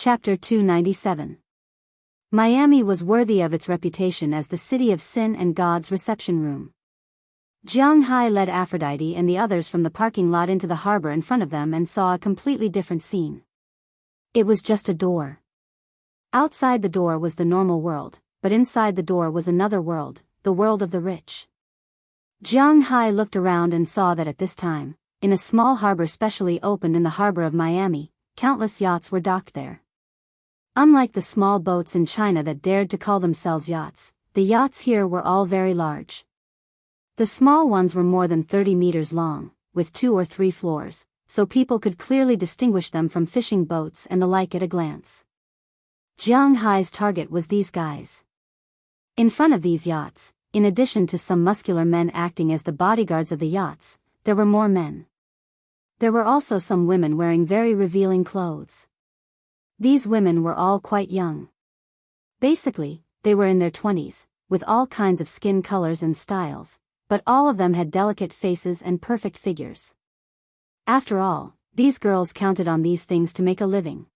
Chapter 297. Miami was worthy of its reputation as the city of sin and God's reception room. Jianghu led Aphrodite and the others from the parking lot into the harbor in front of them and saw a completely different scene. It was just a door. Outside the door was the normal world, but inside the door was another world, the world of the rich. Jianghu looked around and saw that at this time, in a small harbor specially opened in the harbor of Miami, countless yachts were docked there. Unlike the small boats in China that dared to call themselves yachts, the yachts here were all very large. The small ones were more than 30 meters long, with 2 or 3 floors, so people could clearly distinguish them from fishing boats and the like at a glance. Jianghu's target was these guys. In front of these yachts, in addition to some muscular men acting as the bodyguards of the yachts, there were more men. There were also some women wearing very revealing clothes. These women were all quite young. Basically, they were in their 20s, with all kinds of skin colors and styles, but all of them had delicate faces and perfect figures. After all, these girls counted on these things to make a living.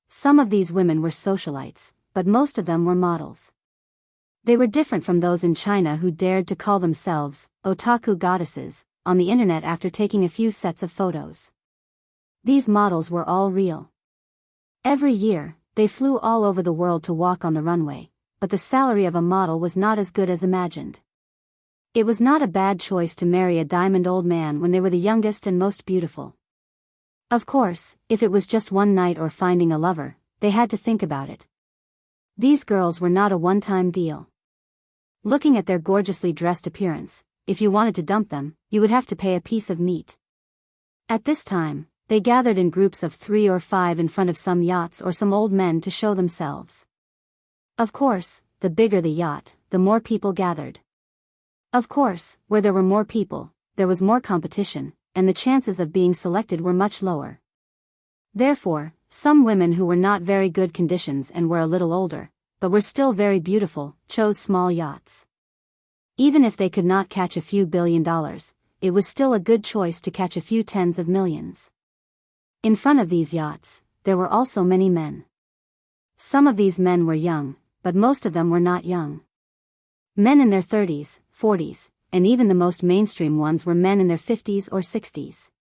Some of these women were socialites, but most of them were models. They were different from those in China who dared to call themselves otaku goddesses on the internet after taking a few sets of photos. These models were all real. Every year, they flew all over the world to walk on the runway, but the salary of a model was not as good as imagined. It was not a bad choice to marry a diamond old man when they were the youngest and most beautiful. Of course, if it was just one night or finding a lover, they had to think about it. These girls were not a one-time deal. Looking at their gorgeously dressed appearance, if you wanted to dump them, you would have to pay a piece of meat. At this time, they gathered in groups of 3 or 5 in front of some yachts or some old men to show themselves. Of course, the bigger the yacht, the more people gathered. Of course, where there were more people, there was more competition, and the chances of being selected were much lower. Therefore, some women who were not very good conditions and were a little older, but were still very beautiful, chose small yachts. Even if they could not catch a few $1 billion, it was still a good choice to catch a few tens of millions. In front of these yachts, there were also many men. Some of these men were young, but most of them were not young. Men in their 30s, 40s, and even the most mainstream ones were men in their 50s or 60s.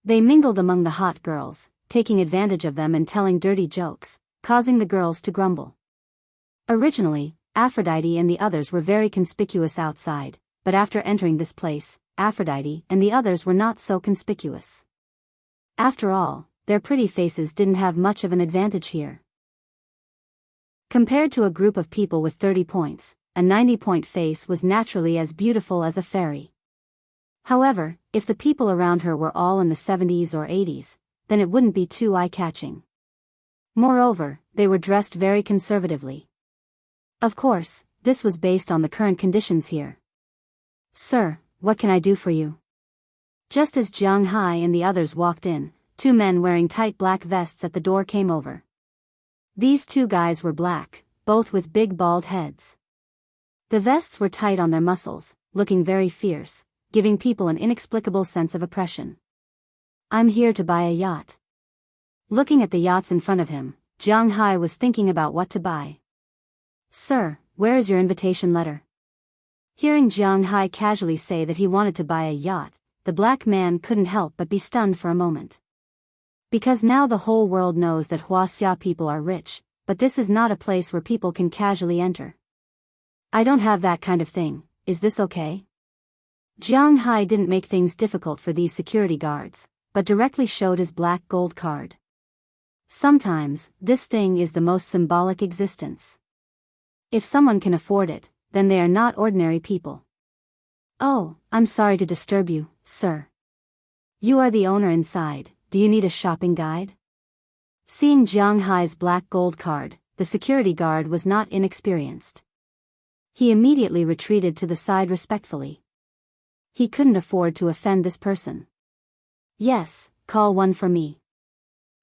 They mingled among the hot girls, taking advantage of them and telling dirty jokes, causing the girls to grumble. Originally, Aphrodite and the others were very conspicuous outside, but after entering this place, Aphrodite and the others were not so conspicuous. After all, their pretty faces didn't have much of an advantage here. Compared to a group of people with 30 points, a 90-point face was naturally as beautiful as a fairy. However, if the people around her were all in the 70s or 80s, then it wouldn't be too eye-catching. Moreover, they were dressed very conservatively. Of course, this was based on the current conditions here. "Sir, what can I do for you?" Just as Jianghu and the others walked in, 2 men wearing tight black vests at the door came over. These 2 guys were black, both with big bald heads. The vests were tight on their muscles, looking very fierce, giving people an inexplicable sense of oppression. "I'm here to buy a yacht." Looking at the yachts in front of him, Jianghu was thinking about what to buy. "Sir, where is your invitation letter?" Hearing Jianghu casually say that he wanted to buy a yacht, the black man couldn't help but be stunned for a moment. Because now the whole world knows that Wuxia people are rich, but this is not a place where people can casually enter. "I don't have that kind of thing, is this okay?" Jianghu didn't make things difficult for these security guards, but directly showed his black gold card. Sometimes, this thing is the most symbolic existence. If someone can afford it, then they are not ordinary people. "Oh, I'm sorry to disturb you, sir. You are the owner inside, do you need a shopping guide?" Seeing Jianghu's black gold card, the security guard was not inexperienced. He immediately retreated to the side respectfully. He couldn't afford to offend this person. "Yes, call one for me."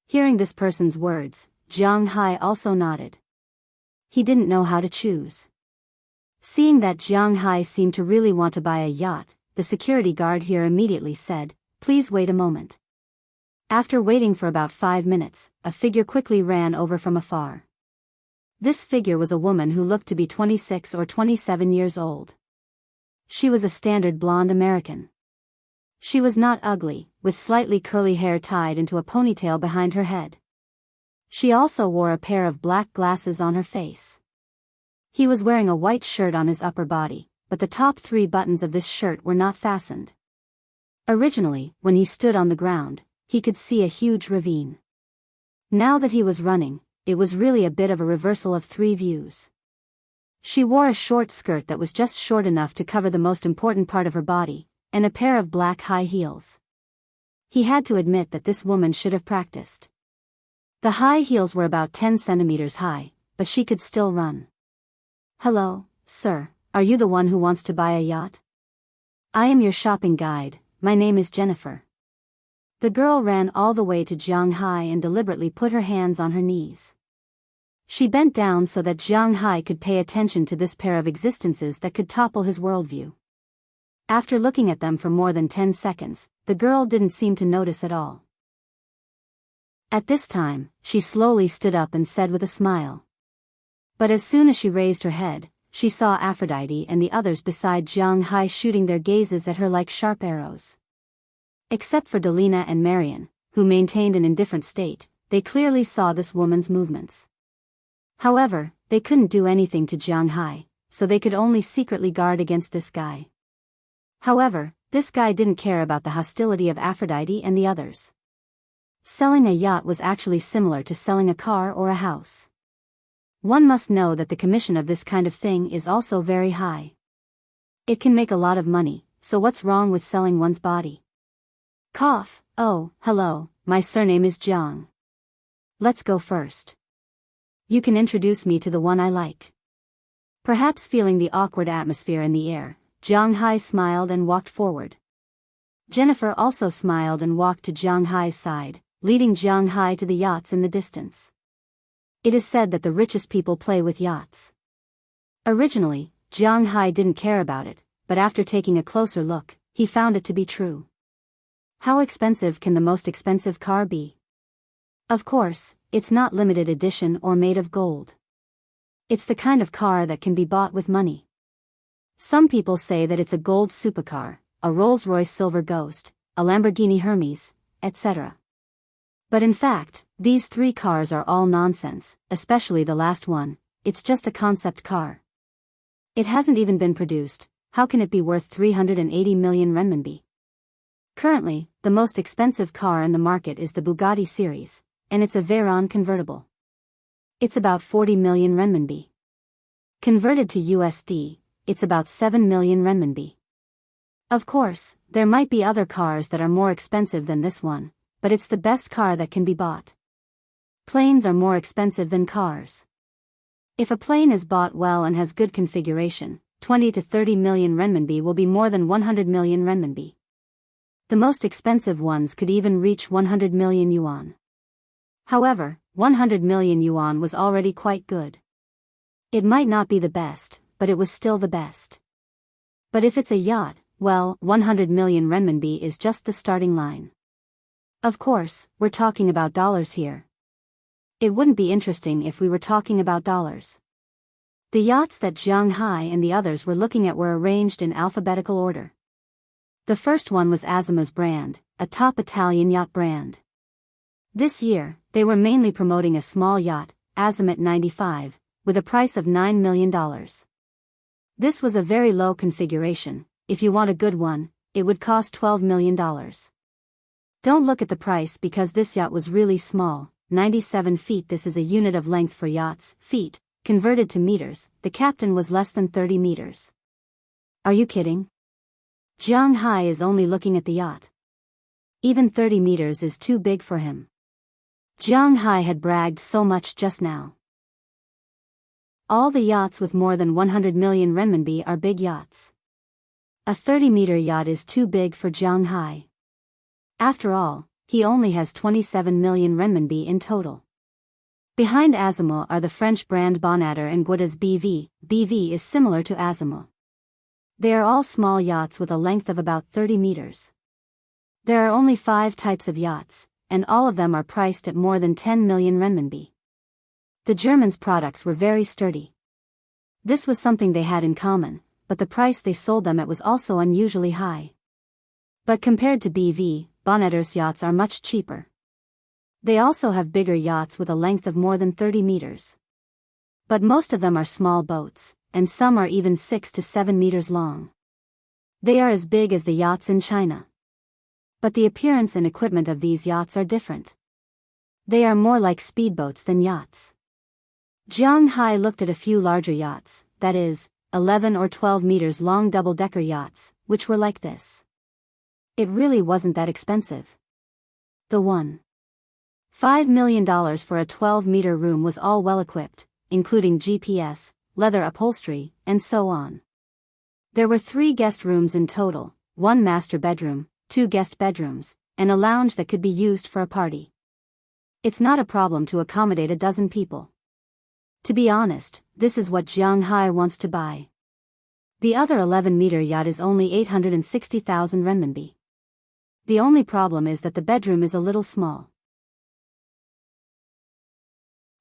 Hearing this person's words, Jianghu also nodded. He didn't know how to choose. Seeing that Jianghu seemed to really want to buy a yacht, the security guard here immediately said, "Please wait a moment." After waiting for about 5 minutes, a figure quickly ran over from afar. This figure was a woman who looked to be 26 or 27 years old. She was a standard blonde American. She was not ugly, with slightly curly hair tied into a ponytail behind her head. She also wore a pair of black glasses on her face. He was wearing a white shirt on his upper body, but the top 3 buttons of this shirt were not fastened. Originally, when he stood on the ground, he could see a huge ravine. Now that he was running, it was really a bit of a reversal of 3 views. She wore a short skirt that was just short enough to cover the most important part of her body, and a pair of black high heels. He had to admit that this woman should have practiced. The high heels were about 10 centimeters high, but she could still run. "Hello, sir, are you the one who wants to buy a yacht? I am your shopping guide, my name is Jennifer." The girl ran all the way to Jianghu and deliberately put her hands on her knees. She bent down so that Jianghu could pay attention to this pair of existences that could topple his worldview. After looking at them for more than 10 seconds, the girl didn't seem to notice at all. At this time, she slowly stood up and said with a smile. But as soon as she raised her head, she saw Aphrodite and the others beside Jianghu shooting their gazes at her like sharp arrows. Except for Delina and Marion, who maintained an indifferent state, they clearly saw this woman's movements. However, they couldn't do anything to Jianghu, so they could only secretly guard against this guy. However, this guy didn't care about the hostility of Aphrodite and the others. Selling a yacht was actually similar to selling a car or a house. One must know that the commission of this kind of thing is also very high. It can make a lot of money, so what's wrong with selling one's body? Cough. "Oh, hello, my surname is Jiang. Let's go first. You can introduce me to the one I like." Perhaps feeling the awkward atmosphere in the air, Jianghu smiled and walked forward. Jennifer also smiled and walked to Jianghu's side, leading Jianghu to the yachts in the distance. It is said that the richest people play with yachts. Originally, Jianghu didn't care about it, but after taking a closer look, he found it to be true. How expensive can the most expensive car be? Of course, it's not limited edition or made of gold. It's the kind of car that can be bought with money. Some people say that it's a gold supercar, a Rolls-Royce Silver Ghost, a Lamborghini Hermes, etc. But in fact, these 3 cars are all nonsense, especially the last one. It's just a concept car. It hasn't even been produced. How can it be worth 380 million renminbi? Currently, the most expensive car in the market is the Bugatti series, and it's a Veyron convertible. It's about 40 million renminbi. Converted to USD, it's about 7 million renminbi. Of course, there might be other cars that are more expensive than this one, but it's the best car that can be bought. Planes are more expensive than cars. If a plane is bought well and has good configuration, 20 to 30 million renminbi will be more than 100 million renminbi. The most expensive ones could even reach 100 million yuan. However, 100 million yuan was already quite good. It might not be the best, but it was still the best. But if it's a yacht, well, 100 million renminbi is just the starting line. Of course, we're talking about dollars here. It wouldn't be interesting if we were talking about dollars. The yachts that Jianghu and the others were looking at were arranged in alphabetical order. The first one was Azima's brand, a top Italian yacht brand. This year, they were mainly promoting a small yacht, Azimuth 95, with a price of $9 million. This was a very low configuration. If you want a good one, it would cost $12 million. Don't look at the price because this yacht was really small, 97 feet. This is a unit of length for yachts, feet, converted to meters. The captain was less than 30 meters. Are you kidding? Jianghu is only looking at the yacht. Even 30 meters is too big for him. Jianghu had bragged so much just now. All the yachts with more than 100 million renminbi are big yachts. A 30-meter yacht is too big for Jianghu. After all, he only has 27 million renminbi in total. Behind Azimut are the French brand Bonatter and Guada's BV. BV is similar to Azimut. They are all small yachts with a length of about 30 meters. There are only 5 types of yachts, and all of them are priced at more than 10 million renminbi. The Germans' products were very sturdy. This was something they had in common, but the price they sold them at was also unusually high. But compared to BV, Bonnetters yachts are much cheaper. They also have bigger yachts with a length of more than 30 meters. But most of them are small boats, and some are even 6 to 7 meters long. They are as big as the yachts in China. But the appearance and equipment of these yachts are different. They are more like speedboats than yachts. Jianghu looked at a few larger yachts, that is, 11 or 12 meters long double-decker yachts, which were like this. It really wasn't that expensive. The $1.5 million for a 12-meter room was all well-equipped, including GPS, leather upholstery, and so on. There were 3 guest rooms in total, 1 master bedroom, 2 guest bedrooms, and a lounge that could be used for a party. It's not a problem to accommodate a dozen people. To be honest, this is what Jianghu wants to buy. The other 11-meter yacht is only 860,000 renminbi. The only problem is that the bedroom is a little small.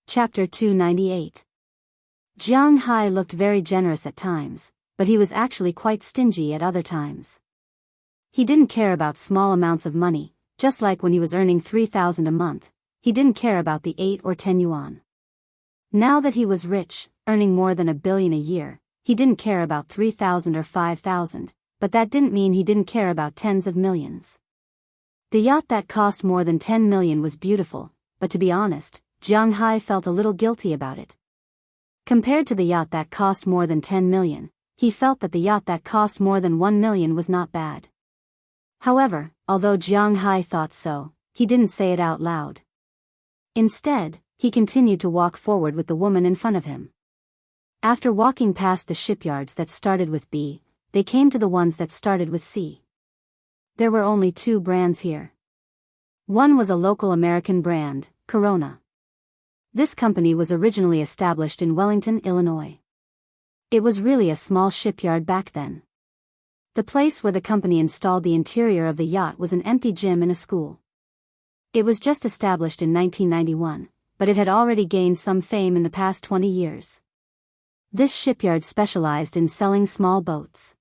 Chapter 298. Jianghu looked very generous at times, but he was actually quite stingy at other times. He didn't care about small amounts of money, just like when he was earning 3,000 a month, he didn't care about the 8 or 10 yuan. Now that he was rich, earning more than 1 billion a year, he didn't care about 3,000 or 5,000, but that didn't mean he didn't care about tens of millions. The yacht that cost more than 10 million was beautiful, but to be honest, Jianghu felt a little guilty about it. Compared to the yacht that cost more than 10 million, he felt that the yacht that cost more than 1 million was not bad. However, although Jianghu thought so, he didn't say it out loud. Instead, he continued to walk forward with the woman in front of him. After walking past the shipyards that started with B, they came to the ones that started with C. There were only 2 brands here. One was a local American brand, Corona. This company was originally established in Wellington, Illinois. It was really a small shipyard back then. The place where the company installed the interior of the yacht was an empty gym in a school. It was just established in 1991, but it had already gained some fame in the past 20 years. This shipyard specialized in selling small boats.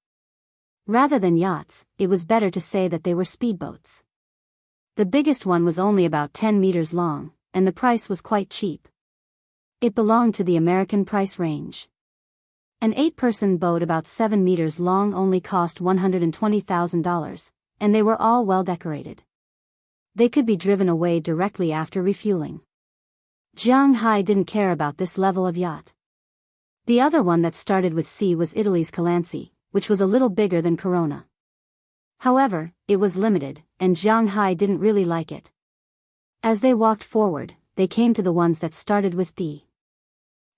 Rather than yachts, it was better to say that they were speedboats. The biggest one was only about 10 meters long, and the price was quite cheap. It belonged to the American price range. An 8-person boat about 7 meters long only cost $120,000, and they were all well decorated. They could be driven away directly after refueling. Jianghu didn't care about this level of yacht. The other one that started with C was Italy's Calanci, which was a little bigger than Corona. However, it was limited, and Jianghu didn't really like it. As they walked forward, they came to the ones that started with D.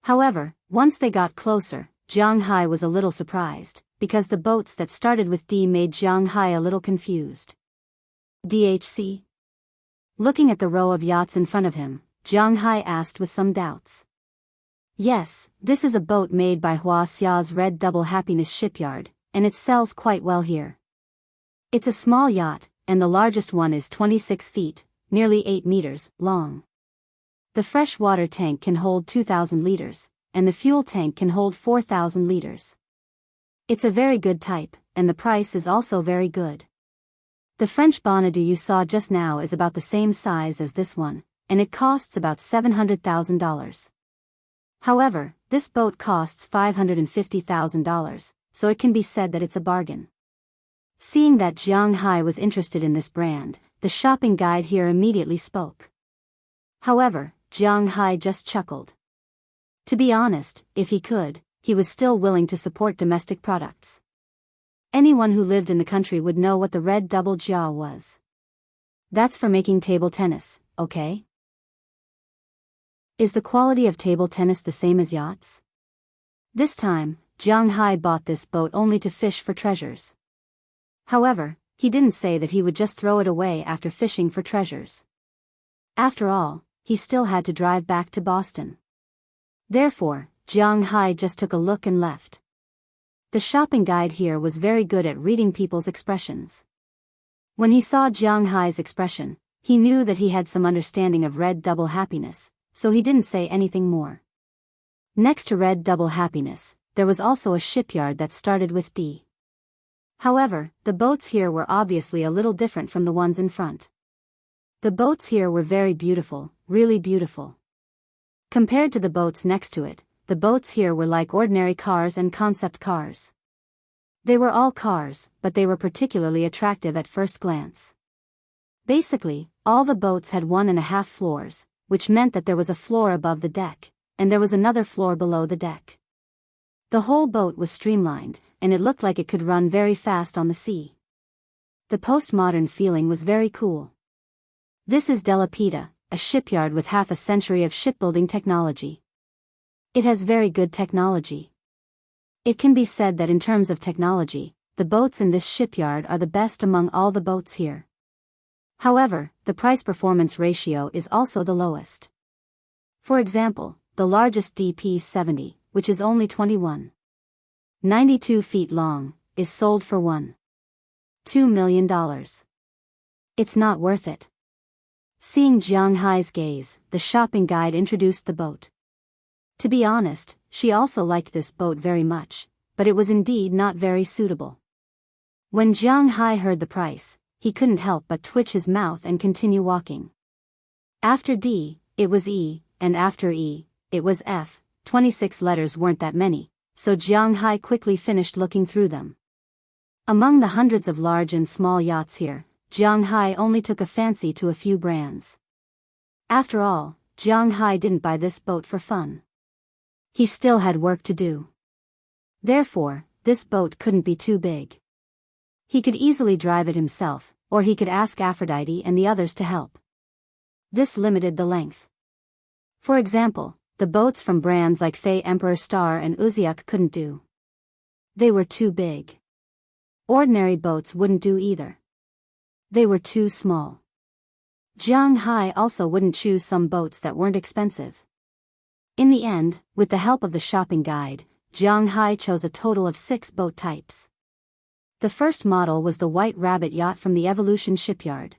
However, once they got closer, Jianghu was a little surprised, because the boats that started with D made Jianghu a little confused. DHC? Looking at the row of yachts in front of him, Jianghu asked with some doubts. Yes, this is a boat made by Wuxia's Red Double Happiness shipyard, and it sells quite well here. It's a small yacht, and the largest one is 26 feet, nearly 8 meters, long. The fresh water tank can hold 2,000 liters, and the fuel tank can hold 4,000 liters. It's a very good type, and the price is also very good. The French Bonnadu you saw just now is about the same size as this one, and it costs about $700,000. However, this boat costs $550,000, so it can be said that it's a bargain. Seeing that Jianghu was interested in this brand, the shopping guide here immediately spoke. However, Jianghu just chuckled. To be honest, if he could, he was still willing to support domestic products. Anyone who lived in the country would know what the Red Double Biyao was. That's for making table tennis, okay? Is the quality of table tennis the same as yachts? This time, Jianghu bought this boat only to fish for treasures. However, he didn't say that he would just throw it away after fishing for treasures. After all, he still had to drive back to Boston. Therefore, Jianghu just took a look and left. The shopping guide here was very good at reading people's expressions. When he saw Jianghu's expression, He knew that he had some understanding of red double happiness, so he didn't say anything more. Next to red double happiness, there was also a shipyard that started with D. However, the boats here were obviously a little different from the ones in front. The boats here were very beautiful, really beautiful. Compared to the boats next to it, the boats here were like ordinary cars and concept cars. They were all cars, but they were particularly attractive at first glance. Basically, all the boats had 1.5 floors, which meant that there was a floor above the deck, and there was another floor below the deck. The whole boat was streamlined, and it looked like it could run very fast on the sea. The postmodern feeling was very cool. This is De La Pita, a shipyard with half a century of shipbuilding technology. It has very good technology. It can be said that in terms of technology, the boats in this shipyard are the best among all the boats here. However, the price-performance ratio is also the lowest. For example, the largest DP-70, which is only 21.92 feet long, is sold for $1.2 million. It's not worth it. Seeing Jianghai's gaze, the shopping guide introduced the boat. To be honest, she also liked this boat very much, but it was indeed not very suitable. When Jianghai heard the price, he couldn't help but twitch his mouth and continue walking. After D, it was E, and after E, it was F. 26 letters weren't that many, so Jianghai quickly finished looking through them. Among the hundreds of large and small yachts here, Jianghai only took a fancy to a few brands. After all, Jianghai didn't buy this boat for fun. He still had work to do. Therefore, this boat couldn't be too big. He could easily drive it himself, or he could ask Aphrodite and the others to help. This limited the length. For example, the boats from brands like Fei Emperor Star and Wuxia couldn't do. They were too big. Ordinary boats wouldn't do either. They were too small. Jianghai also wouldn't choose some boats that weren't expensive. In the end, with the help of the shopping guide, Jianghai chose a total of 6 boat types. The first model was the White Rabbit yacht from the Evolution shipyard.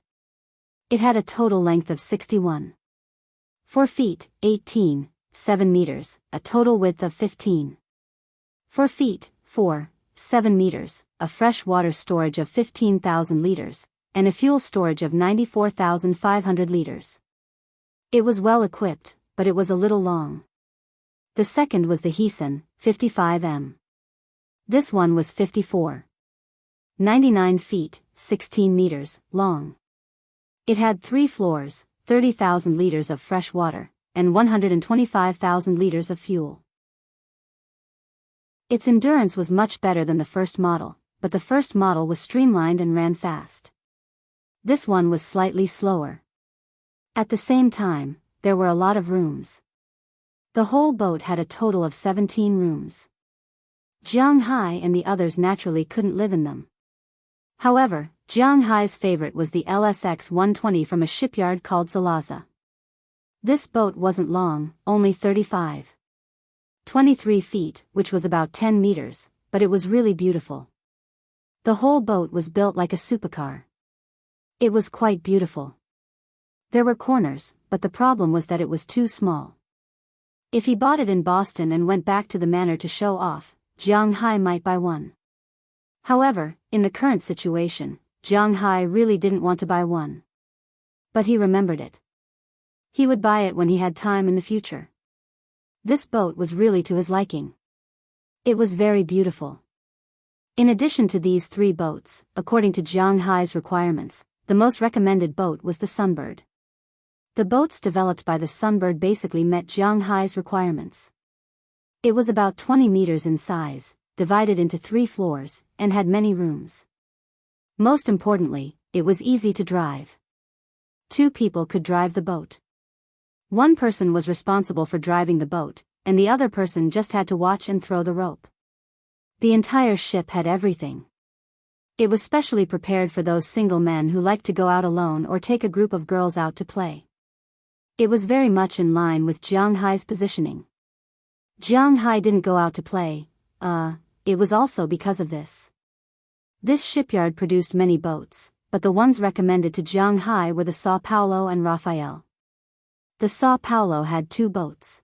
It had a total length of 61.4 feet, 18.7 meters, a total width of 15.4 feet, 4.7 meters, a fresh water storage of 15,000 liters, and a fuel storage of 94,500 liters. It was well equipped, but it was a little long. The second was the Heesun, 55m. This one was 54.99 feet, 16 meters, long. It had 3 floors, 30,000 liters of fresh water, and 125,000 liters of fuel. Its endurance was much better than the first model, but the first model was streamlined and ran fast. This one was slightly slower. At the same time, there were a lot of rooms. The whole boat had a total of 17 rooms. Jianghai and the others naturally couldn't live in them. However, Jianghai's favorite was the LSX 120 from a shipyard called Zalaza. This boat wasn't long, only 35.23 feet, which was about 10 meters, but it was really beautiful. The whole boat was built like a supercar. It was quite beautiful. There were corners, but the problem was that it was too small. If he bought it in Boston and went back to the manor to show off, Jianghai might buy one. However, in the current situation, Jianghai really didn't want to buy one. But he remembered it. He would buy it when he had time in the future. This boat was really to his liking. It was very beautiful. In addition to these 3 boats, according to Jianghai's requirements, the most recommended boat was the Sunbird. The boats developed by the Sunbird basically met Jianghai's requirements. It was about 20 meters in size, divided into 3 floors, and had many rooms. Most importantly, it was easy to drive. 2 people could drive the boat. One person was responsible for driving the boat, and the other person just had to watch and throw the rope. The entire ship had everything. It was specially prepared for those single men who liked to go out alone or take a group of girls out to play. It was very much in line with Jianghai's positioning. Jianghai didn't go out to play, it was also because of this. This shipyard produced many boats, but the ones recommended to Jianghu were the Sao Paulo and Raphael. The Sao Paulo had 2 boats.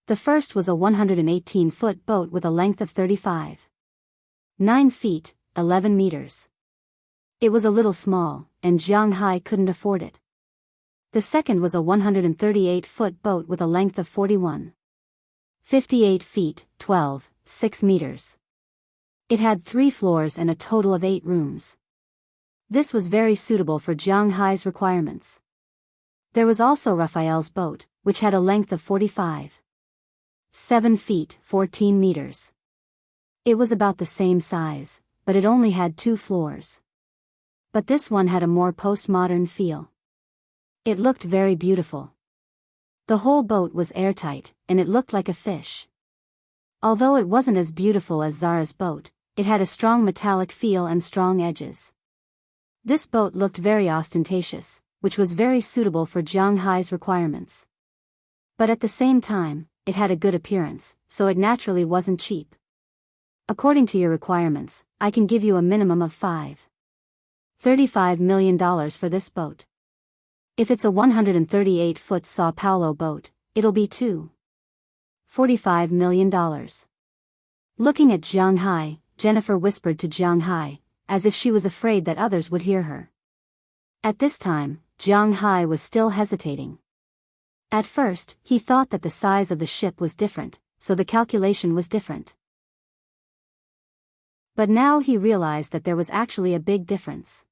The first was a 118-foot boat with a length of 35.9 feet, 11 meters. It was a little small, and Jianghu couldn't afford it. The second was a 138-foot boat with a length of 41.58 feet, 12.6 meters. It had 3 floors and a total of 8 rooms. This was very suitable for Jianghu's requirements. There was also Raphael's boat, which had a length of 45.7 feet, 14 meters. It was about the same size, but it only had 2 floors. But this one had a more postmodern feel. It looked very beautiful. The whole boat was airtight, and it looked like a fish. Although it wasn't as beautiful as Zara's boat, it had a strong metallic feel and strong edges. This boat looked very ostentatious, which was very suitable for Jianghu's requirements. But at the same time, it had a good appearance, so it naturally wasn't cheap. According to your requirements, I can give you a minimum of $35 million for this boat. If it's a 138-foot Sao Paulo boat, it'll be $45 million. Looking at Jianghu, Jennifer whispered to Jianghu, as if she was afraid that others would hear her. At this time, Jianghu was still hesitating. At first, he thought that the size of the ship was different, so the calculation was different. But now he realized that there was actually a big difference.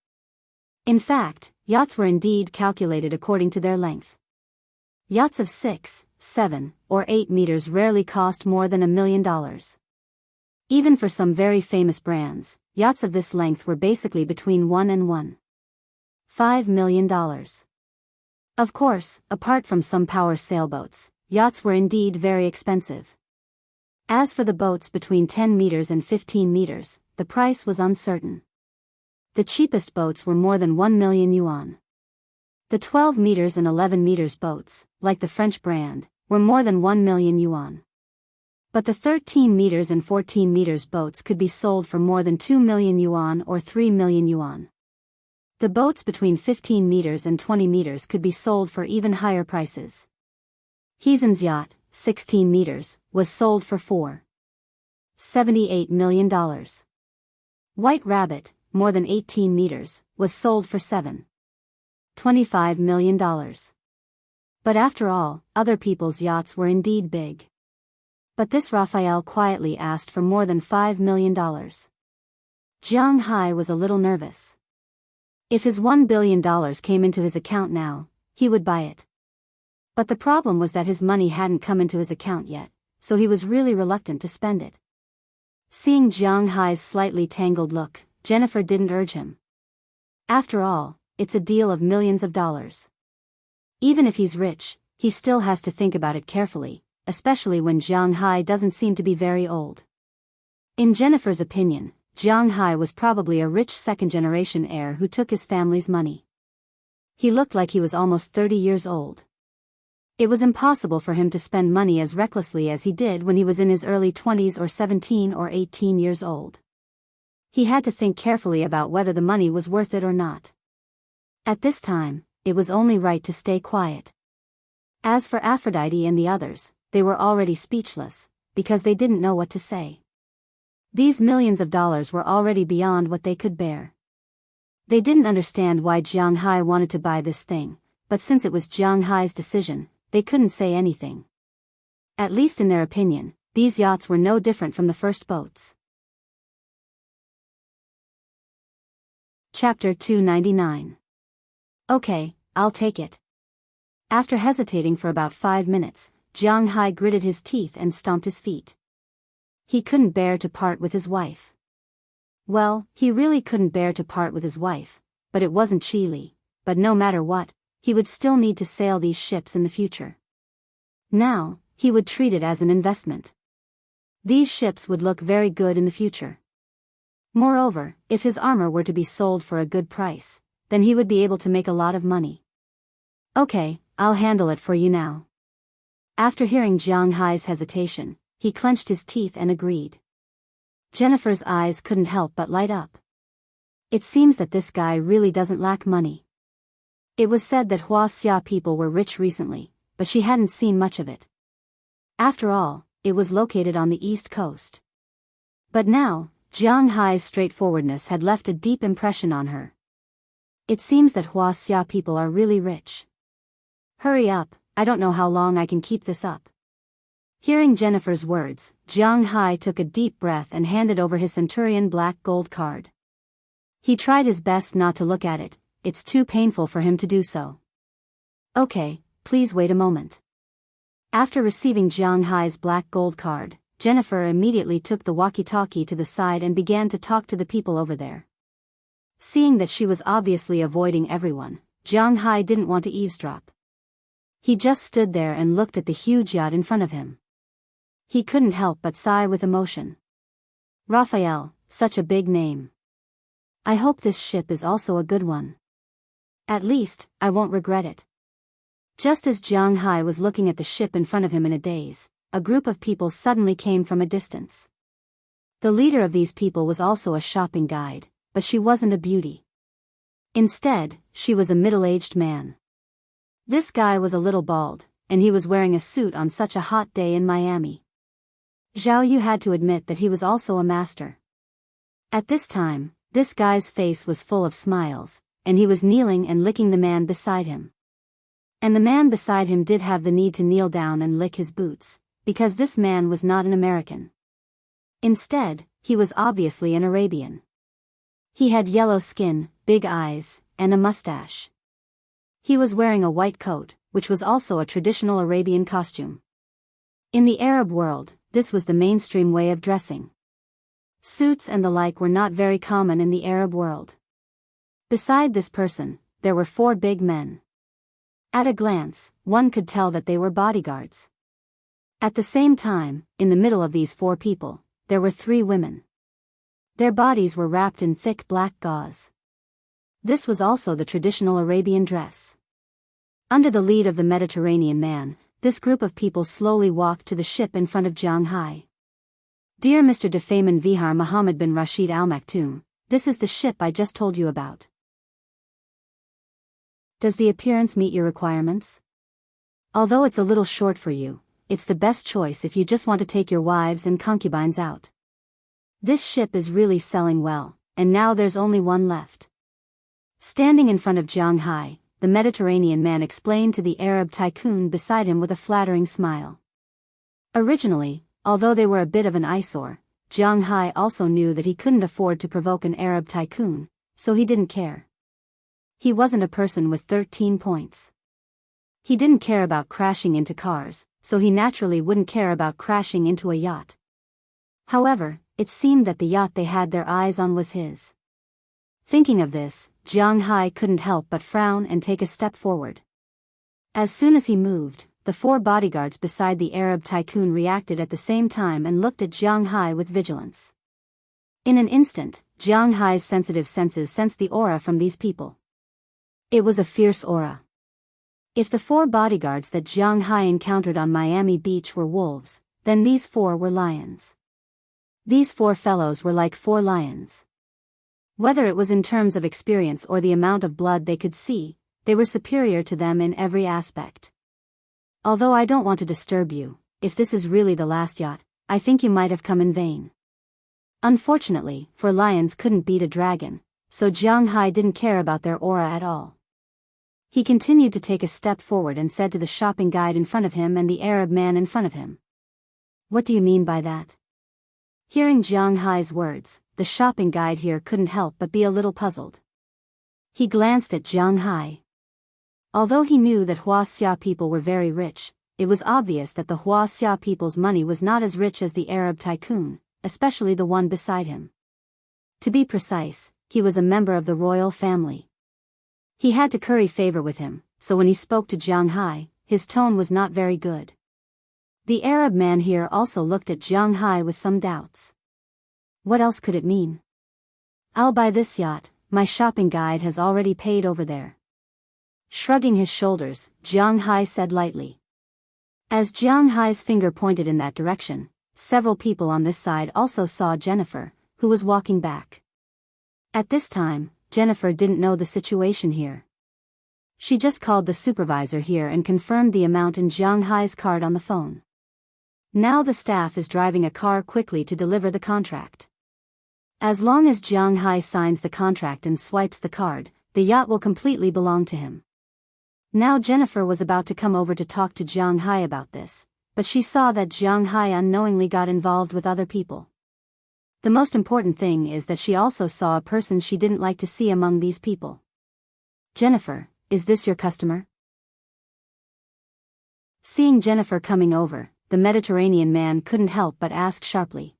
In fact, yachts were indeed calculated according to their length. Yachts of 6, 7, or 8 meters rarely cost more than $1 million. Even for some very famous brands, yachts of this length were basically between $1 and $1.5 million. Of course, apart from some power sailboats, yachts were indeed very expensive. As for the boats between 10 meters and 15 meters, the price was uncertain. The cheapest boats were more than 1 million yuan. The 12 meters and 11 meters boats, like the French brand, were more than 1 million yuan. But the 13 meters and 14 meters boats could be sold for more than 2 million yuan or 3 million yuan. The boats between 15 meters and 20 meters could be sold for even higher prices. Heezen's yacht, 16 meters, was sold for $4.78 million. White Rabbit, more than 18 meters, was sold for $7.25 million. But after all, other people's yachts were indeed big. But this Raphael quietly asked for more than $5 million. Jianghu was a little nervous. If his $1 billion came into his account now, he would buy it. But the problem was that his money hadn't come into his account yet, so he was really reluctant to spend it. Seeing Jianghu's slightly tangled look, Jennifer didn't urge him. After all, it's a deal of millions of dollars. Even if he's rich, he still has to think about it carefully, especially when Jianghu doesn't seem to be very old. In Jennifer's opinion, Jianghu was probably a rich second-generation heir who took his family's money. He looked like he was almost 30 years old. It was impossible for him to spend money as recklessly as he did when he was in his early 20s or 17 or 18 years old. He had to think carefully about whether the money was worth it or not. At this time, it was only right to stay quiet. As for Aphrodite and the others, they were already speechless, because they didn't know what to say. These millions of dollars were already beyond what they could bear. They didn't understand why Jianghu wanted to buy this thing, but since it was Jianghu's decision, they couldn't say anything. At least in their opinion, these yachts were no different from the first boats. Chapter 299. Okay, I'll take it. After hesitating for about 5 minutes, Jianghu gritted his teeth and stomped his feet. He couldn't bear to part with his wife. Well, he really couldn't bear to part with his wife, but it wasn't Chile. But no matter what, he would still need to sail these ships in the future. Now, he would treat it as an investment. These ships would look very good in the future. Moreover, if his armor were to be sold for a good price, then he would be able to make a lot of money. Okay, I'll handle it for you now. After hearing Jianghu's hesitation, he clenched his teeth and agreed. Jennifer's eyes couldn't help but light up. It seems that this guy really doesn't lack money. It was said that Wuxia people were rich recently, but she hadn't seen much of it. After all, it was located on the east coast. But now, Jianghai's straightforwardness had left a deep impression on her. It seems that Wuxia people are really rich. Hurry up, I don't know how long I can keep this up. Hearing Jennifer's words, Jianghai took a deep breath and handed over his centurion black gold card. He tried his best not to look at it, it's too painful for him to do so. Okay, please wait a moment. After receiving Jianghai's black gold card, Jennifer immediately took the walkie-talkie to the side and began to talk to the people over there. Seeing that she was obviously avoiding everyone, Jianghai didn't want to eavesdrop. He just stood there and looked at the huge yacht in front of him. He couldn't help but sigh with emotion. Raphael, such a big name. I hope this ship is also a good one. At least, I won't regret it. Just as Jianghai was looking at the ship in front of him in a daze, a group of people suddenly came from a distance. The leader of these people was also a shopping guide, but she wasn't a beauty. Instead, she was a middle-aged man. This guy was a little bald, and he was wearing a suit on such a hot day in Miami. Zhao Yu had to admit that he was also a master. At this time, this guy's face was full of smiles, and he was kneeling and licking the man beside him. And the man beside him did have the need to kneel down and lick his boots, because this man was not an American. Instead, he was obviously an Arabian. He had yellow skin, big eyes, and a mustache. He was wearing a white coat, which was also a traditional Arabian costume. In the Arab world, this was the mainstream way of dressing. Suits and the like were not very common in the Arab world. Beside this person, there were 4 big men. At a glance, one could tell that they were bodyguards. At the same time, in the middle of these 4 people, there were 3 women. Their bodies were wrapped in thick black gauze. This was also the traditional Arabian dress. Under the lead of the Mediterranean man, this group of people slowly walked to the ship in front of Jianghai. Dear Mr. Defayman Vihar Muhammad bin Rashid Al Maktoum, this is the ship I just told you about. Does the appearance meet your requirements? Although it's a little short for you, it's the best choice if you just want to take your wives and concubines out. This ship is really selling well, and now there's only one left. Standing in front of Jianghai, the Mediterranean man explained to the Arab tycoon beside him with a flattering smile. Originally, although they were a bit of an eyesore, Jianghai also knew that he couldn't afford to provoke an Arab tycoon, so he didn't care. He wasn't a person with 13 points. He didn't care about crashing into cars, so he naturally wouldn't care about crashing into a yacht. However, it seemed that the yacht they had their eyes on was his. Thinking of this, Jianghai couldn't help but frown and take a step forward. As soon as he moved, the 4 bodyguards beside the Arab tycoon reacted at the same time and looked at Jianghai with vigilance. In an instant, Jianghai's sensitive senses sensed the aura from these people. It was a fierce aura. If the 4 bodyguards that Jianghai encountered on Miami Beach were wolves, then these 4 were lions. These 4 fellows were like 4 lions. Whether it was in terms of experience or the amount of blood they could see, they were superior to them in every aspect. Although I don't want to disturb you, if this is really the last yacht, I think you might have come in vain. Unfortunately, for lions couldn't beat a dragon, so Jianghai didn't care about their aura at all. He continued to take a step forward and said to the shopping guide in front of him and the Arab man in front of him. What do you mean by that? Hearing Jianghai's words, the shopping guide here couldn't help but be a little puzzled. He glanced at Jianghai. Although he knew that Wuxia people were very rich, it was obvious that the Wuxia people's money was not as rich as the Arab tycoon, especially the one beside him. To be precise, he was a member of the royal family. He had to curry favor with him, so when he spoke to Jianghai, his tone was not very good. The Arab man here also looked at Jianghai with some doubts. What else could it mean? I'll buy this yacht, my shopping guide has already paid over there. Shrugging his shoulders, Jianghai said lightly. As Jianghai's finger pointed in that direction, several people on this side also saw Jennifer, who was walking back. At this time, Jennifer didn't know the situation here. She just called the supervisor here and confirmed the amount in Jiang Hai's card on the phone. Now the staff is driving a car quickly to deliver the contract. As long as Jiang Hai signs the contract and swipes the card, the yacht will completely belong to him. Now Jennifer was about to come over to talk to Jiang Hai about this, but she saw that Jiang Hai unknowingly got involved with other people. The most important thing is that she also saw a person she didn't like to see among these people. Jennifer, is this your customer? Seeing Jennifer coming over, the Mediterranean man couldn't help but ask sharply.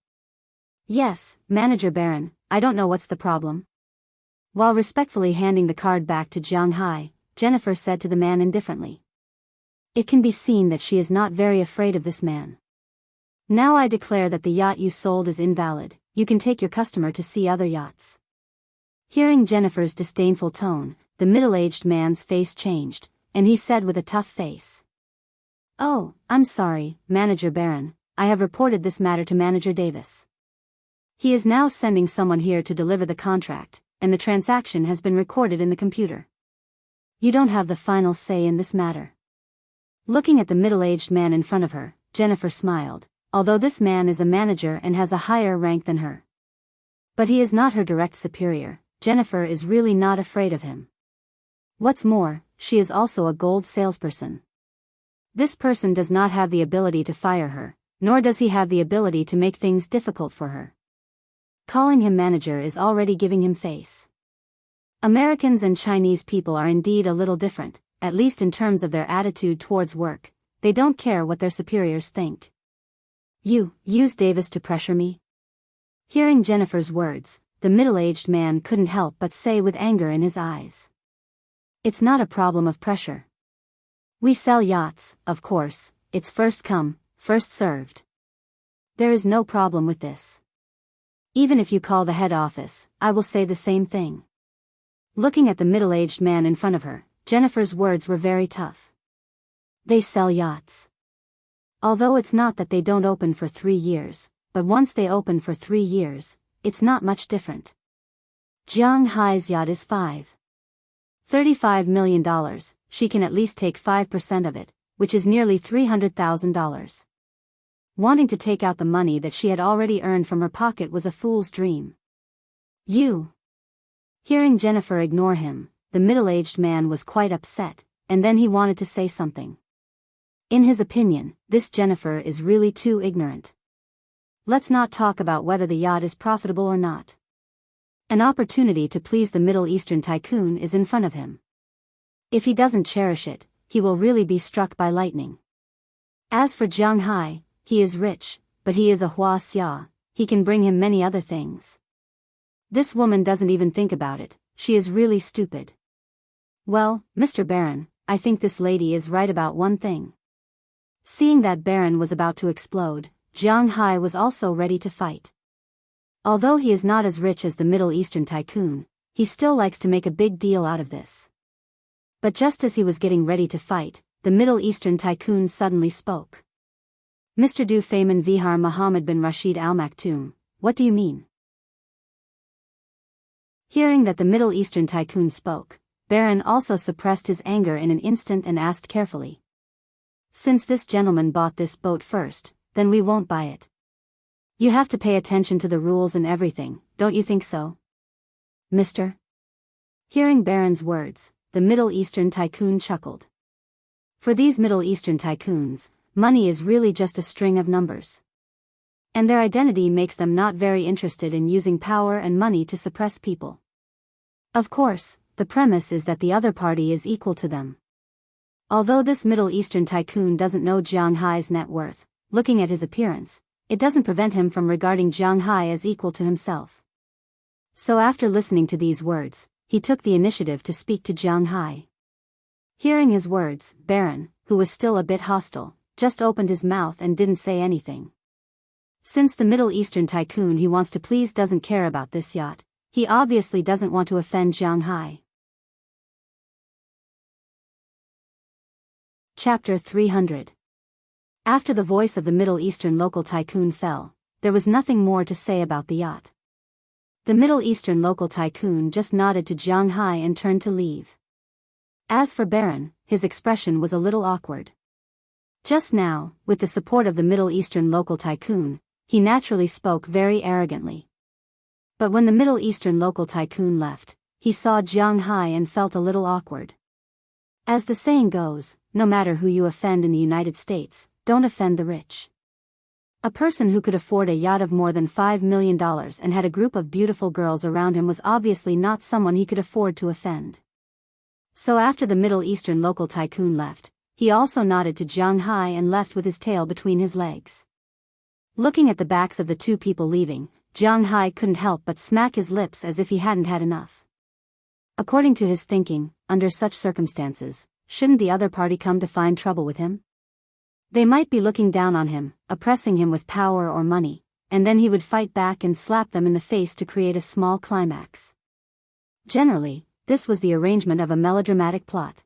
Yes, Manager Baron, I don't know what's the problem. While respectfully handing the card back to Jiang Hai, Jennifer said to the man indifferently. It can be seen that she is not very afraid of this man. Now I declare that the yacht you sold is invalid, you can take your customer to see other yachts. Hearing Jennifer's disdainful tone, the middle-aged man's face changed, and he said with a tough face. Oh, I'm sorry, Manager Baron, I have reported this matter to Manager Davis. He is now sending someone here to deliver the contract, and the transaction has been recorded in the computer. You don't have the final say in this matter. Looking at the middle-aged man in front of her, Jennifer smiled, although this man is a manager and has a higher rank than her. But he is not her direct superior. Jennifer is really not afraid of him. What's more, she is also a gold salesperson. This person does not have the ability to fire her, nor does he have the ability to make things difficult for her. Calling him manager is already giving him face. Americans and Chinese people are indeed a little different, at least in terms of their attitude towards work. They don't care what their superiors think. You use Davis to pressure me? Hearing Jennifer's words, the middle-aged man couldn't help but say with anger in his eyes. It's not a problem of pressure. We sell yachts, of course, it's first come, first served. There is no problem with this. Even if you call the head office, I will say the same thing. Looking at the middle-aged man in front of her, Jennifer's words were very tough. They sell yachts. Although it's not that they don't open for 3 years, but once they open for 3 years, it's not much different. Jiang Hai's yacht is $35 million, she can at least take 5% of it, which is nearly $300,000. Wanting to take out the money that she had already earned from her pocket was a fool's dream. You. Hearing Jennifer ignore him, the middle-aged man was quite upset, and then he wanted to say something. In his opinion, this Jennifer is really too ignorant. Let's not talk about whether the yacht is profitable or not. An opportunity to please the Middle Eastern tycoon is in front of him. If he doesn't cherish it, he will really be struck by lightning. As for Jiang Hai, he is rich, but he is a Hua Xia, he can bring him many other things. This woman doesn't even think about it, she is really stupid. Well, Mr. Baron, I think this lady is right about one thing. Seeing that Baron was about to explode, Jiang Hai was also ready to fight. Although he is not as rich as the Middle Eastern tycoon, he still likes to make a big deal out of this. But just as he was getting ready to fight, the Middle Eastern tycoon suddenly spoke. Mr. Du Feynman Vihar Muhammad bin Rashid Al Maktoum, what do you mean? Hearing that the Middle Eastern tycoon spoke, Baron also suppressed his anger in an instant and asked carefully. Since this gentleman bought this boat first, then we won't buy it. You have to pay attention to the rules and everything, don't you think so? Mister? Hearing Baron's words, the Middle Eastern tycoon chuckled. For these Middle Eastern tycoons, money is really just a string of numbers. And their identity makes them not very interested in using power and money to suppress people. Of course, the premise is that the other party is equal to them. Although this Middle Eastern tycoon doesn't know Jiang Hai's net worth, looking at his appearance, it doesn't prevent him from regarding Jiang Hai as equal to himself. So after listening to these words, he took the initiative to speak to Jiang Hai. Hearing his words, Baron, who was still a bit hostile, just opened his mouth and didn't say anything. Since the Middle Eastern tycoon he wants to please doesn't care about this yacht, he obviously doesn't want to offend Jiang Hai. Chapter 300. After the voice of the Middle Eastern local tycoon fell, there was nothing more to say about the yacht. The Middle Eastern local tycoon just nodded to Jiang Hai and turned to leave. As for Baron, his expression was a little awkward. Just now, with the support of the Middle Eastern local tycoon, he naturally spoke very arrogantly. But when the Middle Eastern local tycoon left, he saw Jiang Hai and felt a little awkward. As the saying goes, no matter who you offend in the United States, don't offend the rich. A person who could afford a yacht of more than $5 million and had a group of beautiful girls around him was obviously not someone he could afford to offend. So after the Middle Eastern local tycoon left, he also nodded to Jiang Hai and left with his tail between his legs. Looking at the backs of the two people leaving, Jiang Hai couldn't help but smack his lips as if he hadn't had enough. According to his thinking, under such circumstances, shouldn't the other party come to find trouble with him? They might be looking down on him, oppressing him with power or money, and then he would fight back and slap them in the face to create a small climax. Generally, this was the arrangement of a melodramatic plot.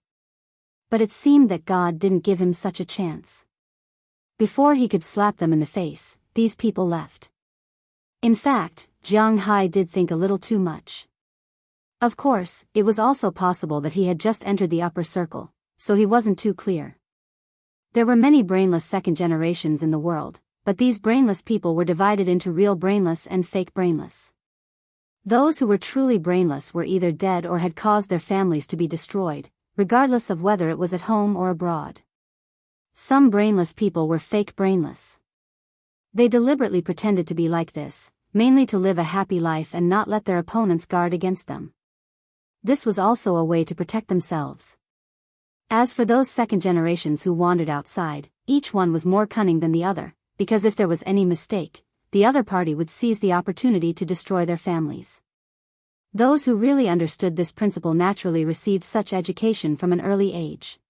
But it seemed that God didn't give him such a chance. Before he could slap them in the face, these people left. In fact, Jiang Hai did think a little too much. Of course, it was also possible that he had just entered the upper circle, so he wasn't too clear. There were many brainless second generations in the world, but these brainless people were divided into real brainless and fake brainless. Those who were truly brainless were either dead or had caused their families to be destroyed, regardless of whether it was at home or abroad. Some brainless people were fake brainless. They deliberately pretended to be like this, mainly to live a happy life and not let their opponents guard against them. This was also a way to protect themselves. As for those second generations who wandered outside, each one was more cunning than the other, because if there was any mistake, the other party would seize the opportunity to destroy their families. Those who really understood this principle naturally received such education from an early age.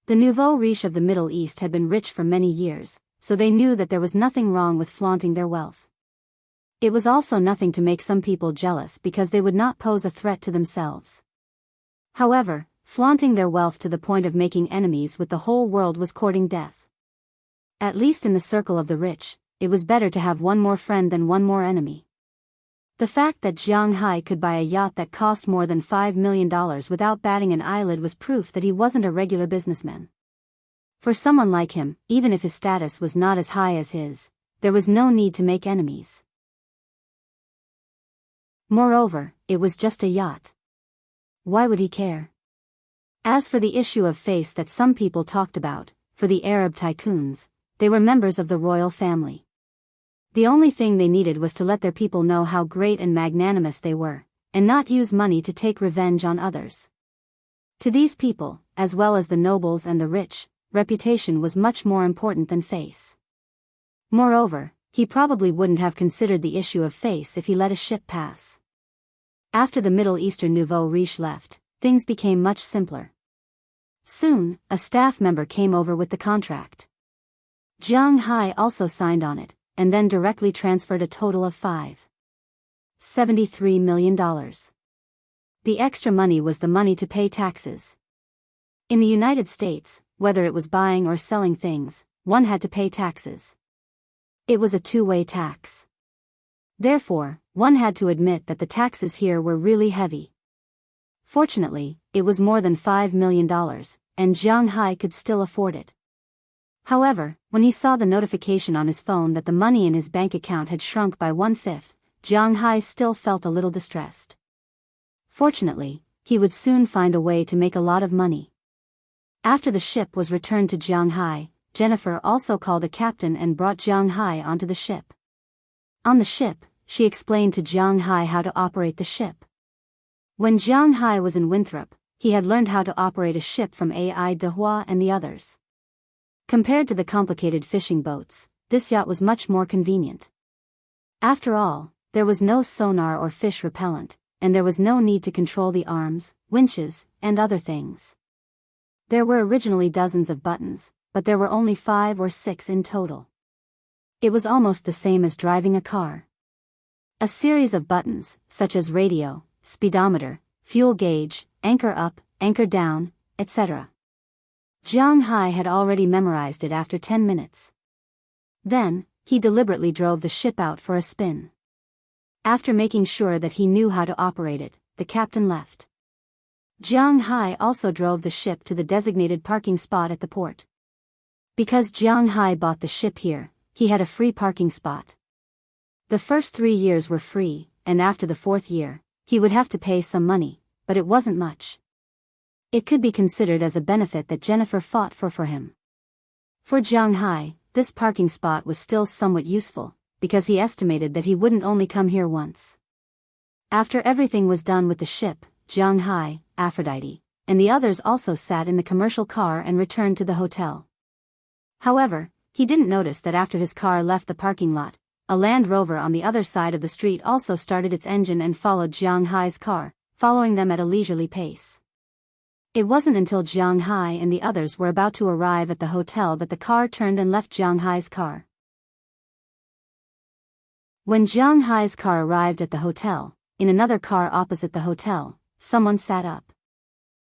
The nouveau riche of the Middle East had been rich for many years, so they knew that there was nothing wrong with flaunting their wealth. It was also nothing to make some people jealous because they would not pose a threat to themselves. However, flaunting their wealth to the point of making enemies with the whole world was courting death. At least in the circle of the rich, it was better to have one more friend than one more enemy. The fact that Jiang Hai could buy a yacht that cost more than $5 million without batting an eyelid was proof that he wasn't a regular businessman. For someone like him, even if his status was not as high as his, there was no need to make enemies. Moreover, it was just a yacht. Why would he care? As for the issue of face that some people talked about, for the Arab tycoons, they were members of the royal family. The only thing they needed was to let their people know how great and magnanimous they were, and not use money to take revenge on others. To these people, as well as the nobles and the rich, reputation was much more important than face. Moreover, he probably wouldn't have considered the issue of face if he let a ship pass. After the Middle Eastern nouveau riche left, things became much simpler. Soon, a staff member came over with the contract. Jiang Hai also signed on it, and then directly transferred a total of $5.73 million. The extra money was the money to pay taxes. In the United States, whether it was buying or selling things, one had to pay taxes. It was a two-way tax. Therefore, one had to admit that the taxes here were really heavy. Fortunately, it was more than $5 million, and Jiang Hai could still afford it. However, when he saw the notification on his phone that the money in his bank account had shrunk by 1/5, Jiang Hai still felt a little distressed. Fortunately, he would soon find a way to make a lot of money. After the ship was returned to Jiang Hai, Jennifer also called a captain and brought Jiang Hai onto the ship. On the ship, she explained to Jiang Hai how to operate the ship. When Jiang Hai was in Winthrop, he had learned how to operate a ship from Ai Dehua and the others. Compared to the complicated fishing boats, this yacht was much more convenient. After all, there was no sonar or fish repellent, and there was no need to control the arms, winches, and other things. There were originally dozens of buttons, but there were only 5 or 6 in total. It was almost the same as driving a car. A series of buttons, such as radio, speedometer, fuel gauge, anchor up, anchor down, etc. Jiang Hai had already memorized it after 10 minutes. Then, he deliberately drove the ship out for a spin. After making sure that he knew how to operate it, the captain left. Jianghu also drove the ship to the designated parking spot at the port. Because Jianghu bought the ship here, he had a free parking spot. The first 3 years were free, and after the 4th year, he would have to pay some money, but it wasn't much. It could be considered as a benefit that Jennifer fought for him. For Jianghu, this parking spot was still somewhat useful, because he estimated that he wouldn't only come here once. After everything was done with the ship, Jianghu, Aphrodite, and the others also sat in the commercial car and returned to the hotel. However, he didn't notice that after his car left the parking lot, a Land Rover on the other side of the street also started its engine and followed Jianghu's car, following them at a leisurely pace. It wasn't until Jianghu and the others were about to arrive at the hotel that the car turned and left Jianghu's car. When Jianghu's car arrived at the hotel, in another car opposite the hotel, someone sat up.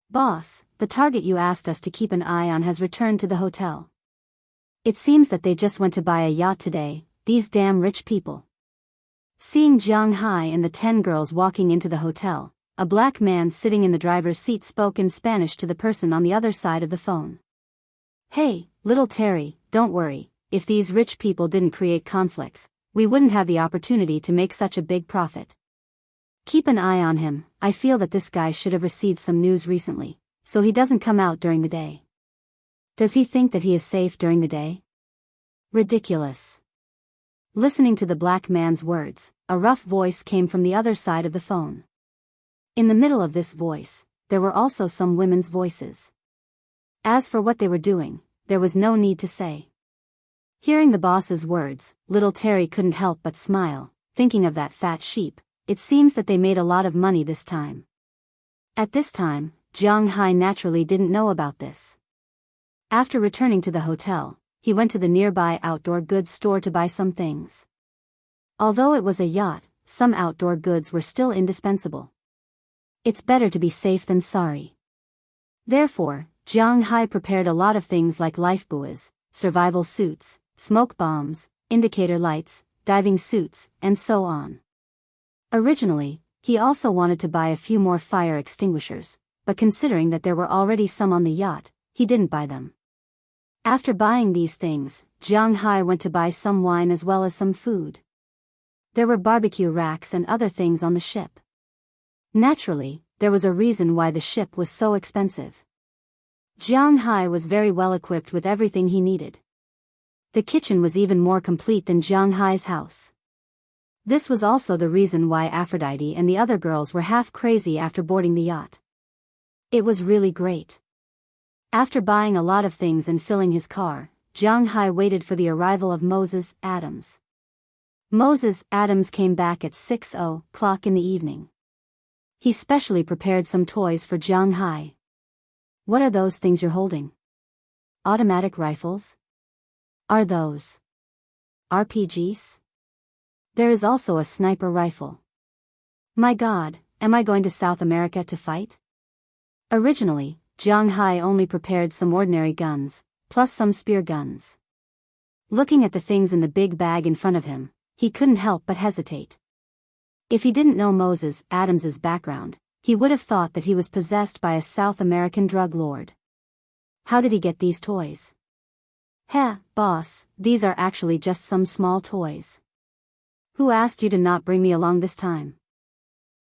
"Boss, the target you asked us to keep an eye on has returned to the hotel. It seems that they just went to buy a yacht today, these damn rich people." Seeing Jianghu and the 10 girls walking into the hotel, a black man sitting in the driver's seat spoke in Spanish to the person on the other side of the phone. "Hey, little Terry, don't worry, if these rich people didn't create conflicts, we wouldn't have the opportunity to make such a big profit. Keep an eye on him. I feel that this guy should have received some news recently, so he doesn't come out during the day. Does he think that he is safe during the day? Ridiculous." Listening to the black man's words, a rough voice came from the other side of the phone. In the middle of this voice, there were also some women's voices. As for what they were doing, there was no need to say. Hearing the boss's words, little Terry couldn't help but smile, thinking of that fat sheep. It seems that they made a lot of money this time. At this time, Jianghu naturally didn't know about this. After returning to the hotel, he went to the nearby outdoor goods store to buy some things. Although it was a yacht, some outdoor goods were still indispensable. It's better to be safe than sorry. Therefore, Jianghu prepared a lot of things like lifebuoys, survival suits, smoke bombs, indicator lights, diving suits, and so on. Originally, he also wanted to buy a few more fire extinguishers, but considering that there were already some on the yacht, he didn't buy them. After buying these things, Jianghu went to buy some wine as well as some food. There were barbecue racks and other things on the ship. Naturally, there was a reason why the ship was so expensive. Jianghu was very well equipped with everything he needed. The kitchen was even more complete than Jianghu's house. This was also the reason why Aphrodite and the other girls were half crazy after boarding the yacht. It was really great. After buying a lot of things and filling his car, Jianghu waited for the arrival of Moses Adams. Moses Adams came back at 6:00 in the evening. He specially prepared some toys for Jianghu. "What are those things you're holding? Automatic rifles? Are those RPGs? There is also a sniper rifle. My God, am I going to South America to fight?" Originally, Jianghu only prepared some ordinary guns, plus some spear guns. Looking at the things in the big bag in front of him, he couldn't help but hesitate. If he didn't know Moses Adams's background, he would have thought that he was possessed by a South American drug lord. How did he get these toys? "Heh, boss, these are actually just some small toys. Who asked you to not bring me along this time?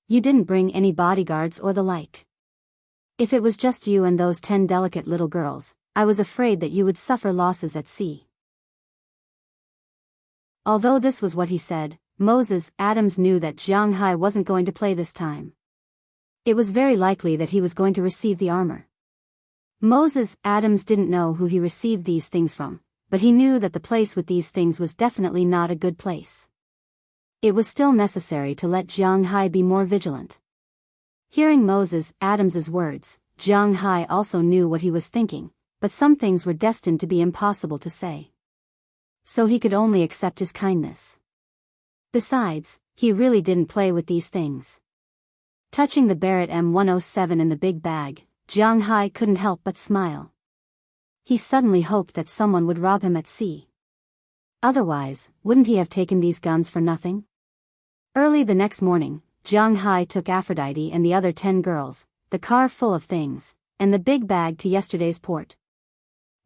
You didn't bring any bodyguards or the like. If it was just you and those 10 delicate little girls, I was afraid that you would suffer losses at sea." Although this was what he said, Moses Adams knew that Jianghu wasn't going to play this time. It was very likely that he was going to receive the armor. Moses Adams didn't know who he received these things from, but he knew that the place with these things was definitely not a good place. It was still necessary to let Jianghu be more vigilant. Hearing Moses Adams's words, Jianghu also knew what he was thinking, but some things were destined to be impossible to say. So he could only accept his kindness. Besides, he really didn't play with these things. Touching the Barrett M107 in the big bag, Jianghu couldn't help but smile. He suddenly hoped that someone would rob him at sea. Otherwise, wouldn't he have taken these guns for nothing? Early the next morning, Jianghu took Aphrodite and the other 10 girls, the car full of things, and the big bag to yesterday's port.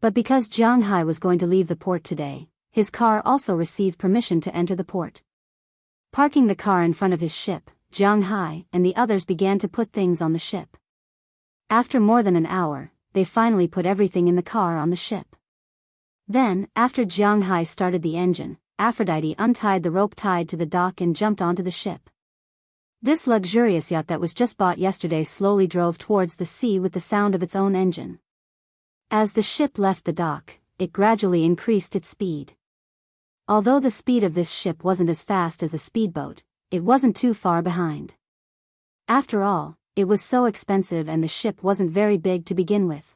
But because Jianghu was going to leave the port today, his car also received permission to enter the port. Parking the car in front of his ship, Jianghu and the others began to put things on the ship. After more than an hour, they finally put everything in the car on the ship. Then, after Jianghu started the engine, Aphrodite untied the rope tied to the dock and jumped onto the ship. This luxurious yacht that was just bought yesterday slowly drove towards the sea with the sound of its own engine. As the ship left the dock, it gradually increased its speed. Although the speed of this ship wasn't as fast as a speedboat, it wasn't too far behind. After all, it was so expensive and the ship wasn't very big to begin with.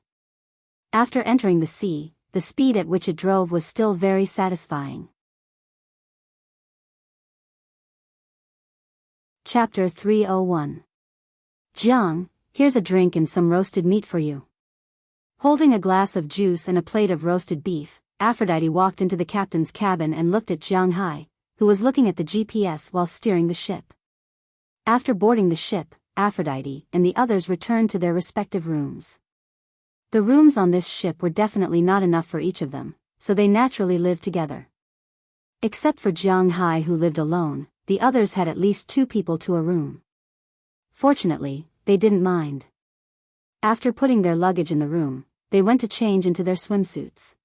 After entering the sea, the speed at which it drove was still very satisfying. Chapter 301. Jiang, here's a drink and some roasted meat for you. Holding a glass of juice and a plate of roasted beef, Aphrodite walked into the captain's cabin and looked at Jianghu, who was looking at the GPS while steering the ship. After boarding the ship, Aphrodite and the others returned to their respective rooms. The rooms on this ship were definitely not enough for each of them, so they naturally lived together. Except for Jianghu, who lived alone, the others had at least 2 people to a room. Fortunately, they didn't mind. After putting their luggage in the room, they went to change into their swimsuits.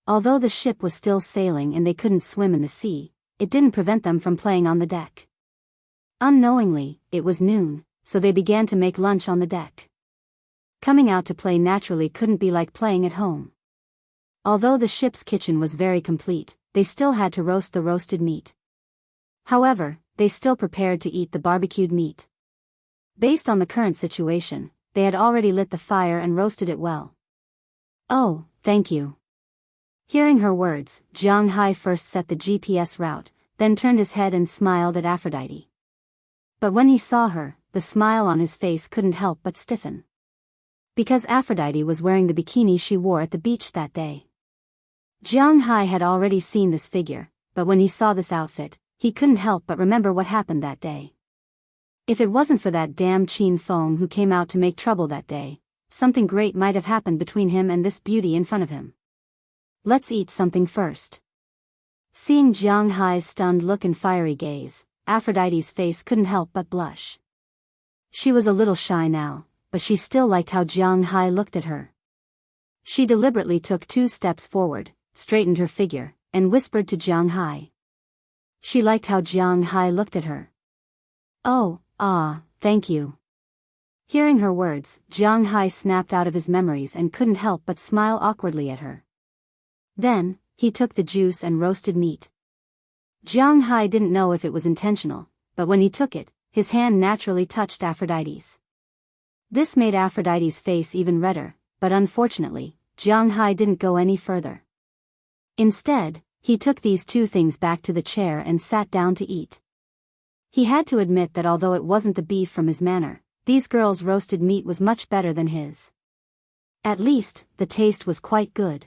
Although the ship was still sailing and they couldn't swim in the sea, it didn't prevent them from playing on the deck. Unknowingly, it was noon, so they began to make lunch on the deck. Coming out to play naturally couldn't be like playing at home. Although the ship's kitchen was very complete, they still had to roast the roasted meat. However, they still prepared to eat the barbecued meat. Based on the current situation, they had already lit the fire and roasted it well. Oh, thank you. Hearing her words, Jianghu first set the GPS route, then turned his head and smiled at Aphrodite. But when he saw her, the smile on his face couldn't help but stiffen. Because Aphrodite was wearing the bikini she wore at the beach that day. Jianghu had already seen this figure, but when he saw this outfit, he couldn't help but remember what happened that day. If it wasn't for that damn Qin Feng who came out to make trouble that day, something great might have happened between him and this beauty in front of him. Let's eat something first. Seeing Jianghu's stunned look and fiery gaze, Aphrodite's face couldn't help but blush. She was a little shy now, but she still liked how Jianghu looked at her. She deliberately took 2 steps forward, straightened her figure, and whispered to Jianghu. She liked how Jianghu looked at her. Oh, thank you. Hearing her words, Jianghu snapped out of his memories and couldn't help but smile awkwardly at her. Then, he took the juice and roasted meat. Jianghu didn't know if it was intentional, but when he took it, his hand naturally touched Aphrodite's. This made Aphrodite's face even redder, but unfortunately, Jianghu didn't go any further. Instead, he took these 2 things back to the chair and sat down to eat. He had to admit that although it wasn't the beef from his manor, these girls' roasted meat was much better than his. At least, the taste was quite good.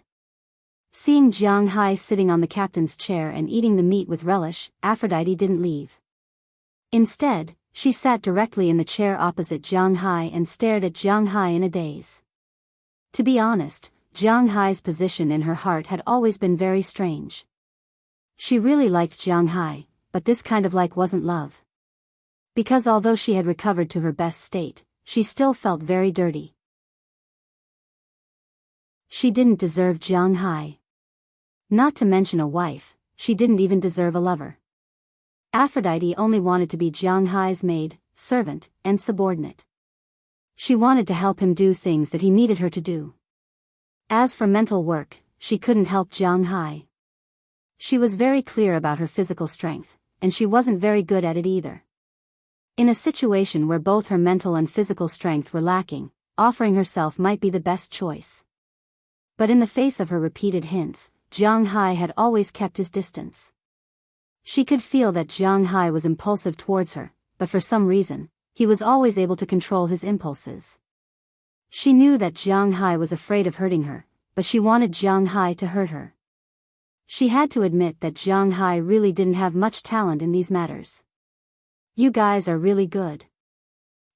Seeing Jianghu sitting on the captain's chair and eating the meat with relish, Aphrodite didn't leave. Instead, she sat directly in the chair opposite Jianghu and stared at Jianghu in a daze. To be honest, Jianghu's position in her heart had always been very strange. She really liked Jianghu, but this kind of like wasn't love. Because although she had recovered to her best state, she still felt very dirty. She didn't deserve Jianghu. Not to mention a wife, she didn't even deserve a lover. Aphrodite only wanted to be Jianghu's maid, servant, and subordinate. She wanted to help him do things that he needed her to do. As for mental work, she couldn't help Jianghu. She was very clear about her physical strength, and she wasn't very good at it either. In a situation where both her mental and physical strength were lacking, offering herself might be the best choice. But in the face of her repeated hints, Jianghu had always kept his distance. She could feel that Jianghu was impulsive towards her, but for some reason, he was always able to control his impulses. She knew that Jianghu was afraid of hurting her, but she wanted Jianghu to hurt her. She had to admit that Jianghu really didn't have much talent in these matters. You guys are really good.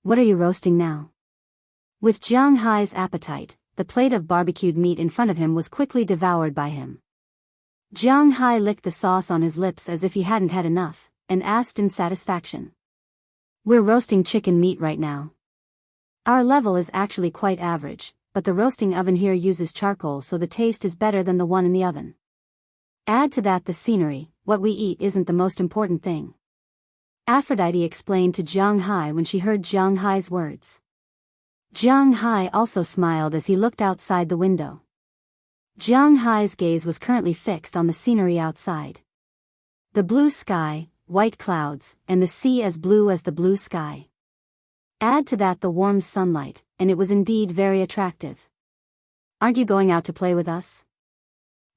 What are you roasting now? With Jianghai's appetite, the plate of barbecued meat in front of him was quickly devoured by him. Jianghai licked the sauce on his lips as if he hadn't had enough, and asked in satisfaction. We're roasting chicken meat right now. Our level is actually quite average, but the roasting oven here uses charcoal, so the taste is better than the one in the oven. Add to that the scenery. What we eat isn't the most important thing. Aphrodite explained to Jianghai when she heard Jianghai's words. Jianghai also smiled as he looked outside the window. Jianghai's gaze was currently fixed on the scenery outside. The blue sky, white clouds, and the sea as blue as the blue sky. Add to that the warm sunlight, and it was indeed very attractive. Aren't you going out to play with us?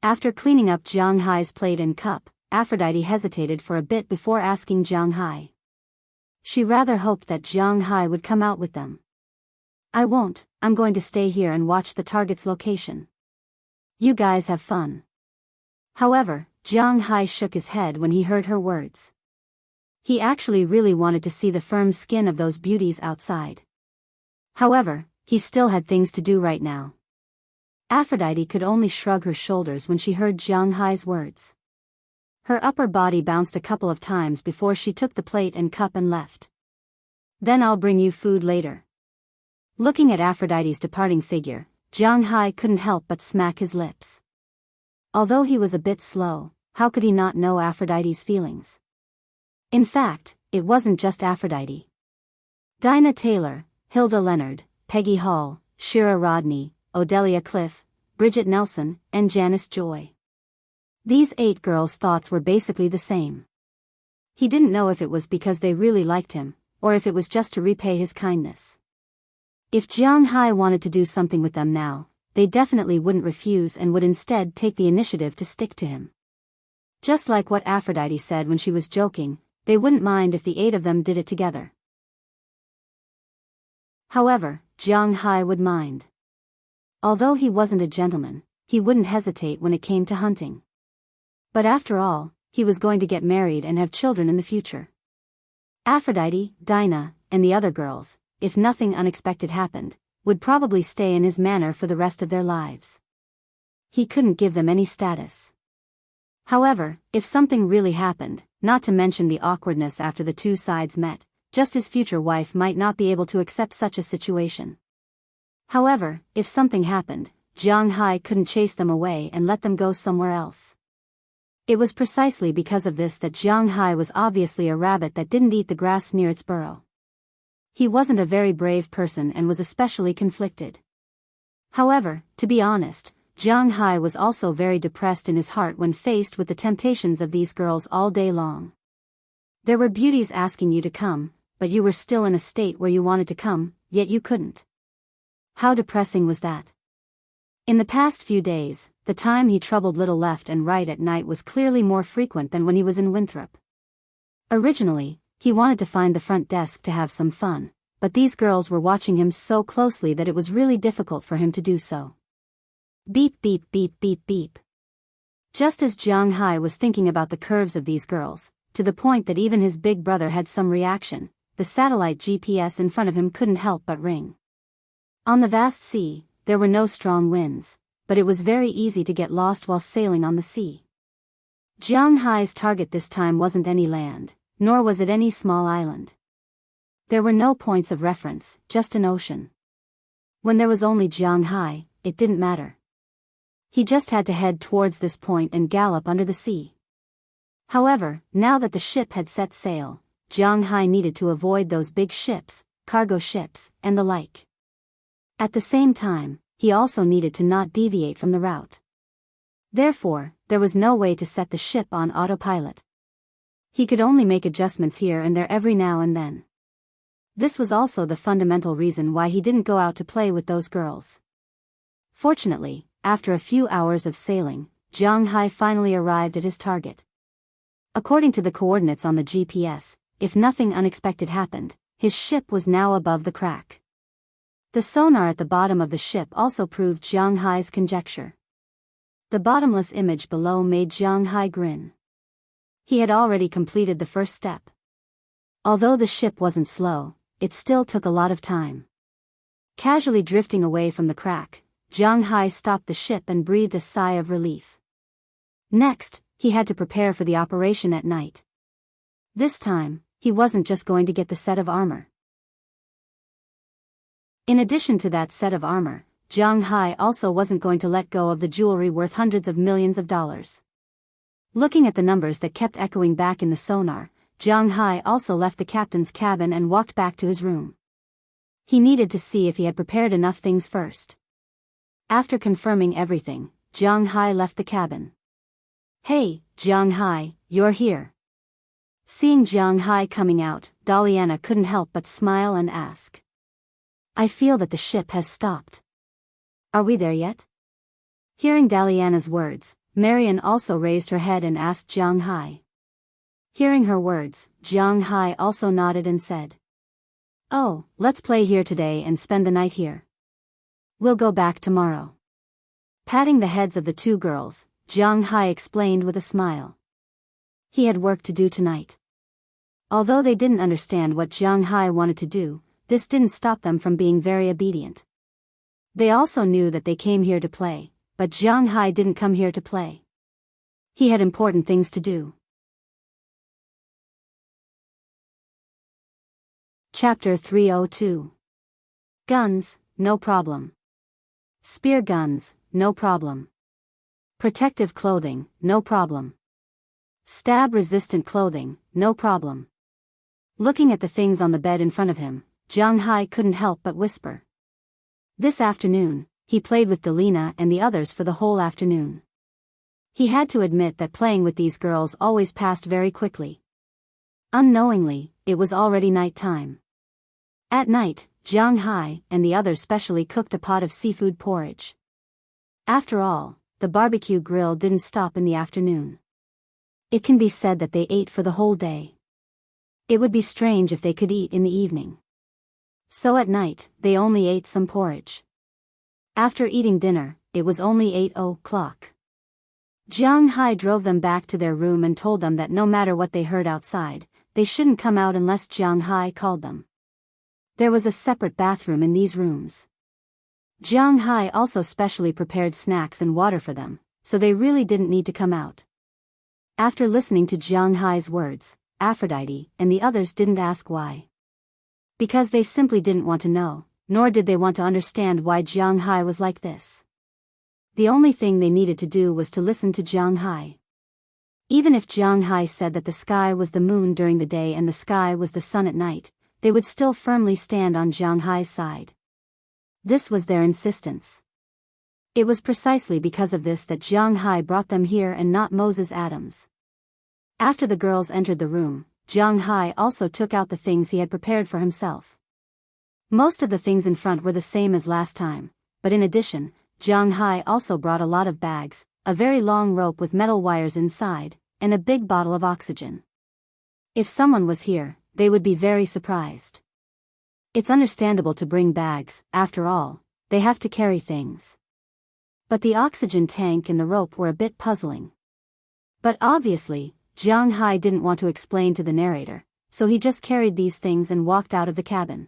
After cleaning up Jianghai's plate and cup, Aphrodite hesitated for a bit before asking Jianghai. She rather hoped that Jianghai would come out with them. I won't, I'm going to stay here and watch the target's location. You guys have fun. However, Jianghai shook his head when he heard her words. He actually really wanted to see the firm skin of those beauties outside. However, he still had things to do right now. Aphrodite could only shrug her shoulders when she heard Jianghai's words. Her upper body bounced a couple of times before she took the plate and cup and left. Then I'll bring you food later. Looking at Aphrodite's departing figure, Jianghai couldn't help but smack his lips. Although he was a bit slow, how could he not know Aphrodite's feelings? In fact, it wasn't just Aphrodite. Dinah Taylor, Hilda Leonard, Peggy Hall, Shira Rodney, Odelia Cliff, Bridget Nelson, and Janice Joy. These 8 girls' thoughts were basically the same. He didn't know if it was because they really liked him, or if it was just to repay his kindness. If Jianghai wanted to do something with them now, they definitely wouldn't refuse and would instead take the initiative to stick to him. Just like what Aphrodite said when she was joking, they wouldn't mind if the 8 of them did it together. However, Jianghai would mind. Although he wasn't a gentleman, he wouldn't hesitate when it came to hunting. But after all, he was going to get married and have children in the future. Aphrodite, Dinah, and the other girls, if nothing unexpected happened, would probably stay in his manor for the rest of their lives. He couldn't give them any status. However, if something really happened, not to mention the awkwardness after the 2 sides met, just his future wife might not be able to accept such a situation. However, if something happened, Jianghai couldn't chase them away and let them go somewhere else. It was precisely because of this that Jianghai was obviously a rabbit that didn't eat the grass near its burrow. He wasn't a very brave person and was especially conflicted. However, to be honest, Jianghai was also very depressed in his heart when faced with the temptations of these girls all day long. There were beauties asking you to come, but you were still in a state where you wanted to come, yet you couldn't. How depressing was that? In the past few days, the time he troubled Little left and right at night was clearly more frequent than when he was in Winthrop. Originally, he wanted to find the front desk to have some fun, but these girls were watching him so closely that it was really difficult for him to do so. Beep beep beep beep beep. Just as Jianghai was thinking about the curves of these girls, to the point that even his big brother had some reaction, the satellite GPS in front of him couldn't help but ring. On the vast sea, there were no strong winds, but it was very easy to get lost while sailing on the sea. Jianghai's target this time wasn't any land, nor was it any small island. There were no points of reference, just an ocean. When there was only Jianghai, it didn't matter. He just had to head towards this point and gallop under the sea. However, now that the ship had set sail, Jianghai needed to avoid those big ships, cargo ships, and the like. At the same time, he also needed to not deviate from the route. Therefore, there was no way to set the ship on autopilot. He could only make adjustments here and there every now and then. This was also the fundamental reason why he didn't go out to play with those girls. Fortunately, after a few hours of sailing, Jianghai finally arrived at his target. According to the coordinates on the GPS, if nothing unexpected happened, his ship was now above the crack. The sonar at the bottom of the ship also proved Jianghai's conjecture. The bottomless image below made Jianghai grin. He had already completed the first step. Although the ship wasn't slow, it still took a lot of time. Casually drifting away from the crack, Jianghu stopped the ship and breathed a sigh of relief. Next, he had to prepare for the operation at night. This time, he wasn't just going to get the set of armor. In addition to that set of armor, Jianghu also wasn't going to let go of the jewelry worth hundreds of millions of dollars. Looking at the numbers that kept echoing back in the sonar, Jianghu also left the captain's cabin and walked back to his room. He needed to see if he had prepared enough things first. After confirming everything, Jianghu left the cabin. "Hey, Jianghu, you're here." Seeing Jianghu coming out, Daliana couldn't help but smile and ask. "I feel that the ship has stopped. Are we there yet?" Hearing Daliana's words, Marian also raised her head and asked Jianghu. Hearing her words, Jianghu also nodded and said, "Oh, let's play here today and spend the night here. We'll go back tomorrow." Patting the heads of the two girls, Jianghu explained with a smile. He had work to do tonight. Although they didn't understand what Jianghu wanted to do, this didn't stop them from being very obedient. They also knew that they came here to play, but Jianghu didn't come here to play. He had important things to do. Chapter 302. Guns, no problem. Spear guns, no problem. Protective clothing, no problem. Stab-resistant clothing, no problem. Looking at the things on the bed in front of him, Jianghu couldn't help but whisper. This afternoon, he played with Delina and the others for the whole afternoon. He had to admit that playing with these girls always passed very quickly. Unknowingly, it was already night time. At night, Jianghu and the others specially cooked a pot of seafood porridge. After all, the barbecue grill didn't stop in the afternoon. It can be said that they ate for the whole day. It would be strange if they could eat in the evening. So at night, they only ate some porridge. After eating dinner, it was only 8 o'clock. Jianghu drove them back to their room and told them that no matter what they heard outside, they shouldn't come out unless Jianghu called them. There was a separate bathroom in these rooms. Jianghu also specially prepared snacks and water for them, so they really didn't need to come out. After listening to Jianghu's words, Aphrodite and the others didn't ask why. Because they simply didn't want to know, nor did they want to understand why Jianghu was like this. The only thing they needed to do was to listen to Jianghu. Even if Jianghu said that the sky was the moon during the day and the sky was the sun at night, they would still firmly stand on Jianghu's side. This was their insistence. It was precisely because of this that Jianghu brought them here and not Moses Adams. After the girls entered the room, Jianghu also took out the things he had prepared for himself. Most of the things in front were the same as last time, but in addition, Jianghu also brought a lot of bags, a very long rope with metal wires inside, and a big bottle of oxygen. If someone was here, they would be very surprised. It's understandable to bring bags, after all, they have to carry things. But the oxygen tank and the rope were a bit puzzling. But obviously, Jianghu didn't want to explain to the narrator, so he just carried these things and walked out of the cabin.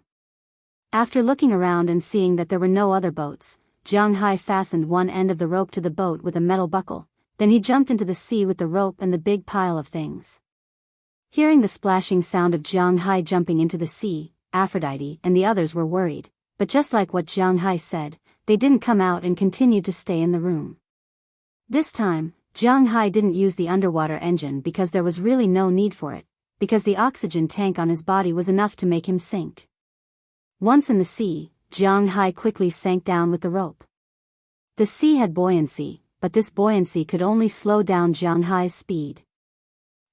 After looking around and seeing that there were no other boats, Jianghu fastened one end of the rope to the boat with a metal buckle, then he jumped into the sea with the rope and the big pile of things. Hearing the splashing sound of Jianghu jumping into the sea, Aphrodite and the others were worried, but just like what Jianghu said, they didn't come out and continued to stay in the room. This time, Jianghu didn't use the underwater engine because there was really no need for it, because the oxygen tank on his body was enough to make him sink. Once in the sea, Jianghu quickly sank down with the rope. The sea had buoyancy, but this buoyancy could only slow down Jianghu's speed.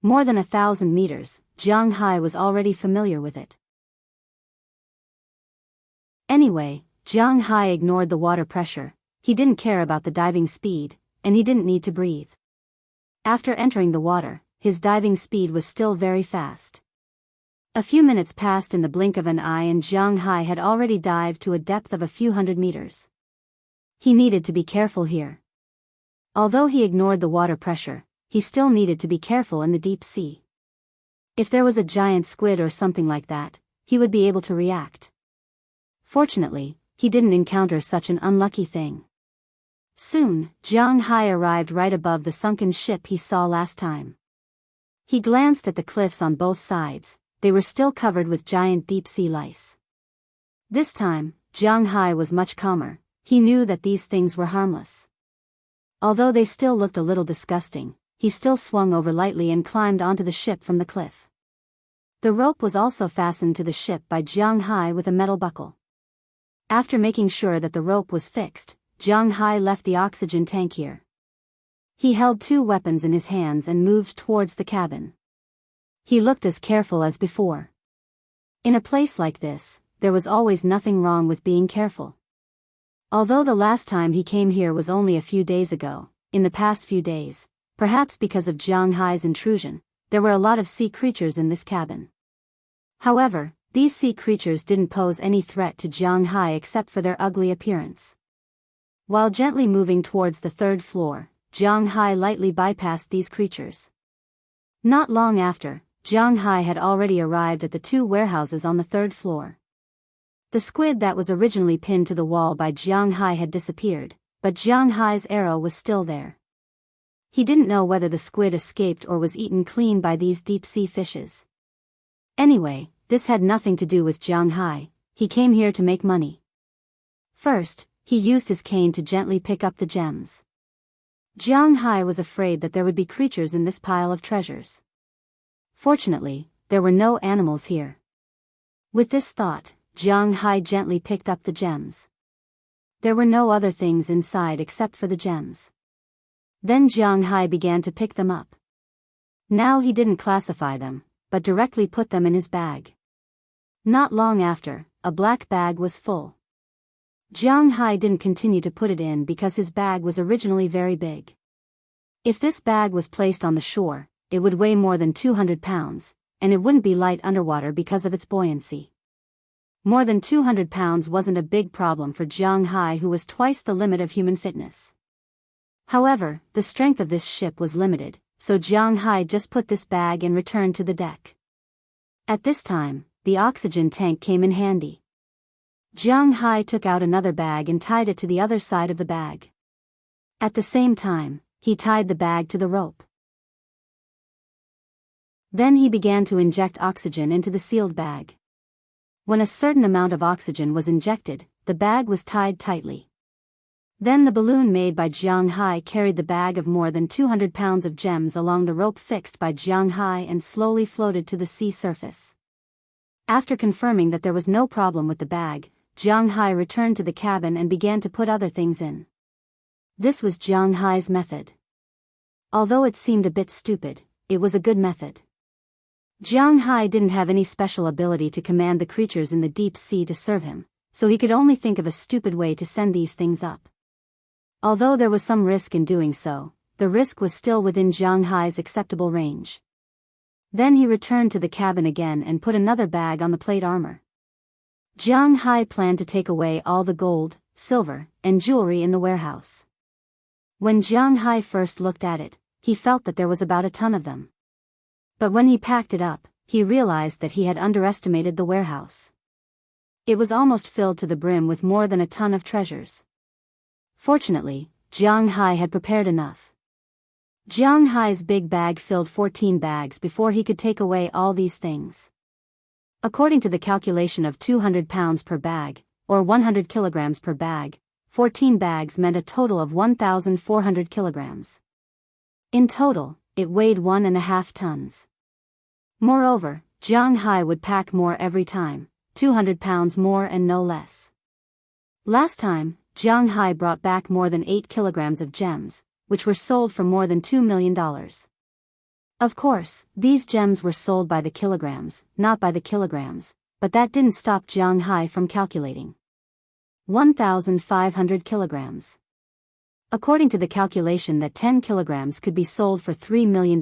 More than 1,000 meters, Jianghu was already familiar with it. Anyway, Jianghu ignored the water pressure, he didn't care about the diving speed, and he didn't need to breathe. After entering the water, his diving speed was still very fast. A few minutes passed in the blink of an eye and Jianghu had already dived to a depth of a few hundred meters. He needed to be careful here. Although he ignored the water pressure, he still needed to be careful in the deep sea. If there was a giant squid or something like that, he would be able to react. Fortunately, he didn't encounter such an unlucky thing. Soon, Jianghu arrived right above the sunken ship he saw last time. He glanced at the cliffs on both sides. They were still covered with giant deep-sea lice. This time, Jianghu was much calmer. He knew that these things were harmless. Although they still looked a little disgusting, he still swung over lightly and climbed onto the ship from the cliff. The rope was also fastened to the ship by Jianghu with a metal buckle. After making sure that the rope was fixed, Jianghu left the oxygen tank here. He held 2 weapons in his hands and moved towards the cabin. He looked as careful as before. In a place like this, there was always nothing wrong with being careful. Although the last time he came here was only a few days ago, in the past few days, perhaps because of Jianghu's intrusion, there were a lot of sea creatures in this cabin. However, these sea creatures didn't pose any threat to Jianghu except for their ugly appearance. While gently moving towards the 3rd floor, Jianghu lightly bypassed these creatures. Not long after, Jianghu had already arrived at the 2 warehouses on the 3rd floor. The squid that was originally pinned to the wall by Jianghu had disappeared, but Jianghu's arrow was still there. He didn't know whether the squid escaped or was eaten clean by these deep-sea fishes. Anyway, this had nothing to do with Jianghu. He came here to make money. First, he used his cane to gently pick up the gems. Jianghu was afraid that there would be creatures in this pile of treasures. Fortunately, there were no animals here. With this thought, Jianghu gently picked up the gems. There were no other things inside except for the gems. Then Jianghu began to pick them up. Now he didn't classify them, but directly put them in his bag. Not long after, a black bag was full. Jianghu didn't continue to put it in because his bag was originally very big. If this bag was placed on the shore, it would weigh more than 200 pounds, and it wouldn't be light underwater because of its buoyancy. More than 200 pounds wasn't a big problem for Jianghu, who was twice the limit of human fitness. However, the strength of this ship was limited, so Jianghu just put this bag and returned to the deck. At this time, the oxygen tank came in handy. Jianghu took out another bag and tied it to the other side of the bag. At the same time, he tied the bag to the rope. Then he began to inject oxygen into the sealed bag. When a certain amount of oxygen was injected, the bag was tied tightly. Then the balloon made by Jianghu carried the bag of more than 200 pounds of gems along the rope fixed by Jianghu and slowly floated to the sea surface. After confirming that there was no problem with the bag, Jianghu returned to the cabin and began to put other things in. This was Jianghu's method. Although it seemed a bit stupid, it was a good method. Jianghu didn't have any special ability to command the creatures in the deep sea to serve him, so he could only think of a stupid way to send these things up. Although there was some risk in doing so, the risk was still within Jianghu's acceptable range. Then he returned to the cabin again and put another bag on the plate armor. Jianghu planned to take away all the gold, silver, and jewelry in the warehouse. When Jianghu first looked at it, he felt that there was about a ton of them. But when he packed it up, he realized that he had underestimated the warehouse. It was almost filled to the brim with more than a ton of treasures. Fortunately, Jianghu had prepared enough. Jianghu's big bag filled 14 bags before he could take away all these things. According to the calculation of 200 pounds per bag, or 100 kilograms per bag, 14 bags meant a total of 1,400 kilograms. In total, it weighed 1.5 tons. Moreover, Jianghu would pack more every time, 200 pounds more and no less. Last time, Jianghu brought back more than 8 kilograms of gems, which were sold for more than $2 million. Of course, these gems were sold by the kilograms, not by the kilograms, but that didn't stop Jianghu from calculating. 1,500 kilograms. According to the calculation that 10 kilograms could be sold for $3 million,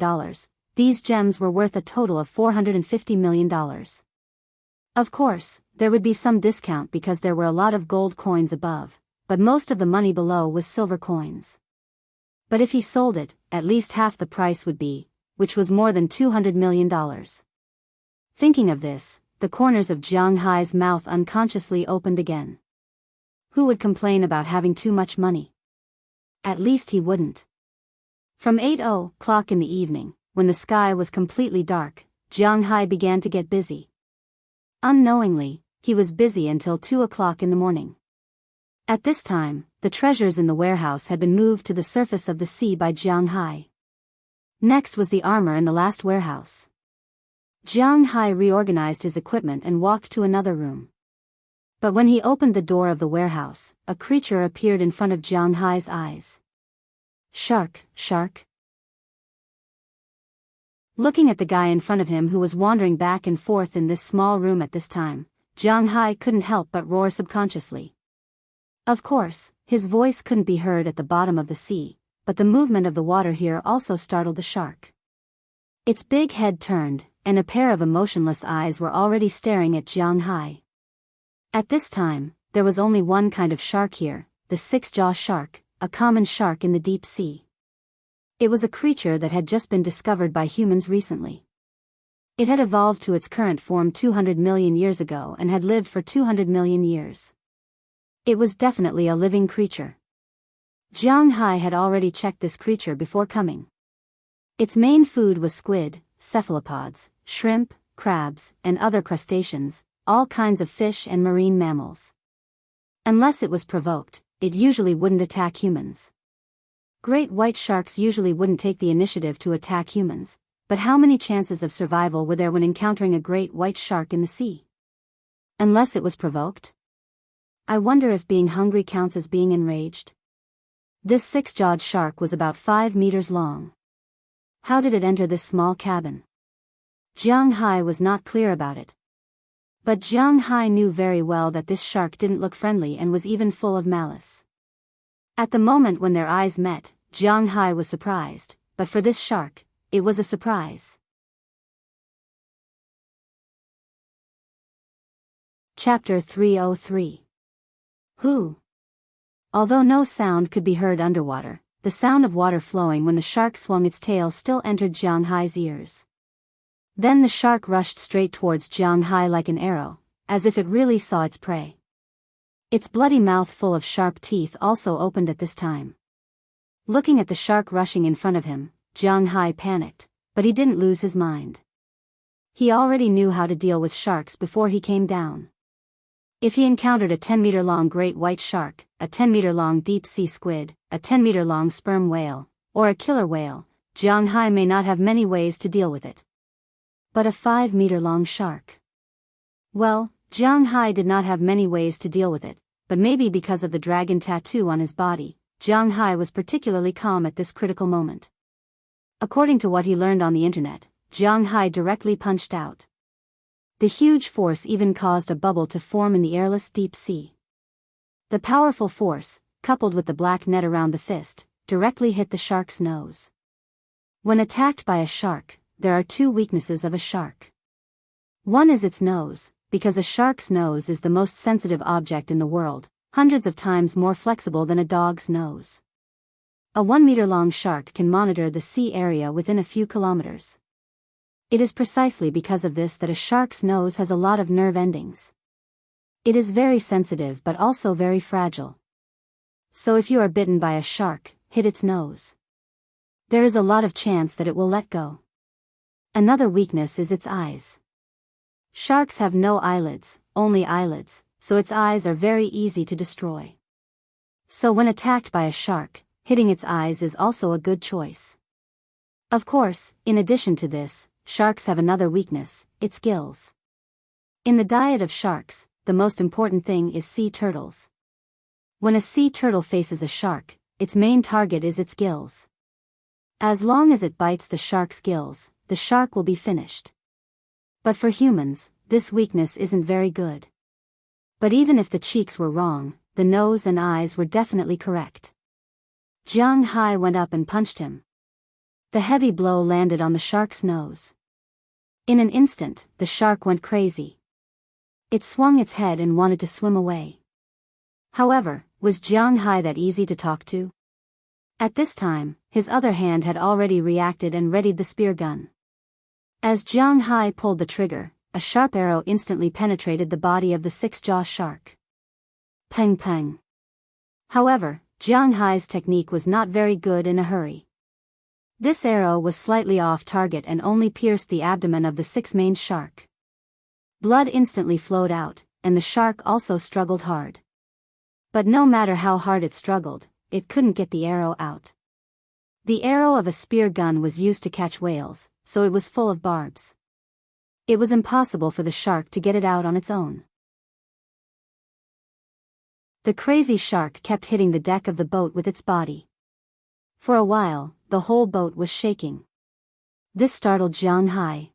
these gems were worth a total of $450 million. Of course, there would be some discount because there were a lot of gold coins above, but most of the money below was silver coins. But if he sold it, at least half the price would be, which was more than $200 million. Thinking of this, the corners of Jiang Hai's mouth unconsciously opened again. Who would complain about having too much money? At least he wouldn't. From 8 o'clock in the evening, when the sky was completely dark, Jiang Hai began to get busy. Unknowingly, he was busy until 2 o'clock in the morning. At this time, the treasures in the warehouse had been moved to the surface of the sea by Jiang Hai. Next was the armor in the last warehouse. Jiang Hai reorganized his equipment and walked to another room. But when he opened the door of the warehouse, a creature appeared in front of Jiang Hai's eyes. Shark, shark. Looking at the guy in front of him who was wandering back and forth in this small room at this time, Jiang Hai couldn't help but roar subconsciously. Of course, his voice couldn't be heard at the bottom of the sea, but the movement of the water here also startled the shark. Its big head turned, and a pair of emotionless eyes were already staring at Jiang Hai. At this time, there was only one kind of shark here, the six-jaw shark, a common shark in the deep sea. It was a creature that had just been discovered by humans recently. It had evolved to its current form 200 million years ago and had lived for 200 million years. It was definitely a living creature. Jiang Hai had already checked this creature before coming. Its main food was squid, cephalopods, shrimp, crabs, and other crustaceans, all kinds of fish and marine mammals. Unless it was provoked, it usually wouldn't attack humans. Great white sharks usually wouldn't take the initiative to attack humans, but how many chances of survival were there when encountering a great white shark in the sea? Unless it was provoked? I wonder if being hungry counts as being enraged. This six-jawed shark was about 5 meters long. How did it enter this small cabin? Jiang Hai was not clear about it. But Jiang Hai knew very well that this shark didn't look friendly and was even full of malice. At the moment when their eyes met, Jiang Hai was surprised, but for this shark, it was a surprise. Chapter 303. Who? Although no sound could be heard underwater, the sound of water flowing when the shark swung its tail still entered Jiang Hai's ears. Then the shark rushed straight towards Jiang Hai like an arrow, as if it really saw its prey. Its bloody mouth full of sharp teeth also opened at this time. Looking at the shark rushing in front of him, Jiang Hai panicked, but he didn't lose his mind. He already knew how to deal with sharks before he came down. If he encountered a 10-meter-long great white shark, a 10-meter-long deep-sea squid, a 10-meter-long sperm whale, or a killer whale, Jiang Hai may not have many ways to deal with it. But a 5-meter-long shark? Well, Jiang Hai did not have many ways to deal with it, but maybe because of the dragon tattoo on his body, Jiang Hai was particularly calm at this critical moment. According to what he learned on the internet, Jiang Hai directly punched out. The huge force even caused a bubble to form in the airless deep sea. The powerful force, coupled with the black net around the fist, directly hit the shark's nose. When attacked by a shark, there are two weaknesses of a shark. One is its nose, because a shark's nose is the most sensitive object in the world, hundreds of times more flexible than a dog's nose. A 1-meter-long shark can monitor the sea area within a few kilometers. It is precisely because of this that a shark's nose has a lot of nerve endings. It is very sensitive but also very fragile. So if you are bitten by a shark, hit its nose. There is a lot of chance that it will let go. Another weakness is its eyes. Sharks have no eyelids, only eyelids, so its eyes are very easy to destroy. So when attacked by a shark, hitting its eyes is also a good choice. Of course, in addition to this, sharks have another weakness, its gills. In the diet of sharks, the most important thing is sea turtles. When a sea turtle faces a shark, its main target is its gills. As long as it bites the shark's gills, the shark will be finished. But for humans, this weakness isn't very good. But even if the cheeks were wrong, the nose and eyes were definitely correct. Jiang Hai went up and punched him. The heavy blow landed on the shark's nose. In an instant, the shark went crazy. It swung its head and wanted to swim away. However, was Jiang Hai that easy to talk to? At this time, his other hand had already reacted and readied the spear gun. As Jiang Hai pulled the trigger, a sharp arrow instantly penetrated the body of the six-jaw shark. Peng peng. However, Jiang Hai's technique was not very good in a hurry. This arrow was slightly off target and only pierced the abdomen of the six-maned shark. Blood instantly flowed out, and the shark also struggled hard. But no matter how hard it struggled, it couldn't get the arrow out. The arrow of a spear gun was used to catch whales, so it was full of barbs. It was impossible for the shark to get it out on its own. The crazy shark kept hitting the deck of the boat with its body. For a while, the whole boat was shaking. This startled Jiang Hai.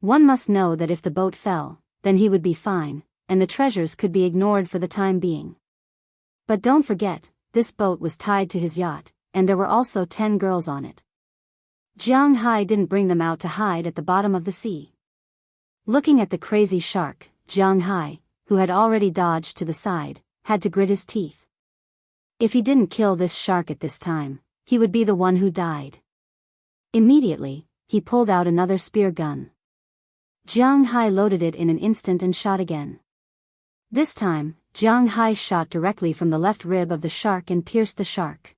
One must know that if the boat fell, then he would be fine, and the treasures could be ignored for the time being. But don't forget, this boat was tied to his yacht, and there were also 10 girls on it. Jiang Hai didn't bring them out to hide at the bottom of the sea. Looking at the crazy shark, Jiang Hai, who had already dodged to the side, had to grit his teeth. If he didn't kill this shark at this time, he would be the one who died. Immediately, he pulled out another spear gun. Jiang Hai loaded it in an instant and shot again. This time, Jiang Hai shot directly from the left rib of the shark and pierced the shark.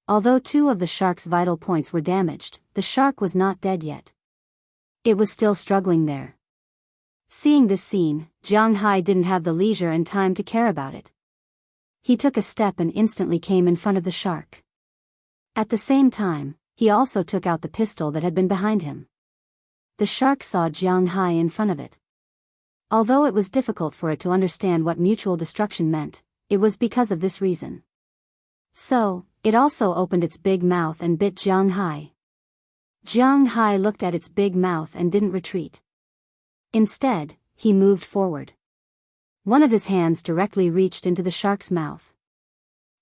Although 2 of the shark's vital points were damaged, the shark was not dead yet. It was still struggling there. Seeing this scene, Jiang Hai didn't have the leisure and time to care about it. He took a step and instantly came in front of the shark. At the same time, he also took out the pistol that had been behind him. The shark saw Jiang Hai in front of it. Although it was difficult for it to understand what mutual destruction meant, it was because of this reason. So, it also opened its big mouth and bit Jiang Hai. Jiang Hai looked at its big mouth and didn't retreat. Instead, he moved forward. One of his hands directly reached into the shark's mouth.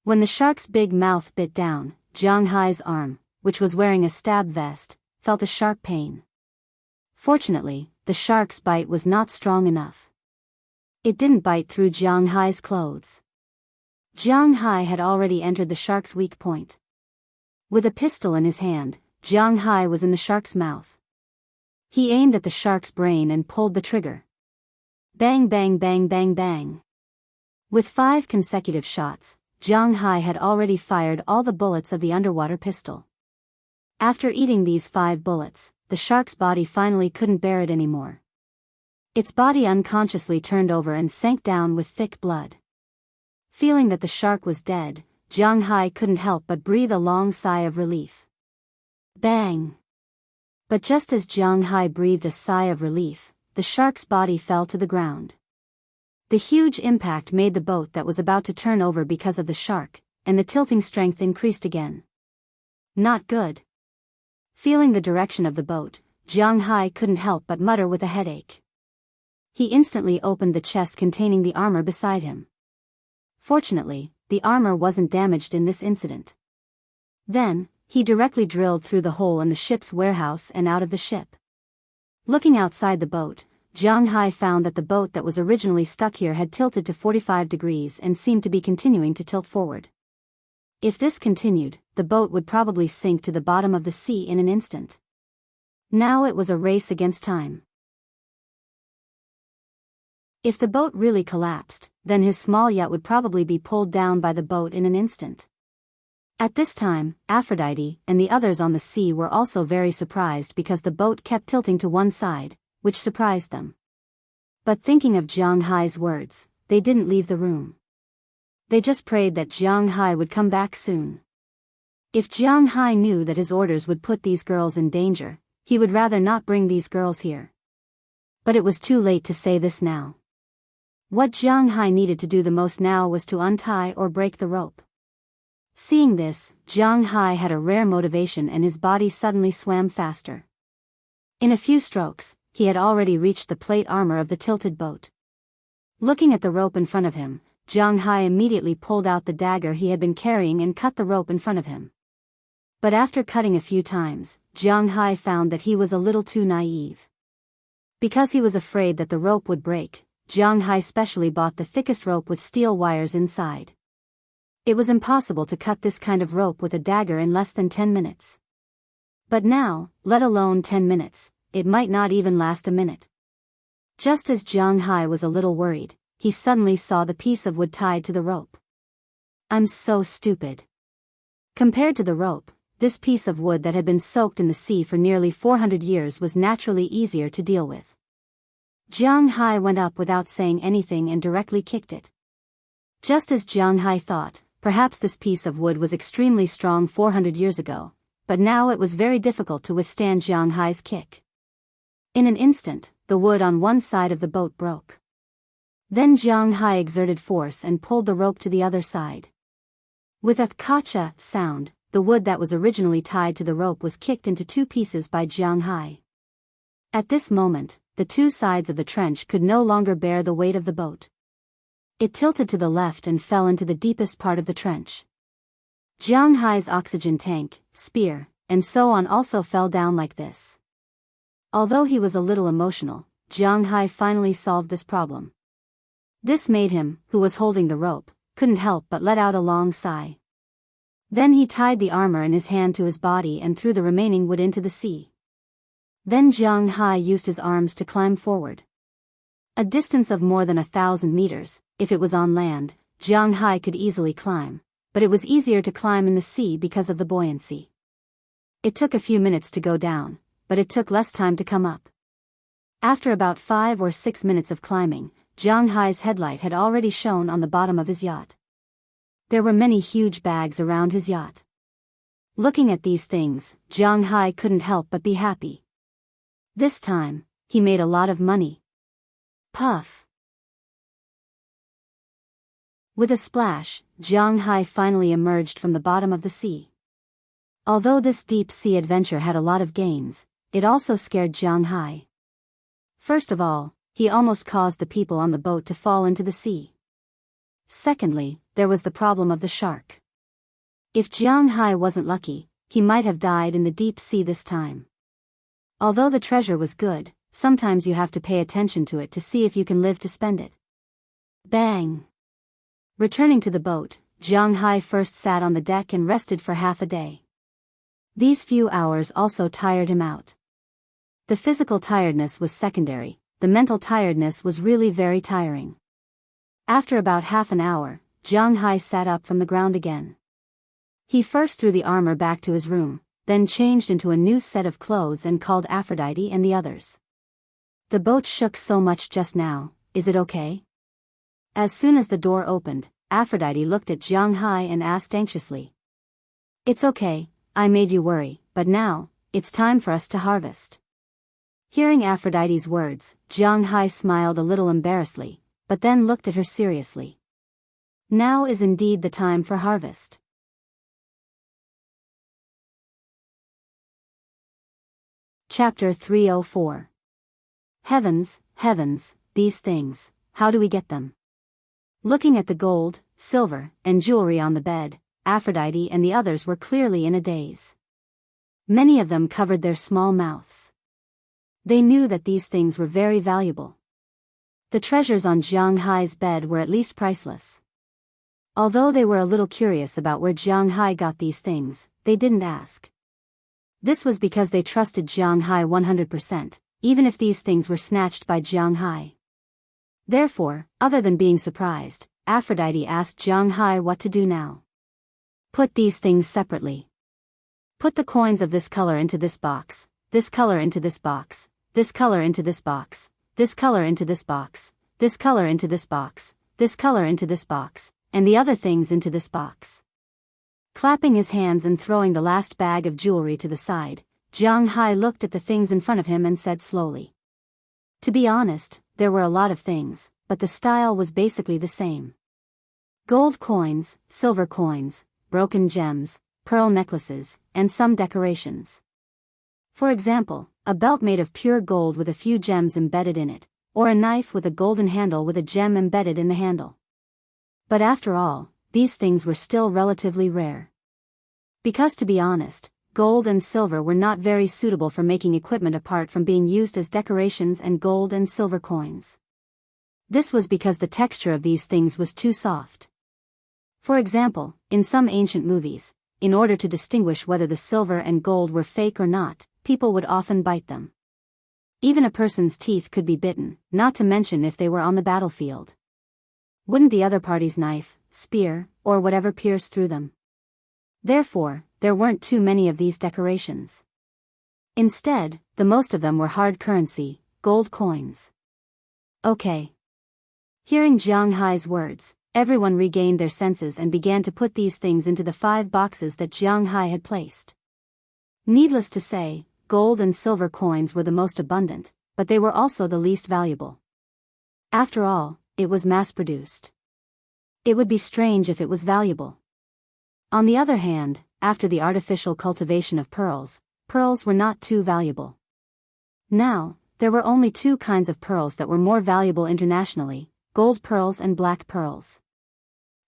When the shark's big mouth bit down, Jiang Hai's arm, which was wearing a stab vest, felt a sharp pain. Fortunately, the shark's bite was not strong enough. It didn't bite through Jiang Hai's clothes. Jiang Hai had already entered the shark's weak point. With a pistol in his hand, Jiang Hai was in the shark's mouth. He aimed at the shark's brain and pulled the trigger. Bang bang bang bang bang. With 5 consecutive shots, Jiang Hai had already fired all the bullets of the underwater pistol. After eating these 5 bullets, the shark's body finally couldn't bear it anymore. Its body unconsciously turned over and sank down with thick blood. Feeling that the shark was dead, Jiang Hai couldn't help but breathe a long sigh of relief. Bang! But just as Jiang Hai breathed a sigh of relief, the shark's body fell to the ground. The huge impact made the boat that was about to turn over because of the shark, and the tilting strength increased again. Not good. Feeling the direction of the boat, Jiang Hai couldn't help but mutter with a headache. He instantly opened the chest containing the armor beside him. Fortunately, the armor wasn't damaged in this incident. Then, he directly drilled through the hole in the ship's warehouse and out of the ship. Looking outside the boat, Jiang Hai found that the boat that was originally stuck here had tilted to 45 degrees and seemed to be continuing to tilt forward. If this continued, the boat would probably sink to the bottom of the sea in an instant. Now it was a race against time. If the boat really collapsed, then his small yacht would probably be pulled down by the boat in an instant. At this time, Aphrodite and the others on the sea were also very surprised because the boat kept tilting to one side, which surprised them. But thinking of Jiang Hai's words, they didn't leave the room. They just prayed that Jiang Hai would come back soon. If Jiang Hai knew that his orders would put these girls in danger, he would rather not bring these girls here. But it was too late to say this now. What Jiang Hai needed to do the most now was to untie or break the rope. Seeing this, Jiang Hai had a rare motivation and his body suddenly swam faster. In a few strokes, he had already reached the plate armor of the tilted boat. Looking at the rope in front of him, Jiang Hai immediately pulled out the dagger he had been carrying and cut the rope in front of him. But after cutting a few times, Jiang Hai found that he was a little too naive. Because he was afraid that the rope would break, Jiang Hai specially bought the thickest rope with steel wires inside. It was impossible to cut this kind of rope with a dagger in less than 10 minutes. But now, let alone 10 minutes, it might not even last a minute. Just as Jiang Hai was a little worried, he suddenly saw the piece of wood tied to the rope. I'm so stupid. Compared to the rope, this piece of wood that had been soaked in the sea for nearly 400 years was naturally easier to deal with. Jiang Hai went up without saying anything and directly kicked it. Just as Jiang Hai thought, perhaps this piece of wood was extremely strong 400 years ago, but now it was very difficult to withstand Jiang Hai's kick. In an instant, the wood on one side of the boat broke. Then Jiang Hai exerted force and pulled the rope to the other side. With a kacha sound, the wood that was originally tied to the rope was kicked into two pieces by Jiang Hai. At this moment, the two sides of the trench could no longer bear the weight of the boat. It tilted to the left and fell into the deepest part of the trench. Jiang Hai's oxygen tank, spear, and so on also fell down like this. Although he was a little emotional, Jiang Hai finally solved this problem. This made him, who was holding the rope, couldn't help but let out a long sigh. Then he tied the armor in his hand to his body and threw the remaining wood into the sea. Then Jiang Hai used his arms to climb forward. A distance of more than 1,000 meters, if it was on land, Jiang Hai could easily climb, but it was easier to climb in the sea because of the buoyancy. It took a few minutes to go down, but it took less time to come up. After about 5 or 6 minutes of climbing, Jiang Hai's headlight had already shone on the bottom of his yacht. There were many huge bags around his yacht. Looking at these things, Jiang Hai couldn't help but be happy. This time, he made a lot of money. Puff! With a splash, Jiang Hai finally emerged from the bottom of the sea. Although this deep-sea adventure had a lot of gains, it also scared Jiang Hai. First of all, he almost caused the people on the boat to fall into the sea. Secondly, there was the problem of the shark. If Jiang Hai wasn't lucky, he might have died in the deep sea this time. Although the treasure was good, sometimes you have to pay attention to it to see if you can live to spend it. Bang! Returning to the boat, Jiang Hai first sat on the deck and rested for half a day. These few hours also tired him out. The physical tiredness was secondary, the mental tiredness was really very tiring. After about half an hour, Jiang Hai sat up from the ground again. He first threw the armor back to his room, then changed into a new set of clothes and called Aphrodite and the others. The boat shook so much just now, is it okay? As soon as the door opened, Aphrodite looked at Jiang Hai and asked anxiously. It's okay, I made you worry, but now, it's time for us to harvest. Hearing Aphrodite's words, Jiang Hai smiled a little embarrassedly, but then looked at her seriously. Now is indeed the time for harvest. Chapter 304. Heavens, heavens, these things, how do we get them? Looking at the gold, silver, and jewelry on the bed, Aphrodite and the others were clearly in a daze. Many of them covered their small mouths. They knew that these things were very valuable. The treasures on Jiang Hai's bed were at least priceless. Although they were a little curious about where Jiang Hai got these things, they didn't ask. This was because they trusted Jiang Hai 100%, even if these things were snatched by Jiang Hai. Therefore, other than being surprised, Aphrodite asked Jiang Hai what to do now. Put these things separately. Put the coins of this color into this box, this color into this box, this color into this box, this color into this box, this color into this box, this color into this box, and the other things into this box. Clapping his hands and throwing the last bag of jewelry to the side, Jiang Hai looked at the things in front of him and said slowly. To be honest, there were a lot of things, but the style was basically the same. Gold coins, silver coins, broken gems, pearl necklaces, and some decorations. For example, a belt made of pure gold with a few gems embedded in it, or a knife with a golden handle with a gem embedded in the handle. But after all, these things were still relatively rare. Because to be honest, gold and silver were not very suitable for making equipment apart from being used as decorations and gold and silver coins. This was because the texture of these things was too soft. For example, in some ancient movies, in order to distinguish whether the silver and gold were fake or not, people would often bite them. Even a person's teeth could be bitten, not to mention if they were on the battlefield. Wouldn't the other party's knife, spear, or whatever pierce through them? Therefore, there weren't too many of these decorations. Instead, the most of them were hard currency, gold coins. Okay. Hearing Jiang Hai's words, everyone regained their senses and began to put these things into the 5 boxes that Jiang Hai had placed. Needless to say, gold and silver coins were the most abundant, but they were also the least valuable. After all, it was mass-produced. It would be strange if it was valuable. On the other hand, after the artificial cultivation of pearls were not too valuable. Now, there were only 2 kinds of pearls that were more valuable internationally, gold pearls and black pearls.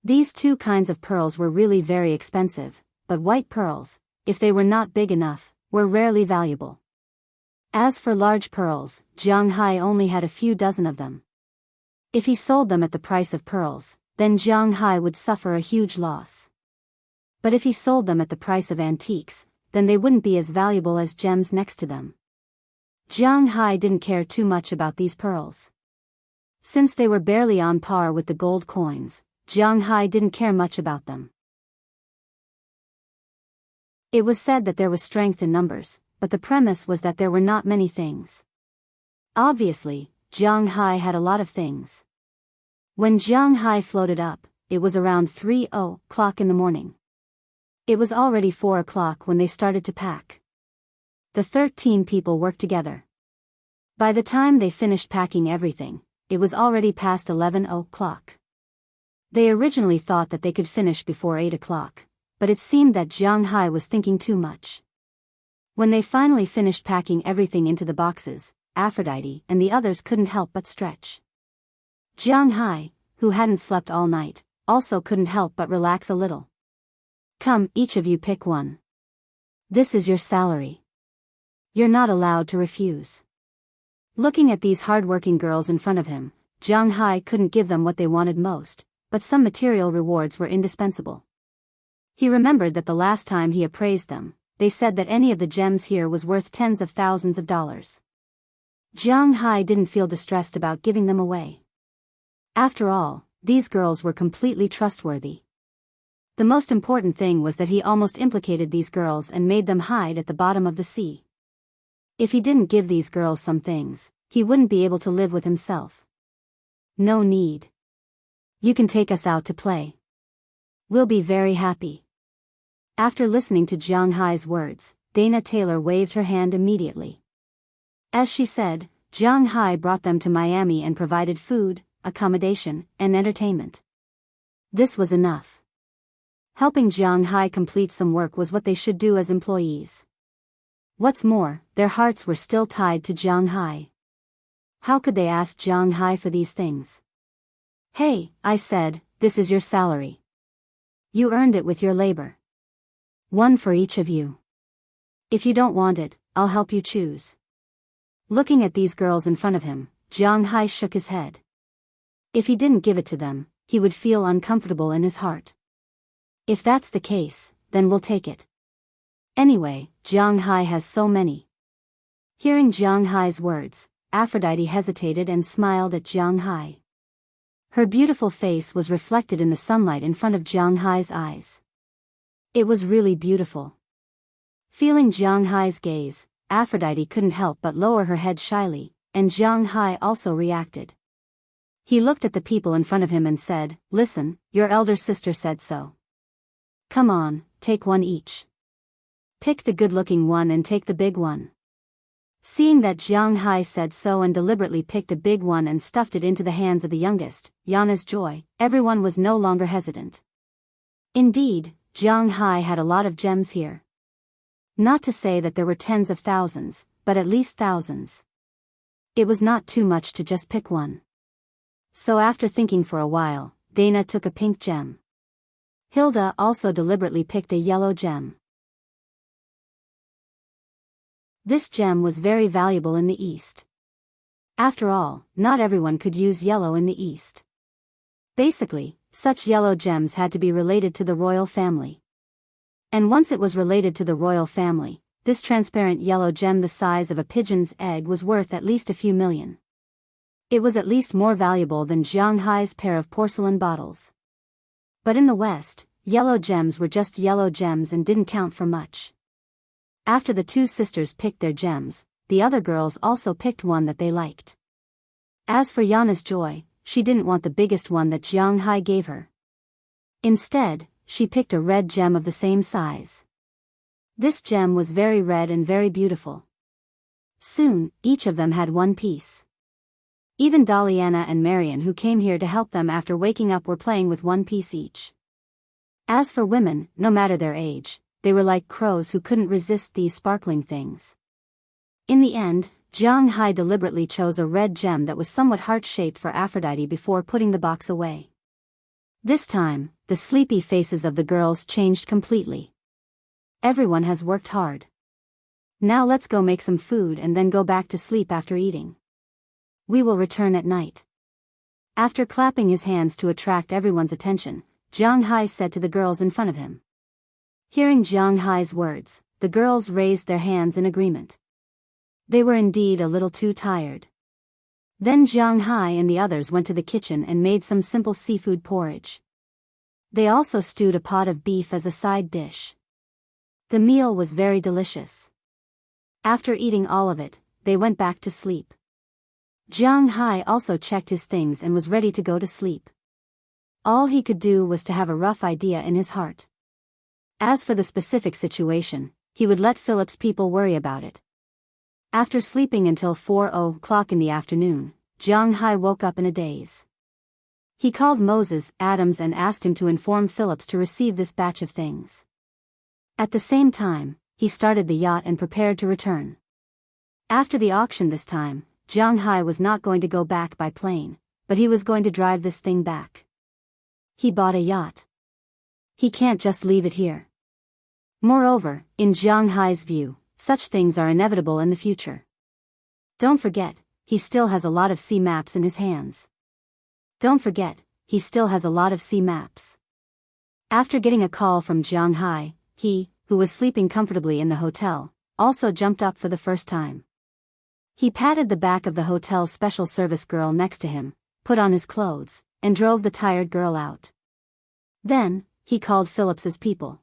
These 2 kinds of pearls were really very expensive, but white pearls, if they were not big enough, were rarely valuable. As for large pearls, Jiang Hai only had a few dozen of them. If he sold them at the price of pearls, then Jiang Hai would suffer a huge loss. But if he sold them at the price of antiques, then they wouldn't be as valuable as gems next to them. Jiang Hai didn't care too much about these pearls. Since they were barely on par with the gold coins, Jiang Hai didn't care much about them. It was said that there was strength in numbers, but the premise was that there were not many things. Obviously, Jiang Hai had a lot of things. When Jiang Hai floated up, it was around 3:00 in the morning. It was already 4 o'clock when they started to pack. The 13 people worked together. By the time they finished packing everything, it was already past 11 o'clock. They originally thought that they could finish before 8 o'clock, but it seemed that Jiang Hai was thinking too much. When they finally finished packing everything into the boxes, Aphrodite and the others couldn't help but stretch. Jiang Hai, who hadn't slept all night, also couldn't help but relax a little. Come, each of you pick one. This is your salary. You're not allowed to refuse. Looking at these hard-working girls in front of him, Jiang Hai couldn't give them what they wanted most, but some material rewards were indispensable. He remembered that the last time he appraised them, they said that any of the gems here was worth tens of thousands of dollars. Jiang Hai didn't feel distressed about giving them away. After all, these girls were completely trustworthy. The most important thing was that he almost implicated these girls and made them hide at the bottom of the sea. If he didn't give these girls some things, he wouldn't be able to live with himself. No need. You can take us out to play. We'll be very happy. After listening to Jiang Hai's words, Dana Taylor waved her hand immediately. As she said, Jiang Hai brought them to Miami and provided food, accommodation, and entertainment. This was enough. Helping Jiang Hai complete some work was what they should do as employees. What's more, their hearts were still tied to Jiang Hai. How could they ask Jiang Hai for these things? Hey, I said, this is your salary. You earned it with your labor. One for each of you. If you don't want it, I'll help you choose. Looking at these girls in front of him, Jiang Hai shook his head. If he didn't give it to them, he would feel uncomfortable in his heart. If that's the case, then we'll take it. Anyway, Jiang Hai has so many. Hearing Jiang Hai's words, Aphrodite hesitated and smiled at Jiang Hai. Her beautiful face was reflected in the sunlight in front of Jiang Hai's eyes. It was really beautiful. Feeling Jiang Hai's gaze, Aphrodite couldn't help but lower her head shyly, and Jiang Hai also reacted. He looked at the people in front of him and said, "Listen, your elder sister said so. Come on, take one each. Pick the good-looking one and take the big one." Seeing that Jiang Hai said so and deliberately picked a big one and stuffed it into the hands of the youngest, Yana's joy, everyone was no longer hesitant. Indeed, Jiang Hai had a lot of gems here. Not to say that there were tens of thousands, but at least thousands. It was not too much to just pick one. So after thinking for a while, Dana took a pink gem. Hilda also deliberately picked a yellow gem. This gem was very valuable in the East. After all, not everyone could use yellow in the East. Basically, such yellow gems had to be related to the royal family. And once it was related to the royal family, this transparent yellow gem the size of a pigeon's egg was worth at least a few million. It was at least more valuable than Jianghai's pair of porcelain bottles. But in the West, yellow gems were just yellow gems and didn't count for much. After the two sisters picked their gems, the other girls also picked one that they liked. As for Yana's joy, she didn't want the biggest one that Jianghai gave her. Instead, she picked a red gem of the same size. This gem was very red and very beautiful. Soon, each of them had one piece. Even Daliana and Marian, who came here to help them after waking up, were playing with one piece each. As for women, no matter their age, they were like crows who couldn't resist these sparkling things. In the end, Jianghai deliberately chose a red gem that was somewhat heart-shaped for Aphrodite before putting the box away. This time, the sleepy faces of the girls changed completely. Everyone has worked hard. Now let's go make some food and then go back to sleep after eating. We will return at night. After clapping his hands to attract everyone's attention, Jianghai said to the girls in front of him. Hearing Jianghai's words, the girls raised their hands in agreement. They were indeed a little too tired. Then Jianghai and the others went to the kitchen and made some simple seafood porridge. They also stewed a pot of beef as a side dish. The meal was very delicious. After eating all of it, they went back to sleep. Jianghai also checked his things and was ready to go to sleep. All he could do was to have a rough idea in his heart. As for the specific situation, he would let Philip's people worry about it. After sleeping until 4:00 in the afternoon, Jianghai woke up in a daze. He called Moses Adams and asked him to inform Phillips to receive this batch of things. At the same time, he started the yacht and prepared to return. After the auction this time, Jianghai was not going to go back by plane, but he was going to drive this thing back. He bought a yacht. He can't just leave it here. Moreover, in Jianghai's view, such things are inevitable in the future. Don't forget, he still has a lot of sea maps in his hands. Don't forget, he still has a lot of sea maps. After getting a call from Jianghai, he, who was sleeping comfortably in the hotel, also jumped up for the first time. He patted the back of the hotel's special service girl next to him, put on his clothes, and drove the tired girl out. Then, he called Phillips's people.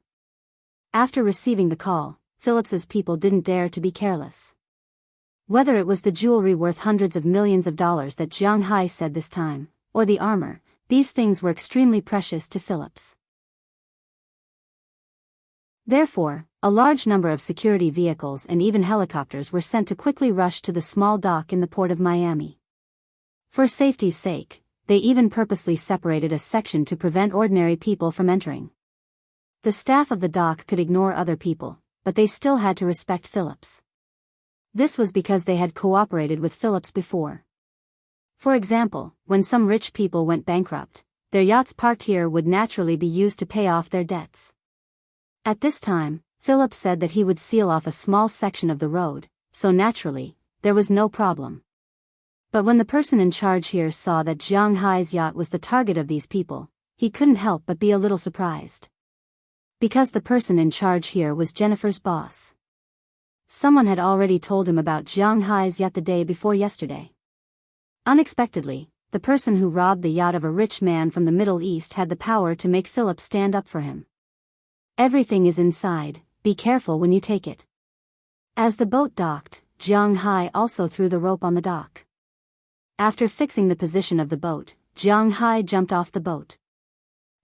After receiving the call, Phillips's people didn't dare to be careless. Whether it was the jewelry worth hundreds of millions of dollars that Jianghai said this time, or the armor, these things were extremely precious to Phillips. Therefore, a large number of security vehicles and even helicopters were sent to quickly rush to the small dock in the port of Miami. For safety's sake, they even purposely separated a section to prevent ordinary people from entering. The staff of the dock could ignore other people, but they still had to respect Phillips. This was because they had cooperated with Phillips before. For example, when some rich people went bankrupt, their yachts parked here would naturally be used to pay off their debts. At this time, Phillips said that he would seal off a small section of the road, so naturally, there was no problem. But when the person in charge here saw that Jianghai's yacht was the target of these people, he couldn't help but be a little surprised. Because the person in charge here was Jennifer's boss. Someone had already told him about Jianghai's yacht the day before yesterday. Unexpectedly, the person who robbed the yacht of a rich man from the Middle East had the power to make Philip stand up for him. Everything is inside, be careful when you take it. As the boat docked, Jianghai also threw the rope on the dock. After fixing the position of the boat, Jianghai jumped off the boat.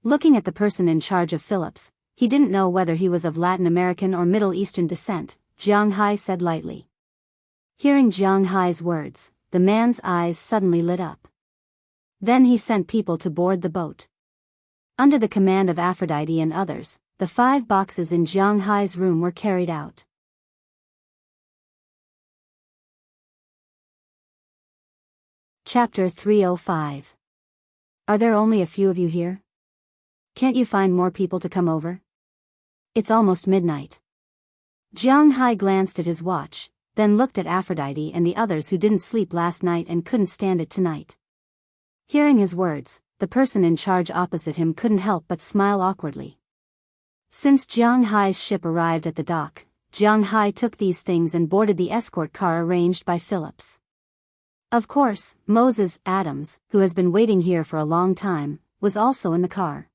Looking at the person in charge of Phillips, he didn't know whether he was of Latin American or Middle Eastern descent, Jianghai said lightly. Hearing Jianghai's words, the man's eyes suddenly lit up. Then he sent people to board the boat. Under the command of Aphrodite and others, the 5 boxes in Jianghai's room were carried out. Chapter 305. Are there only a few of you here? Can't you find more people to come over? It's almost midnight. Jianghai glanced at his watch, then looked at Aphrodite and the others who didn't sleep last night and couldn't stand it tonight. Hearing his words, the person in charge opposite him couldn't help but smile awkwardly. Since Jianghai's ship arrived at the dock, Jiang Hai took these things and boarded the escort car arranged by Phillips. Of course, Moses Adams, who has been waiting here for a long time, was also in the car.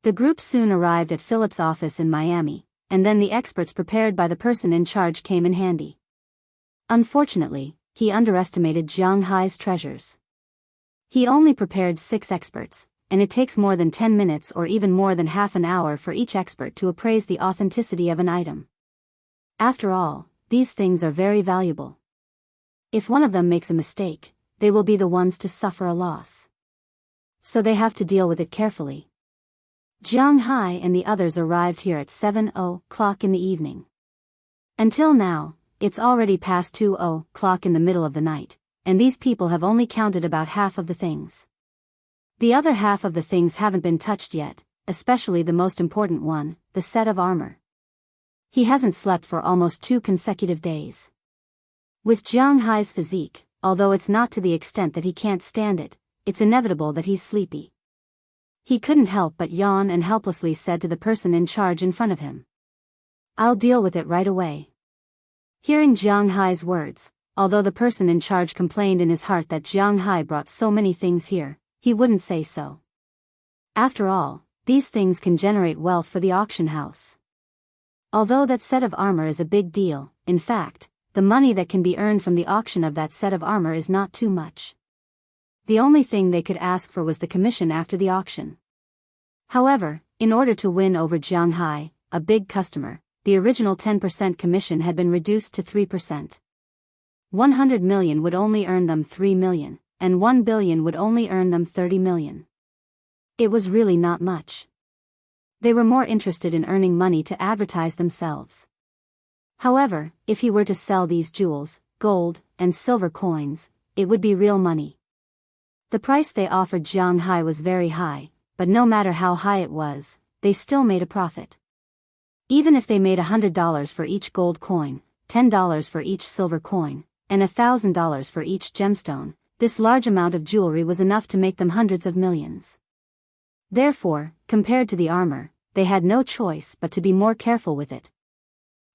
The group soon arrived at Phillips' office in Miami, and then the experts prepared by the person in charge came in handy. Unfortunately, he underestimated Jiang Hai's treasures. He only prepared 6 experts, and it takes more than 10 minutes or even more than half an hour for each expert to appraise the authenticity of an item. After all, these things are very valuable. If one of them makes a mistake, they will be the ones to suffer a loss. So they have to deal with it carefully. Jiang Hai and the others arrived here at 7:00 in the evening. Until now, it's already past 2:00 in the middle of the night, and these people have only counted about half of the things. The other half of the things haven't been touched yet, especially the most important one, the set of armor. He hasn't slept for almost 2 consecutive days. With Jiang Hai's physique, although it's not to the extent that he can't stand it, it's inevitable that he's sleepy. He couldn't help but yawn and helplessly said to the person in charge in front of him, "I'll deal with it right away." Hearing Jiang Hai's words, although the person in charge complained in his heart that Jiang Hai brought so many things here, he wouldn't say so. After all, these things can generate wealth for the auction house. Although that set of armor is a big deal, in fact, the money that can be earned from the auction of that set of armor is not too much. The only thing they could ask for was the commission after the auction. However, in order to win over Jiang Hai, a big customer, the original 10% commission had been reduced to 3%. 100 million would only earn them 3 million, and 1 billion would only earn them 30 million. It was really not much. They were more interested in earning money to advertise themselves. However, if he were to sell these jewels, gold, and silver coins, it would be real money. The price they offered Jiang Hai was very high, but no matter how high it was, they still made a profit. Even if they made $100 for each gold coin, $10 for each silver coin, and $1,000 for each gemstone, this large amount of jewelry was enough to make them hundreds of millions. Therefore, compared to the armor, they had no choice but to be more careful with it.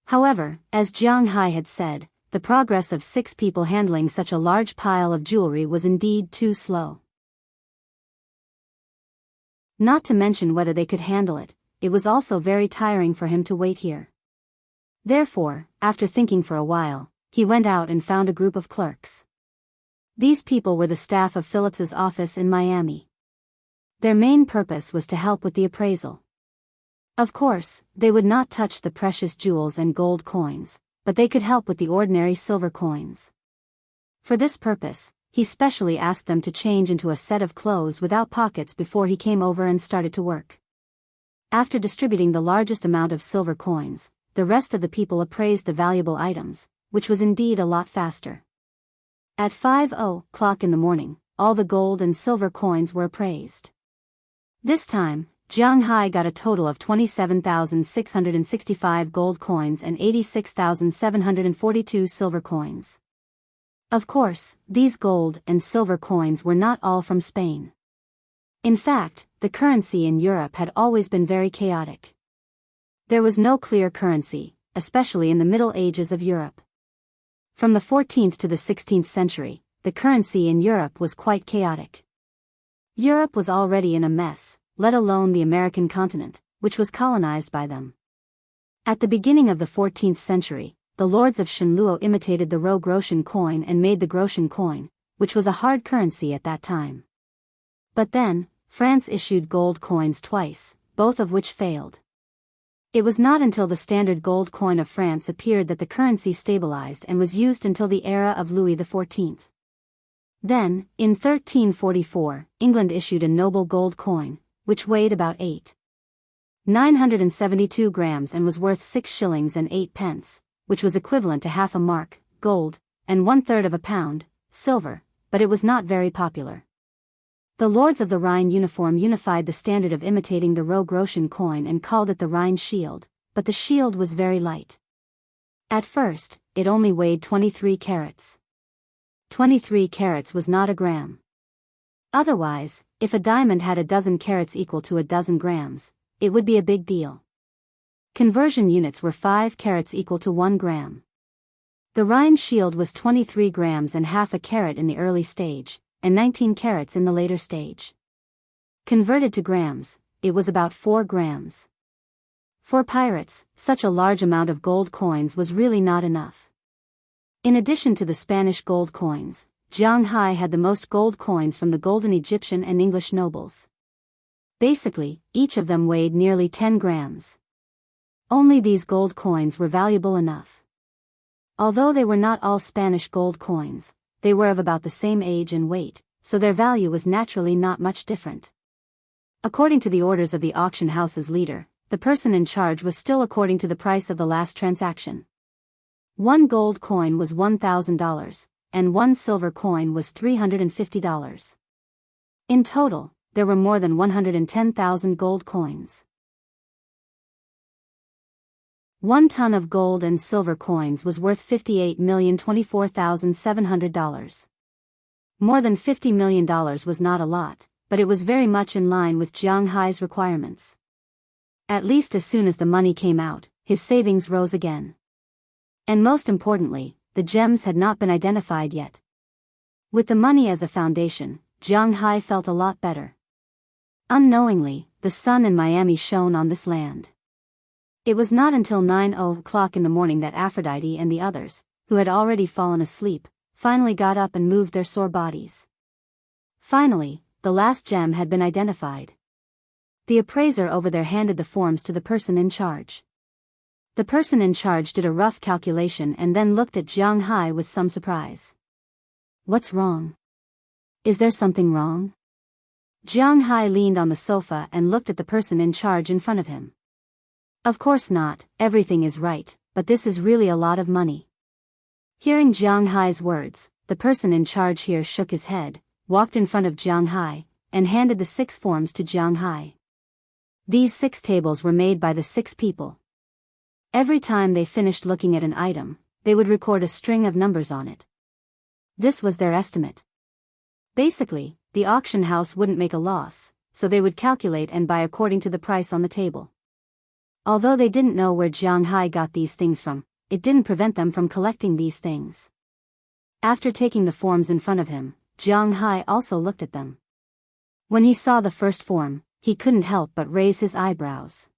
However, as Jiang Hai had said, the progress of 6 people handling such a large pile of jewelry was indeed too slow. Not to mention whether they could handle it, it was also very tiring for him to wait here. Therefore, after thinking for a while, he went out and found a group of clerks. These people were the staff of Phillips's office in Miami. Their main purpose was to help with the appraisal. Of course, they would not touch the precious jewels and gold coins, but they could help with the ordinary silver coins. For this purpose, he specially asked them to change into a set of clothes without pockets before he came over and started to work. After distributing the largest amount of silver coins, the rest of the people appraised the valuable items, which was indeed a lot faster. At 5:00 in the morning, all the gold and silver coins were appraised. This time, Jiang Hai got a total of 27,665 gold coins and 86,742 silver coins. Of course, these gold and silver coins were not all from Spain. In fact, the currency in Europe had always been very chaotic. There was no clear currency, especially in the Middle Ages of Europe. From the 14th to the 16th century, the currency in Europe was quite chaotic. Europe was already in a mess, let alone the American continent, which was colonized by them. At the beginning of the 14th century, the lords of Shenluo imitated the groschen coin and made the groschen coin, which was a hard currency at that time. But then, France issued gold coins twice, both of which failed. It was not until the standard gold coin of France appeared that the currency stabilized and was used until the era of Louis XIV. Then, in 1344, England issued a noble gold coin, which weighed about 8,972 grams and was worth 6 shillings and 8 pence, which was equivalent to half a mark, gold, and 1/3 of a pound, silver, but it was not very popular. The Lords of the Rhine unified the standard of imitating the groschen coin and called it the Rhine shield, but the shield was very light. At first, it only weighed 23 carats. 23 carats was not a gram. Otherwise, if a diamond had a dozen carats equal to a dozen grams, it would be a big deal. Conversion units were 5 carats equal to 1 gram. The Rhine shield was 23 grams and half a carat in the early stage, and 19 carats in the later stage. Converted to grams, it was about 4 grams. For pirates, such a large amount of gold coins was really not enough. In addition to the Spanish gold coins, Jianghu had the most gold coins from the golden Egyptian and English nobles. Basically, each of them weighed nearly 10 grams. Only these gold coins were valuable enough. Although they were not all Spanish gold coins, they were of about the same age and weight, so their value was naturally not much different. According to the orders of the auction house's leader, the person in charge was still according to the price of the last transaction. One gold coin was $1,000, and one silver coin was $350. In total, there were more than 110,000 gold coins. 1 ton of gold and silver coins was worth $58,024,700. More than $50 million was not a lot, but it was very much in line with Jianghu's requirements. At least as soon as the money came out, his savings rose again. And most importantly, the gems had not been identified yet. With the money as a foundation, Jianghu felt a lot better. Unknowingly, the sun in Miami shone on this land. It was not until 9:00 in the morning that Aphrodite and the others, who had already fallen asleep, finally got up and moved their sore bodies. Finally, the last gem had been identified. The appraiser over there handed the forms to the person in charge. The person in charge did a rough calculation and then looked at Jianghu with some surprise. "What's wrong? Is there something wrong?" Jianghu leaned on the sofa and looked at the person in charge in front of him. "Of course not, everything is right, but this is really a lot of money." Hearing Jianghu's words, the person in charge here shook his head, walked in front of Jianghu, and handed the 6 forms to Jianghu. These 6 tables were made by the 6 people. Every time they finished looking at an item, they would record a string of numbers on it. This was their estimate. Basically, the auction house wouldn't make a loss, so they would calculate and buy according to the price on the table. Although they didn't know where Jianghu got these things from, it didn't prevent them from collecting these things. After taking the forms in front of him, Jianghu also looked at them. When he saw the first form, he couldn't help but raise his eyebrows.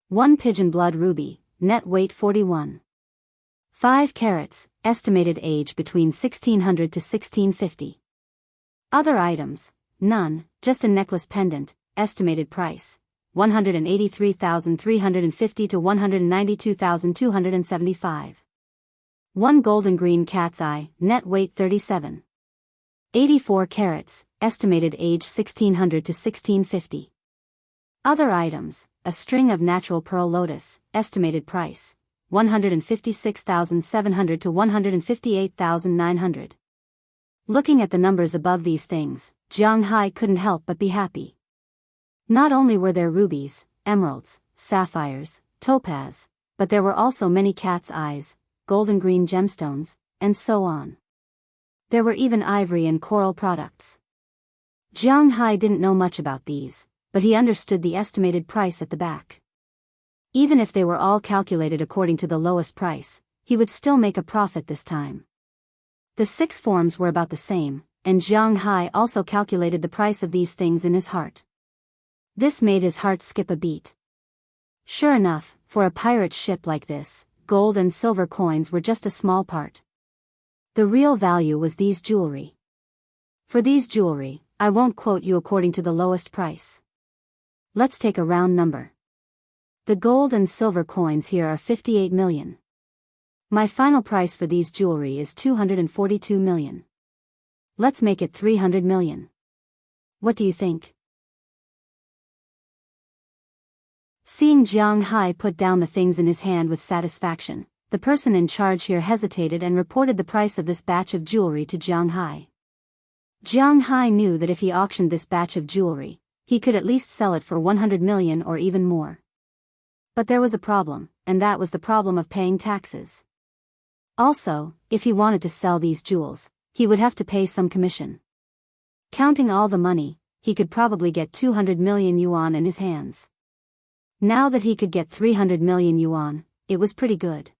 1 pigeon blood ruby, net weight 41. 5 carats, estimated age between 1600 to 1650. Other items, none, just a necklace pendant, estimated price, $183,350 to $192,275. 1 golden green cat's eye, net weight 37. 84 carats, estimated age 1600 to 1650. Other items, a string of natural pearl lotus, estimated price, $156,700 to $158,900. Looking at the numbers above these things, Jianghu couldn't help but be happy. Not only were there rubies, emeralds, sapphires, topaz, but there were also many cat's eyes, golden green gemstones, and so on. There were even ivory and coral products. Jianghu didn't know much about these, but he understood the estimated price at the back. Even if they were all calculated according to the lowest price, he would still make a profit this time. The 6 forms were about the same, and Jianghu also calculated the price of these things in his heart. This made his heart skip a beat. Sure enough, for a pirate ship like this, gold and silver coins were just a small part. The real value was these jewelry. For these jewelry, I won't quote you according to the lowest price. Let's take a round number. The gold and silver coins here are 58 million. My final price for these jewelry is 242 million. Let's make it 300 million. What do you think? Seeing Jianghu put down the things in his hand with satisfaction, the person in charge here hesitated and reported the price of this batch of jewelry to Jianghu. Jianghu knew that if he auctioned this batch of jewelry, he could at least sell it for 100 million or even more. But there was a problem, and that was the problem of paying taxes. Also, if he wanted to sell these jewels, he would have to pay some commission. Counting all the money, he could probably get 200 million yuan in his hands. Now that he could get 300 million yuan, it was pretty good.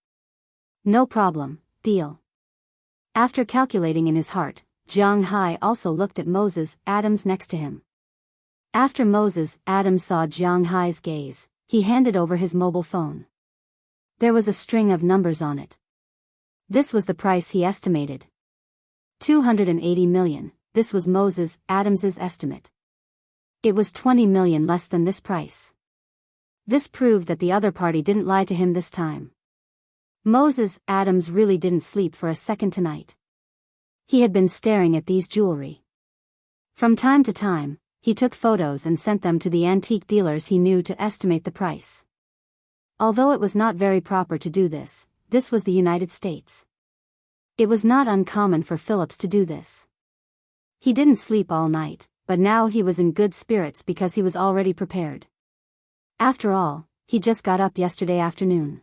No problem, deal. After calculating in his heart, Jianghu also looked at Moses Adams next to him. After Moses Adams saw Jianghu's gaze, he handed over his mobile phone. There was a string of numbers on it. This was the price he estimated. 280 million, this was Moses Adams's estimate. It was 20 million less than this price. This proved that the other party didn't lie to him this time. Moses Adams really didn't sleep for a second tonight. He had been staring at these jewelry. From time to time, he took photos and sent them to the antique dealers he knew to estimate the price. Although it was not very proper to do this, this was the United States. It was not uncommon for Phillips to do this. He didn't sleep all night, but now he was in good spirits because he was already prepared. After all, he just got up yesterday afternoon.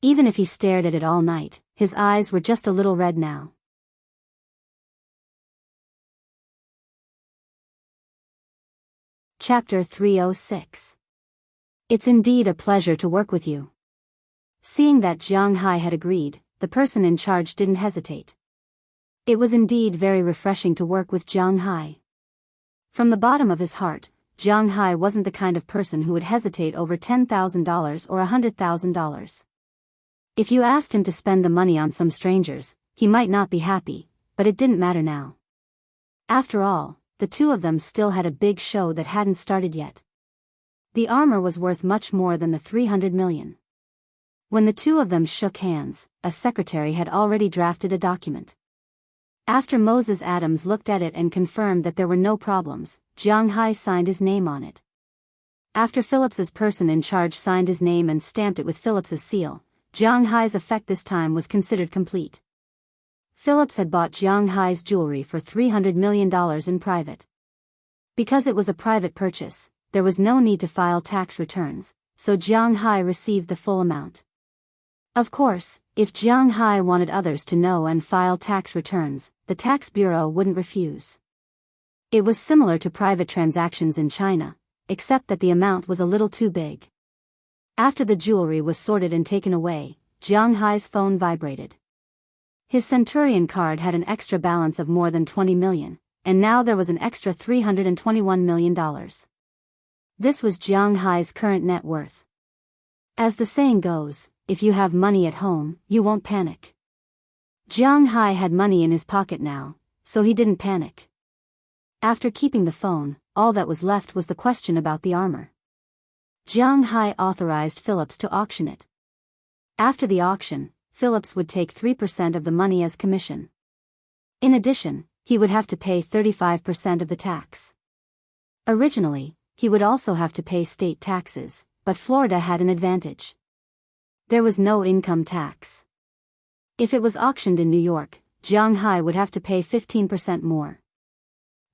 Even if he stared at it all night, his eyes were just a little red now. Chapter 306. It's indeed a pleasure to work with you. Seeing that Jianghu had agreed, the person in charge didn't hesitate. It was indeed very refreshing to work with Jianghu. From the bottom of his heart, Jianghu wasn't the kind of person who would hesitate over $10,000 or $100,000. If you asked him to spend the money on some strangers, he might not be happy, but it didn't matter now. After all, the two of them still had a big show that hadn't started yet. The armor was worth much more than the 300 million. When the two of them shook hands, a secretary had already drafted a document. After Moses Adams looked at it and confirmed that there were no problems, Jianghu signed his name on it. After Phillips's person in charge signed his name and stamped it with Phillips's seal, Jianghu's effect this time was considered complete. Phillips had bought Jianghu's jewelry for $300 million in private. Because it was a private purchase, there was no need to file tax returns, so Jianghu received the full amount. Of course, if Jianghu wanted others to know and file tax returns, the tax bureau wouldn't refuse. It was similar to private transactions in China, except that the amount was a little too big. After the jewelry was sorted and taken away, Jianghu's phone vibrated. His Centurion card had an extra balance of more than 20 million, and now there was an extra $321 million. This was Jianghu's current net worth. As the saying goes, if you have money at home, you won't panic. Jianghu had money in his pocket now, so he didn't panic. After keeping the phone, all that was left was the question about the armor. Jianghu authorized Phillips to auction it. After the auction, Phillips would take 3% of the money as commission. In addition, he would have to pay 35% of the tax. Originally, he would also have to pay state taxes, but Florida had an advantage. There was no income tax. If it was auctioned in New York, Jianghu would have to pay 15% more.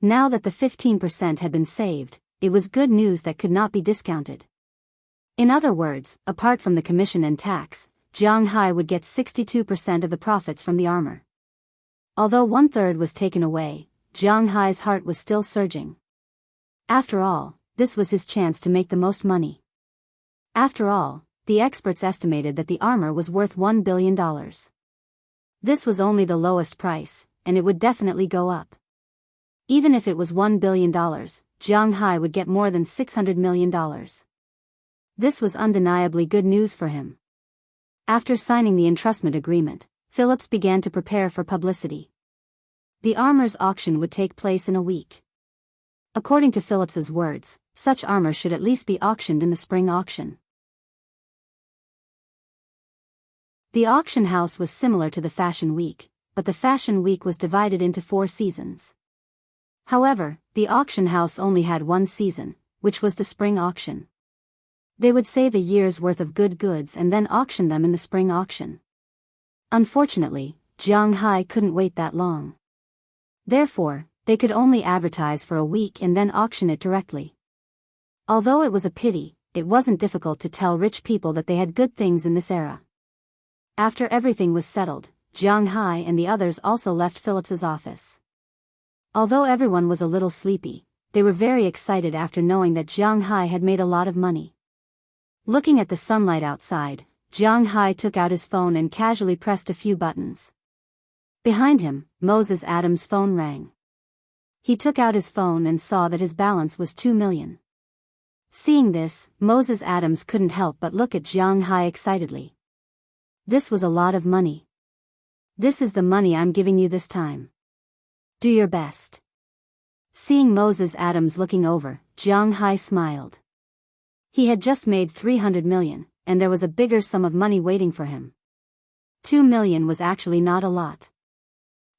Now that the 15% had been saved, it was good news that could not be discounted. In other words, apart from the commission and tax, Jianghu would get 62% of the profits from the armor. Although 1/3 was taken away, Jianghu's heart was still surging. After all, this was his chance to make the most money. After all, the experts estimated that the armor was worth $1 billion. This was only the lowest price, and it would definitely go up. Even if it was $1 billion, Jianghu would get more than $600 million. This was undeniably good news for him. After signing the entrustment agreement, Phillips began to prepare for publicity. The armor's auction would take place in a week. According to Phillips's words, such armor should at least be auctioned in the spring auction. The auction house was similar to the Fashion Week, but the Fashion Week was divided into 4 seasons. However, the auction house only had one season, which was the spring auction. They would save a year's worth of good goods and then auction them in the spring auction. Unfortunately, Jianghu couldn't wait that long. Therefore, they could only advertise for a week and then auction it directly. Although it was a pity, it wasn't difficult to tell rich people that they had good things in this era. After everything was settled, Jianghu and the others also left Phillips's office. Although everyone was a little sleepy, they were very excited after knowing that Jianghu had made a lot of money. Looking at the sunlight outside, Jianghu took out his phone and casually pressed a few buttons. Behind him, Moses Adams' phone rang. He took out his phone and saw that his balance was 2 million. Seeing this, Moses Adams couldn't help but look at Jianghu excitedly. This was a lot of money. This is the money I'm giving you this time. Do your best. Seeing Moses Adams looking over, Jianghu smiled. He had just made 300 million, and there was a bigger sum of money waiting for him. 2 million was actually not a lot.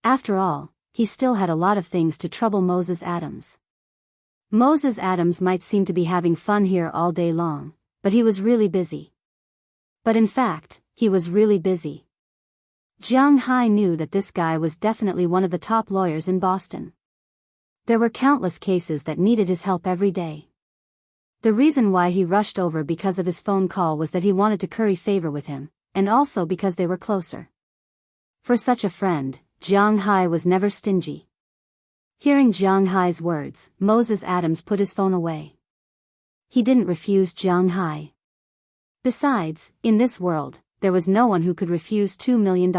After all, he still had a lot of things to trouble Moses Adams. Moses Adams might seem to be having fun here all day long, but he was really busy. But in fact, he was really busy. Jianghu knew that this guy was definitely one of the top lawyers in Boston. There were countless cases that needed his help every day. The reason why he rushed over because of his phone call was that he wanted to curry favor with him, and also because they were closer. For such a friend, Jianghu was never stingy. Hearing Jianghu's words, Moses Adams put his phone away. He didn't refuse Jianghu. Besides, in this world, there was no one who could refuse $2 million.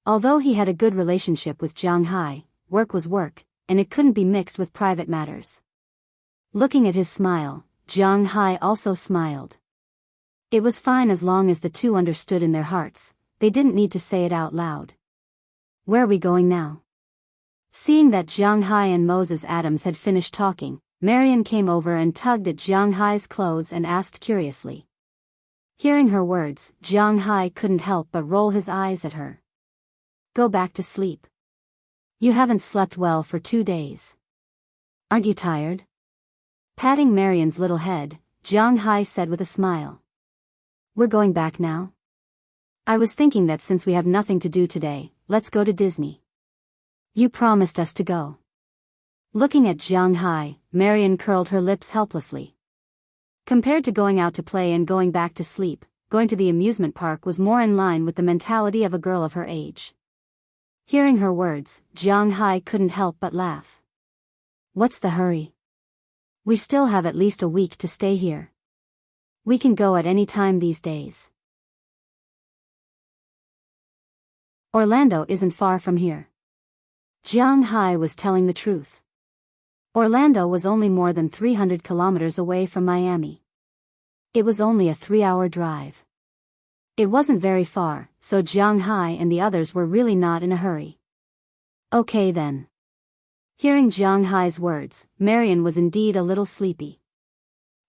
Although he had a good relationship with Jianghu, work was work, and it couldn't be mixed with private matters. Looking at his smile, Jianghu also smiled. It was fine as long as the two understood in their hearts, they didn't need to say it out loud. Where are we going now? Seeing that Jianghu and Moses Adams had finished talking, Marian came over and tugged at Jianghu's clothes and asked curiously. Hearing her words, Jianghu couldn't help but roll his eyes at her. Go back to sleep. You haven't slept well for 2 days. Aren't you tired? Patting Marian's little head, Jianghu said with a smile. We're going back now? I was thinking that since we have nothing to do today, let's go to Disney. You promised us to go. Looking at Jianghu, Marian curled her lips helplessly. Compared to going out to play and going back to sleep, going to the amusement park was more in line with the mentality of a girl of her age. Hearing her words, Jianghu couldn't help but laugh. What's the hurry? We still have at least a week to stay here. We can go at any time these days. Orlando isn't far from here. Jianghu was telling the truth. Orlando was only more than 300 kilometers away from Miami. It was only a 3-hour drive. It wasn't very far, so Jianghu and the others were really not in a hurry. Okay then. Hearing Jianghu's words, Marian was indeed a little sleepy.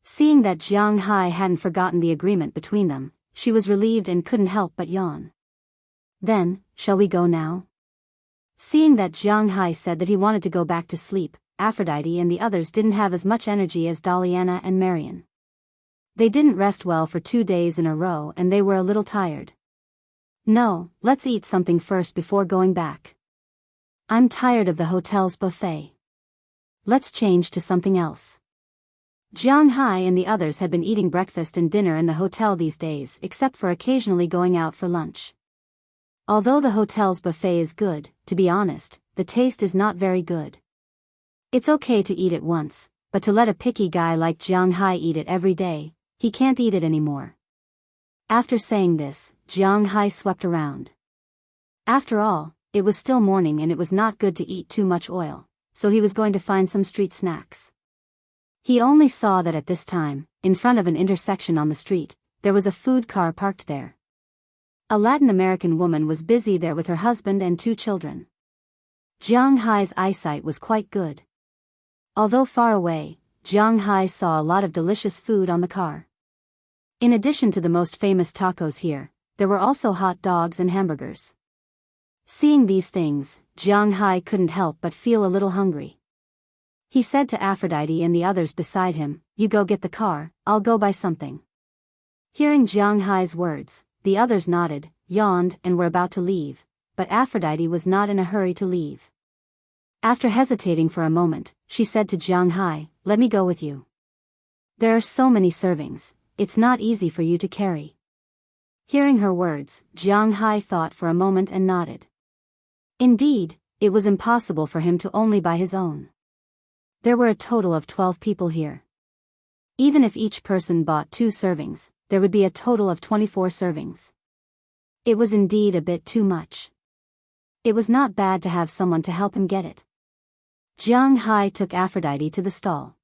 Seeing that Jianghu hadn't forgotten the agreement between them, she was relieved and couldn't help but yawn. Then, shall we go now? Seeing that Jianghu said that he wanted to go back to sleep, Aphrodite and the others didn't have as much energy as Daliana and Marian. They didn't rest well for 2 days in a row and they were a little tired. No, let's eat something first before going back. I'm tired of the hotel's buffet. Let's change to something else. Jianghu and the others had been eating breakfast and dinner in the hotel these days except for occasionally going out for lunch. Although the hotel's buffet is good, to be honest, the taste is not very good. It's okay to eat it once, but to let a picky guy like Jianghu eat it every day, he can't eat it anymore. After saying this, Jianghu swept around. After all, it was still morning and it was not good to eat too much oil, so he was going to find some street snacks. He only saw that at this time, in front of an intersection on the street, there was a food car parked there. A Latin American woman was busy there with her husband and 2 children. Jianghu's eyesight was quite good. Although far away, Jianghu saw a lot of delicious food on the car. In addition to the most famous tacos here, there were also hot dogs and hamburgers. Seeing these things, Jianghu couldn't help but feel a little hungry. He said to Aphrodite and the others beside him, "You go get the car, I'll go buy something." Hearing Jianghu's words, the others nodded, yawned and were about to leave, but Aphrodite was not in a hurry to leave. After hesitating for a moment, she said to Jianghu, "Let me go with you. There are so many servings, it's not easy for you to carry." Hearing her words, Jianghu thought for a moment and nodded. Indeed, it was impossible for him to only buy his own. There were a total of 12 people here. Even if each person bought 2 servings, there would be a total of 24 servings. It was indeed a bit too much. It was not bad to have someone to help him get it. Jianghu took Aphrodite to the stall.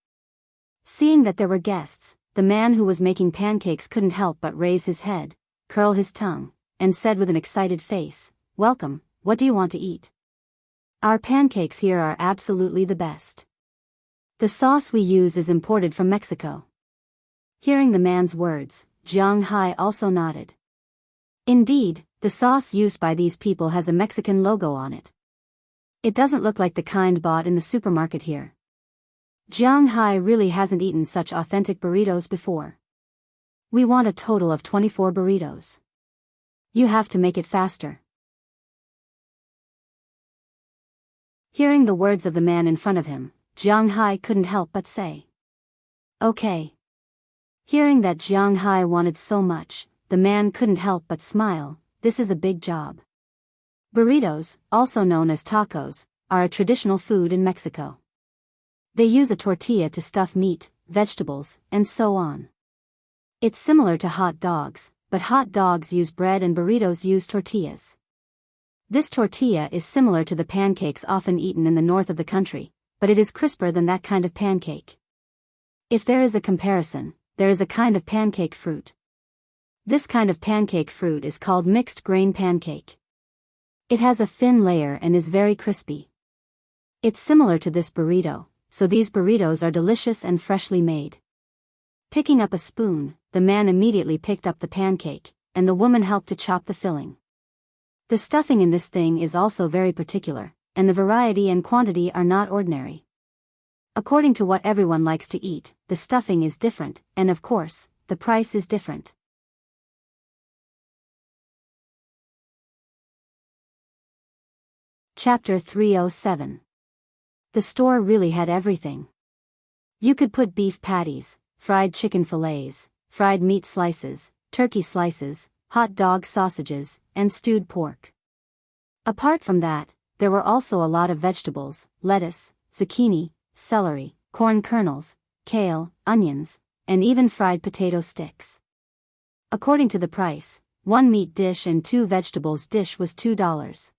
Seeing that there were guests, the man who was making pancakes couldn't help but raise his head, curl his tongue, and said with an excited face, "Welcome, what do you want to eat? Our pancakes here are absolutely the best. The sauce we use is imported from Mexico." Hearing the man's words, Jianghu also nodded. Indeed, the sauce used by these people has a Mexican logo on it. It doesn't look like the kind bought in the supermarket here. Jianghu really hasn't eaten such authentic burritos before. "We want a total of 24 burritos. You have to make it faster." Hearing the words of the man in front of him, Jianghu couldn't help but say, "Okay." Hearing that Jianghu wanted so much, the man couldn't help but smile. This is a big job. Burritos, also known as tacos, are a traditional food in Mexico. They use a tortilla to stuff meat, vegetables, and so on. It's similar to hot dogs, but hot dogs use bread and burritos use tortillas. This tortilla is similar to the pancakes often eaten in the north of the country, but it is crisper than that kind of pancake. If there is a comparison, there is a kind of pancake fruit. This kind of pancake fruit is called mixed grain pancake. It has a thin layer and is very crispy. It's similar to this burrito, so these burritos are delicious and freshly made. Picking up a spoon, the man immediately picked up the pancake, and the woman helped to chop the filling. The stuffing in this thing is also very particular, and the variety and quantity are not ordinary. According to what everyone likes to eat, the stuffing is different, and of course, the price is different. Chapter 307. The store really had everything. You could put beef patties, fried chicken fillets, fried meat slices, turkey slices, hot dog sausages, and stewed pork. Apart from that, there were also a lot of vegetables, lettuce, zucchini, celery, corn kernels, kale, onions, and even fried potato sticks. According to the price, 1 meat dish and 2 vegetables dish was $2.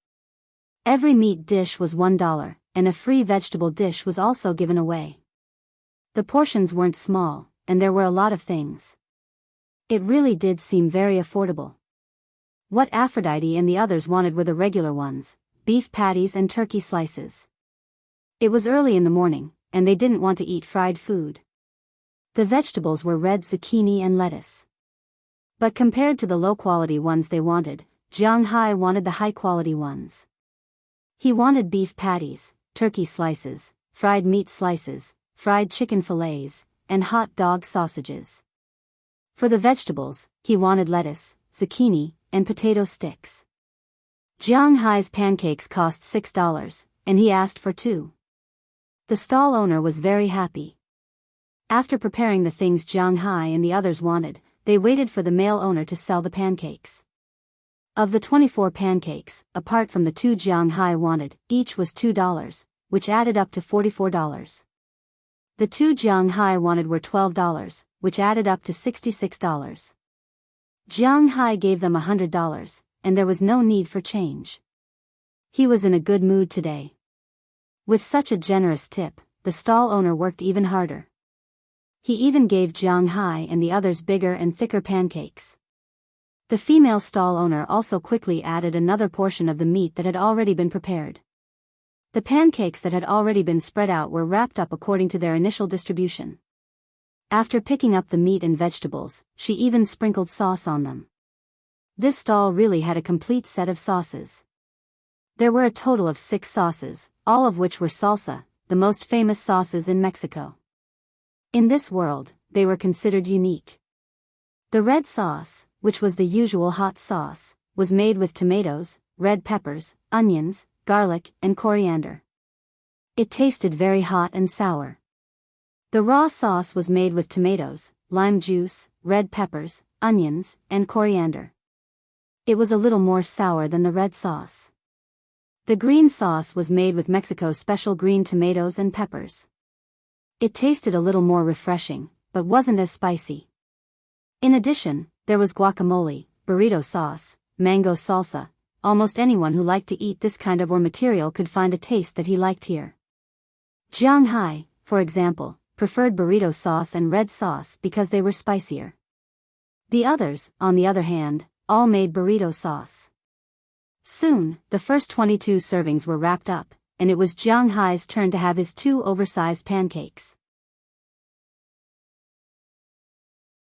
Every meat dish was $1, and a free vegetable dish was also given away. The portions weren't small, and there were a lot of things. It really did seem very affordable. What Aphrodite and the others wanted were the regular ones, beef patties and turkey slices. It was early in the morning, and they didn't want to eat fried food. The vegetables were red zucchini and lettuce. But compared to the low-quality ones they wanted, Jianghu wanted the high-quality ones. He wanted beef patties, turkey slices, fried meat slices, fried chicken fillets, and hot dog sausages. For the vegetables, he wanted lettuce, zucchini, and potato sticks. Jianghu's pancakes cost $6, and he asked for 2. The stall owner was very happy. After preparing the things Jianghu and the others wanted, they waited for the male owner to sell the pancakes. Of the 24 pancakes, apart from the 2 Jianghu wanted, each was $2, which added up to $44. The 2 Jianghu wanted were $12, which added up to $66. Jianghu gave them $100, and there was no need for change. He was in a good mood today. With such a generous tip, the stall owner worked even harder. He even gave Jianghu and the others bigger and thicker pancakes. The female stall owner also quickly added another portion of the meat that had already been prepared. The pancakes that had already been spread out were wrapped up according to their initial distribution. After picking up the meat and vegetables, she even sprinkled sauce on them. This stall really had a complete set of sauces. There were a total of 6 sauces, all of which were salsa, the most famous sauces in Mexico. In this world, they were considered unique. The red sauce, which was the usual hot sauce, was made with tomatoes, red peppers, onions, garlic, and coriander. It tasted very hot and sour. The raw sauce was made with tomatoes, lime juice, red peppers, onions, and coriander. It was a little more sour than the red sauce. The green sauce was made with Mexico's special green tomatoes and peppers. It tasted a little more refreshing, but wasn't as spicy. In addition, there was guacamole, burrito sauce, mango salsa. Almost anyone who liked to eat this kind of material could find a taste that he liked here. Jianghu, for example, preferred burrito sauce and red sauce because they were spicier. The others, on the other hand, all made burrito sauce. Soon, the first 22 servings were wrapped up, and it was Jianghu's turn to have his 2 oversized pancakes.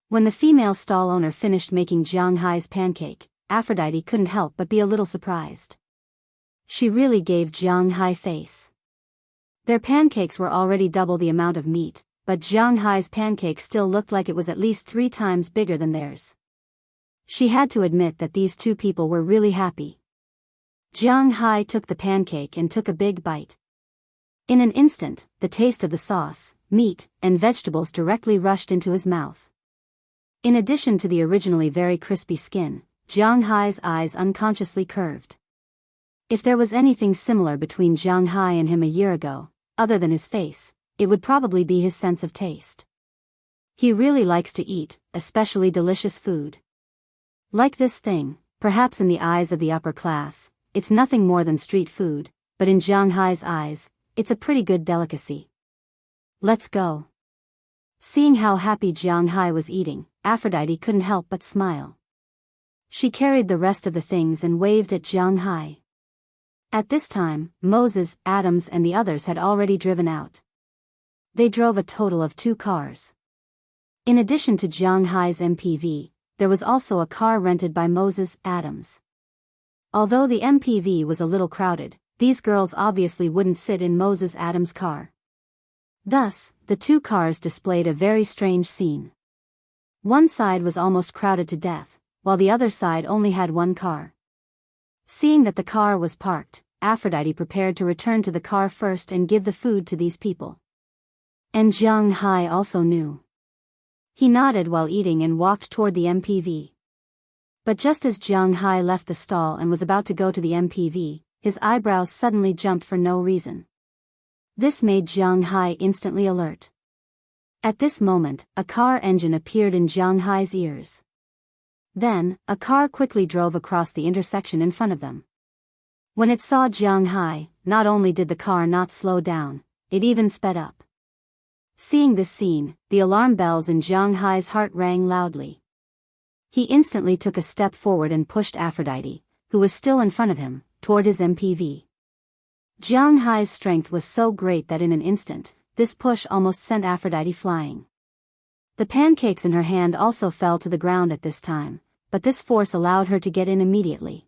When the female stall owner finished making Jianghu's pancake, Aphrodite couldn't help but be a little surprised. She really gave Jianghu face. Their pancakes were already double the amount of meat, but Jianghu's pancake still looked like it was at least 3 times bigger than theirs. She had to admit that these 2 people were really happy. Jianghu took the pancake and took a big bite. In an instant, the taste of the sauce, meat, and vegetables directly rushed into his mouth. In addition to the originally very crispy skin, Jianghu's eyes unconsciously curved. If there was anything similar between Jianghu and him a year ago, other than his face, it would probably be his sense of taste. He really likes to eat, especially delicious food. Like this thing, perhaps in the eyes of the upper class, it's nothing more than street food, but in Jianghu's eyes, it's a pretty good delicacy. Let's go. Seeing how happy Jianghu was eating, Aphrodite couldn't help but smile. She carried the rest of the things and waved at Jianghu. At this time, Moses, Adams and the others had already driven out. They drove a total of 2 cars. In addition to Jianghu's MPV, there was also a car rented by Moses, Adams. Although the MPV was a little crowded, these girls obviously wouldn't sit in Moses Adams' car. Thus, the 2 cars displayed a very strange scene. One side was almost crowded to death, while the other side only had 1 car. Seeing that the car was parked, Aphrodite prepared to return to the car first and give the food to these people. And Jianghu also knew. He nodded while eating and walked toward the MPV. But just as Jianghu left the stall and was about to go to the MPV, his eyebrows suddenly jumped for no reason. This made Jianghu instantly alert. At this moment, a car engine appeared in Jianghu's ears. Then, a car quickly drove across the intersection in front of them. When it saw Jianghu, not only did the car not slow down, it even sped up. Seeing this scene, the alarm bells in Jianghu's heart rang loudly. He instantly took a step forward and pushed Aphrodite, who was still in front of him, toward his MPV. Jianghu's strength was so great that in an instant, this push almost sent Aphrodite flying. The pancakes in her hand also fell to the ground at this time, but this force allowed her to get in immediately.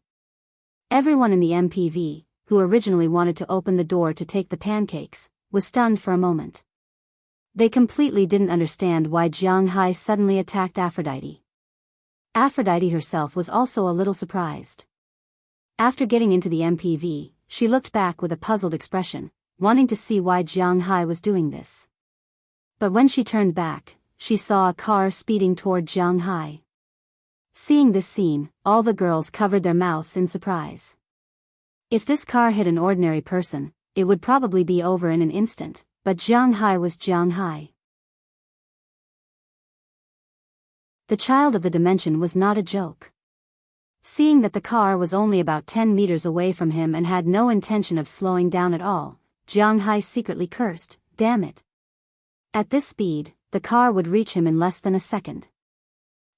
Everyone in the MPV, who originally wanted to open the door to take the pancakes, was stunned for a moment. They completely didn't understand why Jianghu suddenly attacked Aphrodite. Aphrodite herself was also a little surprised. After getting into the MPV, she looked back with a puzzled expression, wanting to see why Jianghu was doing this. But when she turned back, she saw a car speeding toward Jianghu. Seeing this scene, all the girls covered their mouths in surprise. If this car hit an ordinary person, it would probably be over in an instant, but Jianghu was Jianghu. The child of the dimension was not a joke. Seeing that the car was only about 10 meters away from him and had no intention of slowing down at all, Jianghu secretly cursed, "Damn it." At this speed, the car would reach him in less than a second.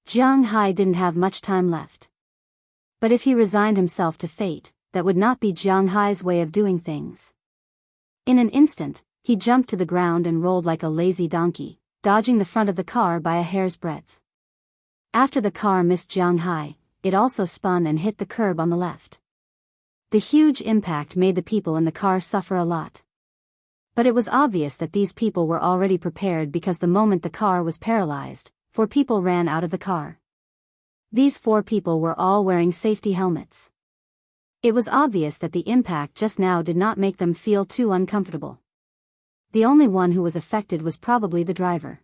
Jianghu didn't have much time left. But if he resigned himself to fate, that would not be Jianghu's way of doing things. In an instant, he jumped to the ground and rolled like a lazy donkey, dodging the front of the car by a hair's breadth. After the car missed Jianghu, it also spun and hit the curb on the left. The huge impact made the people in the car suffer a lot. But it was obvious that these people were already prepared because the moment the car was paralyzed, 4 people ran out of the car. These 4 people were all wearing safety helmets. It was obvious that the impact just now did not make them feel too uncomfortable. The only one who was affected was probably the driver.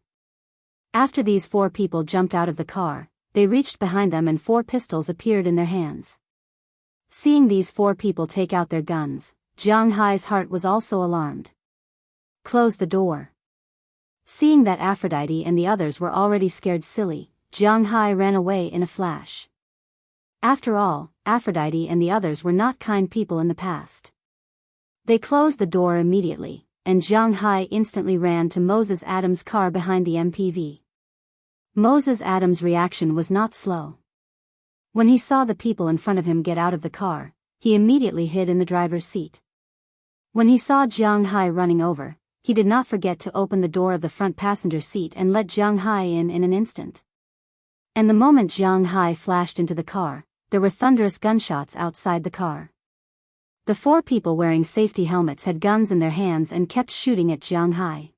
After these 4 people jumped out of the car, they reached behind them and 4 pistols appeared in their hands. Seeing these 4 people take out their guns, Jianghu's heart was also alarmed. "Close the door." Seeing that Aphrodite and the others were already scared silly, Jianghu ran away in a flash. After all, Aphrodite and the others were not kind people in the past. They closed the door immediately, and Jianghu instantly ran to Moses Adams' car behind the MPV. Moses Adams' reaction was not slow. When he saw the people in front of him get out of the car, he immediately hid in the driver's seat. When he saw Jianghu running over, he did not forget to open the door of the front passenger seat and let Jianghu in an instant. And the moment Jianghu flashed into the car, there were thunderous gunshots outside the car. The 4 people wearing safety helmets had guns in their hands and kept shooting at Jianghu.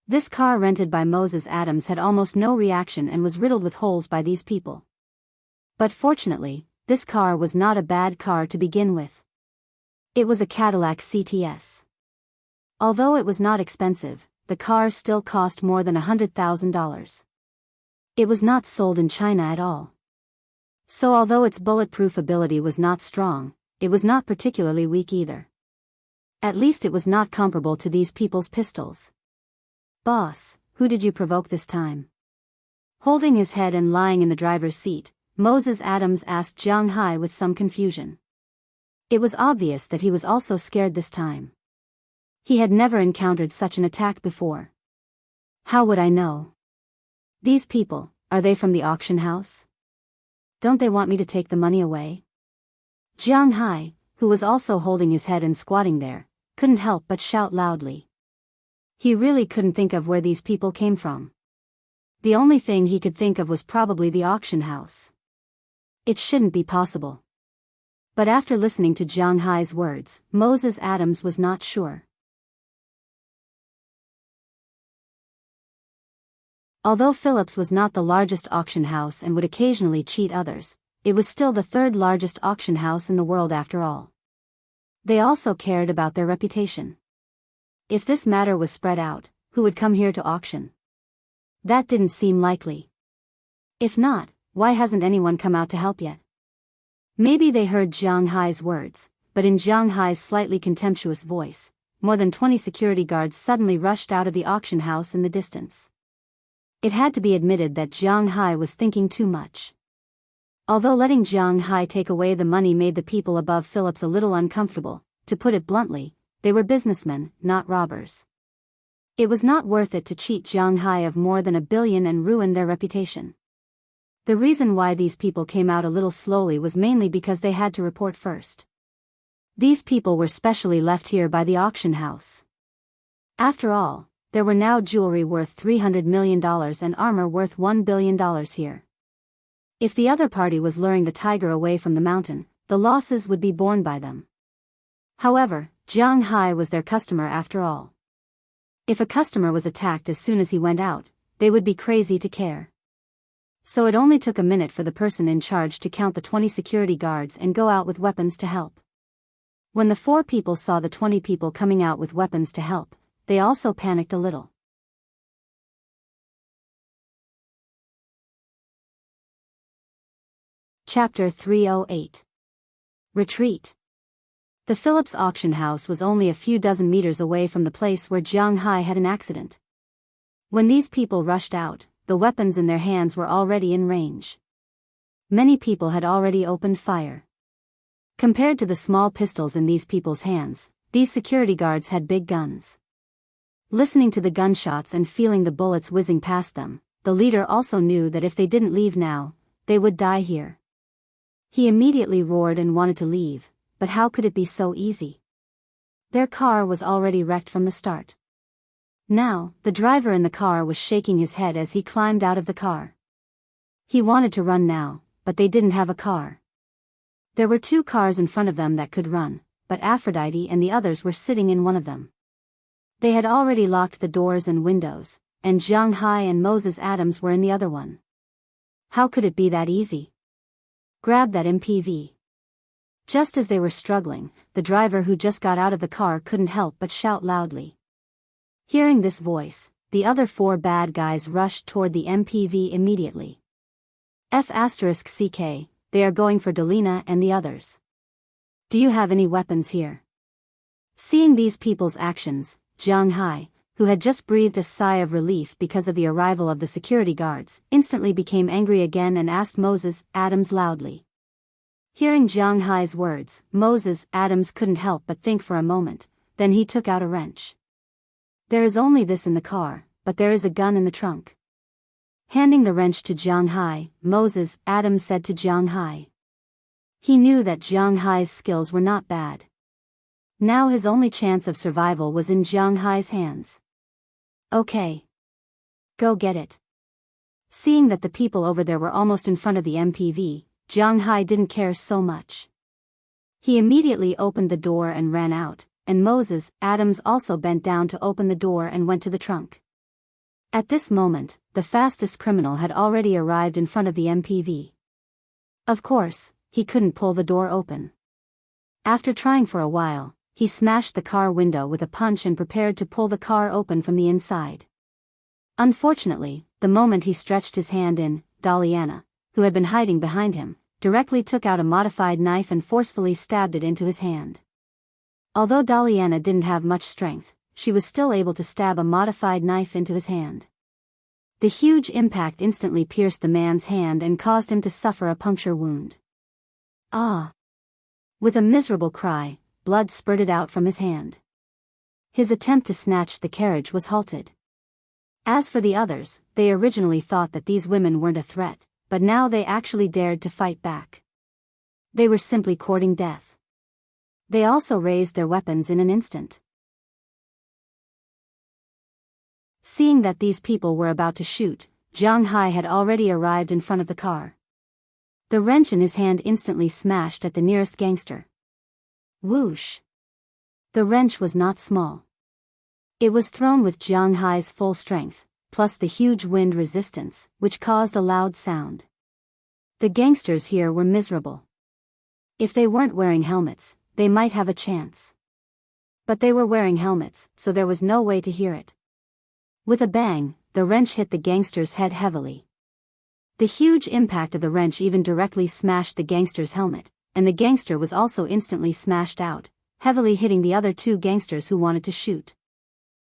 This car rented by Moses Adams had almost no reaction and was riddled with holes by these people. But fortunately, this car was not a bad car to begin with. It was a Cadillac CTS. Although it was not expensive, the car still cost more than $100,000. It was not sold in China at all. So although its bulletproof ability was not strong, it was not particularly weak either. At least it was not comparable to these people's pistols. "Boss, who did you provoke this time?" Holding his head and lying in the driver's seat, Moses Adams asked Jianghu with some confusion. It was obvious that he was also scared this time. He had never encountered such an attack before. "How would I know? These people, are they from the auction house? Don't they want me to take the money away?" Jianghu, who was also holding his head and squatting there, couldn't help but shout loudly. He really couldn't think of where these people came from. The only thing he could think of was probably the auction house. It shouldn't be possible. But after listening to Jianghu's words, Moses Adams was not sure. Although Phillips was not the largest auction house and would occasionally cheat others, it was still the 3rd largest auction house in the world after all. They also cared about their reputation. If this matter was spread out, who would come here to auction? That didn't seem likely. If not, why hasn't anyone come out to help yet? Maybe they heard Jianghu's words, but in Jianghu's slightly contemptuous voice, more than 20 security guards suddenly rushed out of the auction house in the distance. It had to be admitted that Jianghu was thinking too much. Although letting Jianghu take away the money made the people above Phillips a little uncomfortable, to put it bluntly, they were businessmen, not robbers. It was not worth it to cheat Jianghu of more than $1 billion and ruin their reputation. The reason why these people came out a little slowly was mainly because they had to report first. These people were specially left here by the auction house. After all, there were now jewelry worth $300 million and armor worth $1 billion here. If the other party was luring the tiger away from the mountain, the losses would be borne by them. However, Jianghu was their customer after all. If a customer was attacked as soon as he went out, they would be crazy to care. So it only took a minute for the person in charge to count the 20 security guards and go out with weapons to help. When the 4 people saw the 20 people coming out with weapons to help, they also panicked a little. Chapter 308. Retreat. The Phillips auction house was only a few dozen meters away from the place where Jianghu had an accident. When these people rushed out, the weapons in their hands were already in range. Many people had already opened fire. Compared to the small pistols in these people's hands, these security guards had big guns. Listening to the gunshots and feeling the bullets whizzing past them, the leader also knew that if they didn't leave now, they would die here. He immediately roared and wanted to leave, but how could it be so easy? Their car was already wrecked from the start. Now, the driver in the car was shaking his head as he climbed out of the car. He wanted to run now, but they didn't have a car. There were 2 cars in front of them that could run, but Aphrodite and the others were sitting in one of them. They had already locked the doors and windows, and Jianghu and Moses Adams were in the other one. How could it be that easy? Grab that MPV. Just as they were struggling, the driver who just got out of the car couldn't help but shout loudly. Hearing this voice, the other 4 bad guys rushed toward the MPV immediately. F***CK, they are going for Delina and the others. Do you have any weapons here? Seeing these people's actions, Jianghu, who had just breathed a sigh of relief because of the arrival of the security guards, instantly became angry again and asked Moses Adams loudly. Hearing Jiang Hai's words, Moses Adams couldn't help but think for a moment, then he took out a wrench. There is only this in the car, but there is a gun in the trunk. Handing the wrench to Jiang Hai, Moses Adams said to Jiang Hai. He knew that Jiang Hai's skills were not bad. Now his only chance of survival was in Jiang Hai's hands. Okay. Go get it. Seeing that the people over there were almost in front of the MPV, Jiang Hai didn't care so much. He immediately opened the door and ran out, and Moses Adams also bent down to open the door and went to the trunk. At this moment, the fastest criminal had already arrived in front of the MPV. Of course, he couldn't pull the door open. After trying for a while, he smashed the car window with a punch and prepared to pull the car open from the inside. Unfortunately, the moment he stretched his hand in, Daliana, who had been hiding behind him, directly took out a modified knife and forcefully stabbed it into his hand. Although Daliana didn't have much strength, she was still able to stab a modified knife into his hand. The huge impact instantly pierced the man's hand and caused him to suffer a puncture wound. Ah! With a miserable cry, blood spurted out from his hand. His attempt to snatch the carriage was halted. As for the others, they originally thought that these women weren't a threat, but now they actually dared to fight back. They were simply courting death. They also raised their weapons in an instant. Seeing that these people were about to shoot, Jiang Hai had already arrived in front of the car. The wrench in his hand instantly smashed at the nearest gangster. Whoosh! The wrench was not small. It was thrown with Jiang Hai's full strength, plus the huge wind resistance, which caused a loud sound. The gangsters here were miserable. If they weren't wearing helmets, they might have a chance. But they were wearing helmets, so there was no way to hear it. With a bang, the wrench hit the gangster's head heavily. The huge impact of the wrench even directly smashed the gangster's helmet, and the gangster was also instantly smashed out, heavily hitting the other two gangsters who wanted to shoot.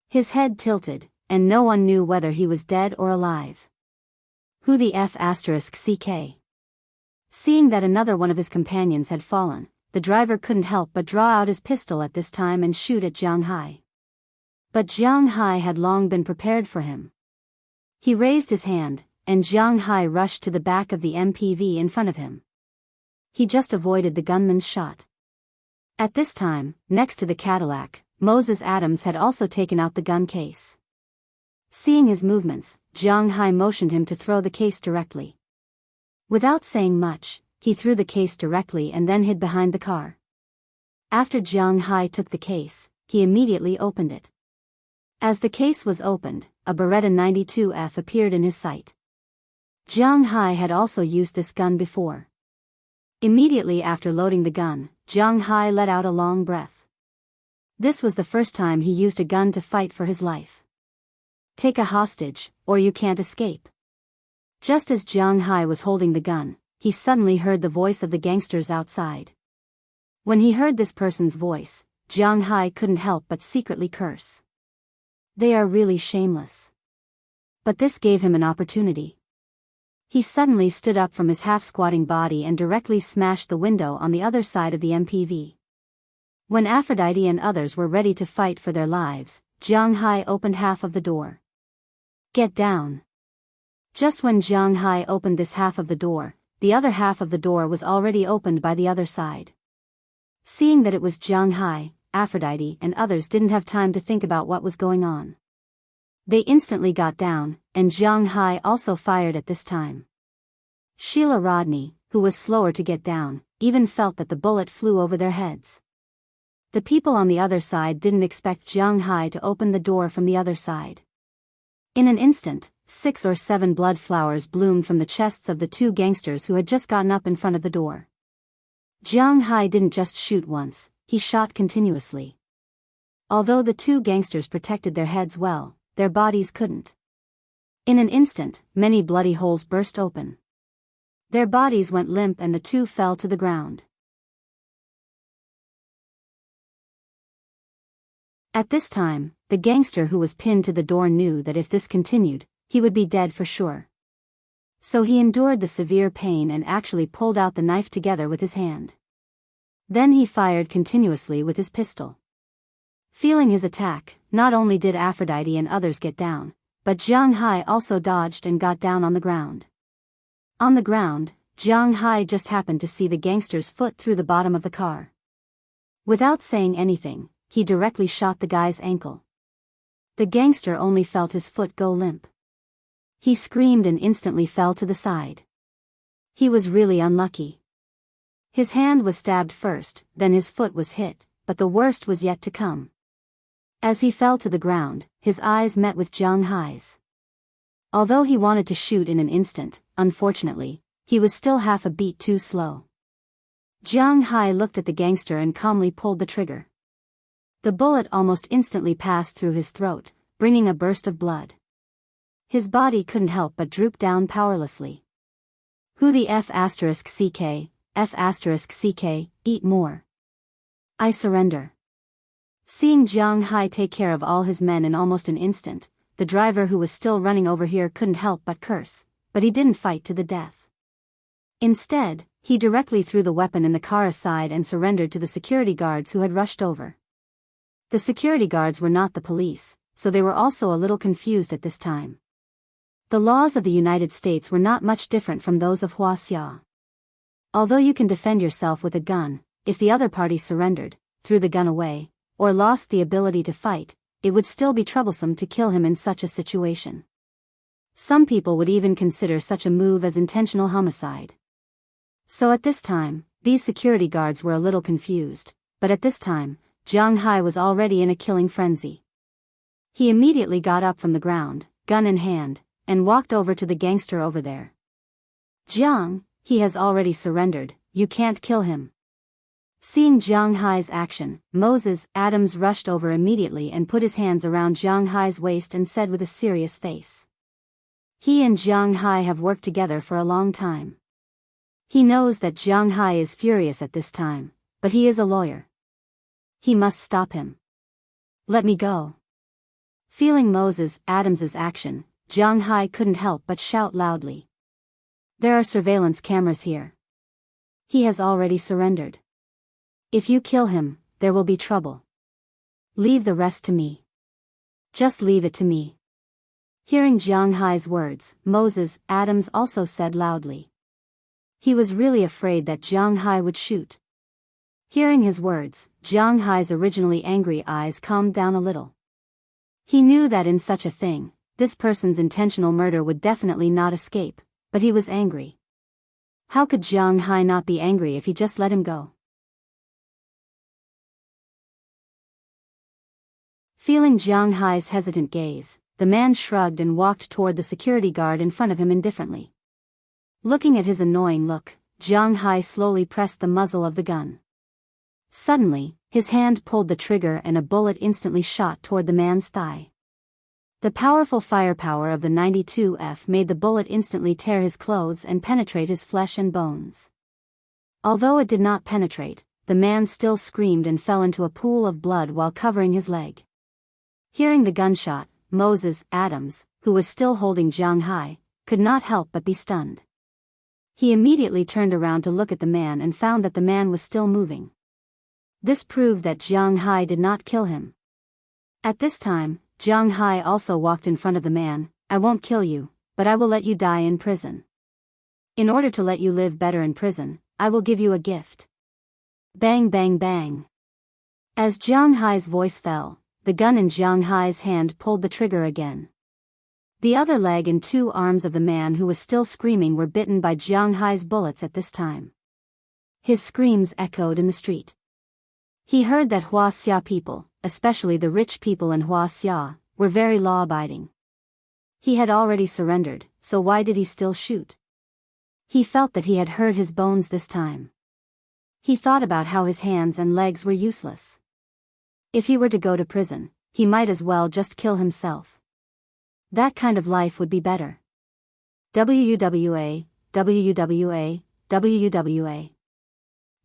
His head tilted, and no one knew whether he was dead or alive. Who the F***CK? Seeing that another one of his companions had fallen, the driver couldn't help but draw out his pistol at this time and shoot at Jiang Hai. But Jiang Hai had long been prepared for him. He raised his hand, and Jiang Hai rushed to the back of the MPV in front of him. He just avoided the gunman's shot. At this time, next to the Cadillac, Moses Adams had also taken out the gun case. Seeing his movements, Jiang Hai motioned him to throw the case directly. Without saying much, he threw the case directly and then hid behind the car. After Jiang Hai took the case, he immediately opened it. As the case was opened, a Beretta 92F appeared in his sight. Jiang Hai had also used this gun before. Immediately after loading the gun, Jiang Hai let out a long breath. This was the first time he used a gun to fight for his life. Take a hostage, or you can't escape. Just as Jiang Hai was holding the gun, he suddenly heard the voice of the gangsters outside. When he heard this person's voice, Jiang Hai couldn't help but secretly curse. They are really shameless. But this gave him an opportunity. He suddenly stood up from his half-squatting body and directly smashed the window on the other side of the MPV. When Aphrodite and others were ready to fight for their lives, Jiang Hai opened half of the door. Get down. Just when Jiang Hai opened this half of the door, the other half of the door was already opened by the other side. Seeing that it was Jiang Hai, Aphrodite and others didn't have time to think about what was going on. They instantly got down, and Jiang Hai also fired at this time. Sheila Rodney, who was slower to get down, even felt that the bullet flew over their heads. The people on the other side didn't expect Jiang Hai to open the door from the other side. In an instant, 6 or 7 blood flowers bloomed from the chests of the two gangsters who had just gotten up in front of the door. Jiang Hai didn't just shoot once, he shot continuously. Although the two gangsters protected their heads well, their bodies couldn't. In an instant, many bloody holes burst open. Their bodies went limp and the two fell to the ground. At this time, the gangster who was pinned to the door knew that if this continued, he would be dead for sure. So he endured the severe pain and actually pulled out the knife together with his hand. Then he fired continuously with his pistol. Feeling his attack, not only did Aphrodite and others get down, but Jiang Hai also dodged and got down on the ground. On the ground, Jiang Hai just happened to see the gangster's foot through the bottom of the car. Without saying anything, he directly shot the guy's ankle. The gangster only felt his foot go limp. He screamed and instantly fell to the side. He was really unlucky. His hand was stabbed first, then his foot was hit, but the worst was yet to come. As he fell to the ground, his eyes met with Jiang Hai's. Although he wanted to shoot in an instant, unfortunately, he was still half a beat too slow. Jiang Hai looked at the gangster and calmly pulled the trigger. The bullet almost instantly passed through his throat, bringing a burst of blood. His body couldn't help but droop down powerlessly. Who the F***ck, F***ck, eat more. I surrender. Seeing Jiang Hai take care of all his men in almost an instant, the driver who was still running over here couldn't help but curse, but he didn't fight to the death. Instead, he directly threw the weapon in the car aside and surrendered to the security guards who had rushed over. The security guards were not the police, so they were also a little confused at this time. The laws of the United States were not much different from those of Wuxia. Although you can defend yourself with a gun, if the other party surrendered, threw the gun away, or lost the ability to fight, it would still be troublesome to kill him in such a situation. Some people would even consider such a move as intentional homicide. So at this time, these security guards were a little confused, but at this time, Jiang Hai was already in a killing frenzy. He immediately got up from the ground, gun in hand, and walked over to the gangster over there. Jiang, he has already surrendered, you can't kill him. Seeing Jiang Hai's action, Moses Adams rushed over immediately and put his hands around Jiang Hai's waist and said with a serious face. He and Jiang Hai have worked together for a long time. He knows that Jiang Hai is furious at this time, but he is a lawyer. He must stop him. Let me go. Feeling Moses Adams's action, Jiang Hai couldn't help but shout loudly. There are surveillance cameras here. He has already surrendered. If you kill him, there will be trouble. Leave the rest to me. Just leave it to me. Hearing Jiang Hai's words, Moses Adams also said loudly. He was really afraid that Jiang Hai would shoot. Hearing his words, Jiang Hai's originally angry eyes calmed down a little. He knew that in such a thing, this person's intentional murder would definitely not escape, but he was angry. How could Jiang Hai not be angry if he just let him go? Feeling Jiang Hai's hesitant gaze, the man shrugged and walked toward the security guard in front of him indifferently. Looking at his annoying look, Jiang Hai slowly pressed the muzzle of the gun. Suddenly, his hand pulled the trigger and a bullet instantly shot toward the man's thigh. The powerful firepower of the 92F made the bullet instantly tear his clothes and penetrate his flesh and bones. Although it did not penetrate, the man still screamed and fell into a pool of blood while covering his leg. Hearing the gunshot, Moses Adams, who was still holding Jiang Hai, could not help but be stunned. He immediately turned around to look at the man and found that the man was still moving. This proved that Jiang Hai did not kill him. At this time, Jiang Hai also walked in front of the man. I won't kill you, but I will let you die in prison. In order to let you live better in prison, I will give you a gift. Bang bang bang. As Jiang Hai's voice fell, the gun in Jiang Hai's hand pulled the trigger again. The other leg and two arms of the man who was still screaming were bitten by Jiang Hai's bullets at this time. His screams echoed in the street. He heard that Wuxia people, especially the rich people in Wuxia, were very law-abiding. He had already surrendered, so why did he still shoot? He felt that he had hurt his bones this time. He thought about how his hands and legs were useless. If he were to go to prison, he might as well just kill himself. That kind of life would be better. WWA, WWA, WWA.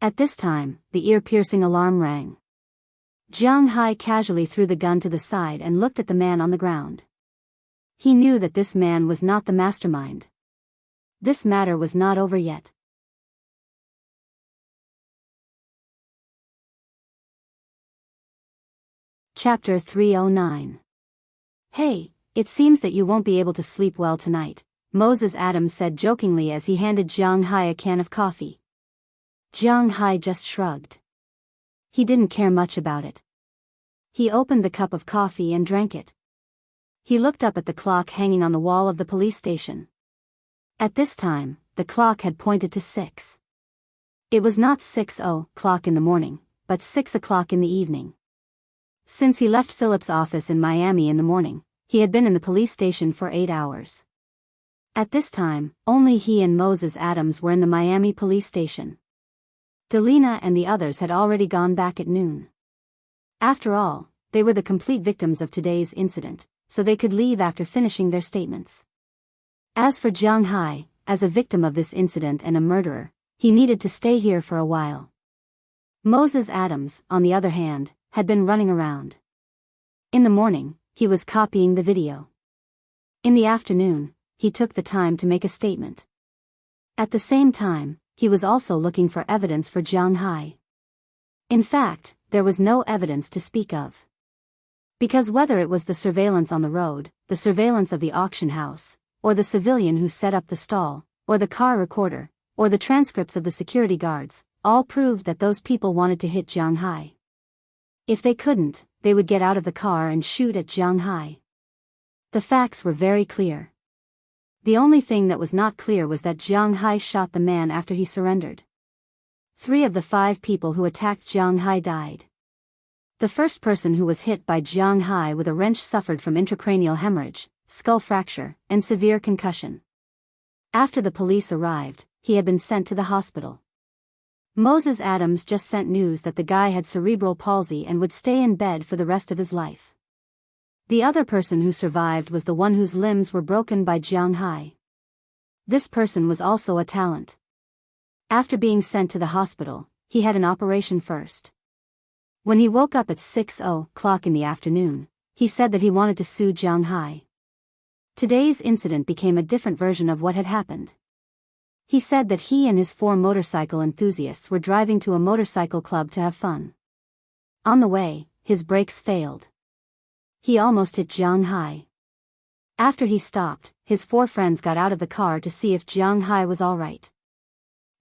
At this time, the ear-piercing alarm rang. Jianghu casually threw the gun to the side and looked at the man on the ground. He knew that this man was not the mastermind. This matter was not over yet. Chapter 309. Hey, it seems that you won't be able to sleep well tonight, Moses Adams said jokingly as he handed Jianghu a can of coffee. Jianghu just shrugged. He didn't care much about it. He opened the cup of coffee and drank it. He looked up at the clock hanging on the wall of the police station. At this time, the clock had pointed to 6. It was not 6:00 in the morning, but 6 o'clock in the evening. Since he left Philip's office in Miami in the morning, he had been in the police station for 8 hours. At this time, only he and Moses Adams were in the Miami police station. Delina and the others had already gone back at noon. After all, they were the complete victims of today's incident, so they could leave after finishing their statements. As for Jianghu, as a victim of this incident and a murderer, he needed to stay here for a while. Moses Adams, on the other hand, had been running around. In the morning, he was copying the video. In the afternoon, he took the time to make a statement. At the same time, he was also looking for evidence for Jianghu. In fact, there was no evidence to speak of. Because whether it was the surveillance on the road, the surveillance of the auction house, or the civilian who set up the stall, or the car recorder, or the transcripts of the security guards, all proved that those people wanted to hit Jianghu. If they couldn't, they would get out of the car and shoot at Jianghu. The facts were very clear. The only thing that was not clear was that Jianghu shot the man after he surrendered. 3 of the 5 people who attacked Jianghu died. The first person who was hit by Jianghu with a wrench suffered from intracranial hemorrhage, skull fracture, and severe concussion. After the police arrived, he had been sent to the hospital. Moses Adams just sent news that the guy had cerebral palsy and would stay in bed for the rest of his life. The other person who survived was the one whose limbs were broken by Jianghu. This person was also a talent. After being sent to the hospital, he had an operation first. When he woke up at 6:00 in the afternoon, he said that he wanted to sue Jianghu. Today's incident became a different version of what had happened. He said that he and his 4 motorcycle enthusiasts were driving to a motorcycle club to have fun. On the way, his brakes failed. He almost hit Jianghu. After he stopped, his 4 friends got out of the car to see if Jianghu was all right.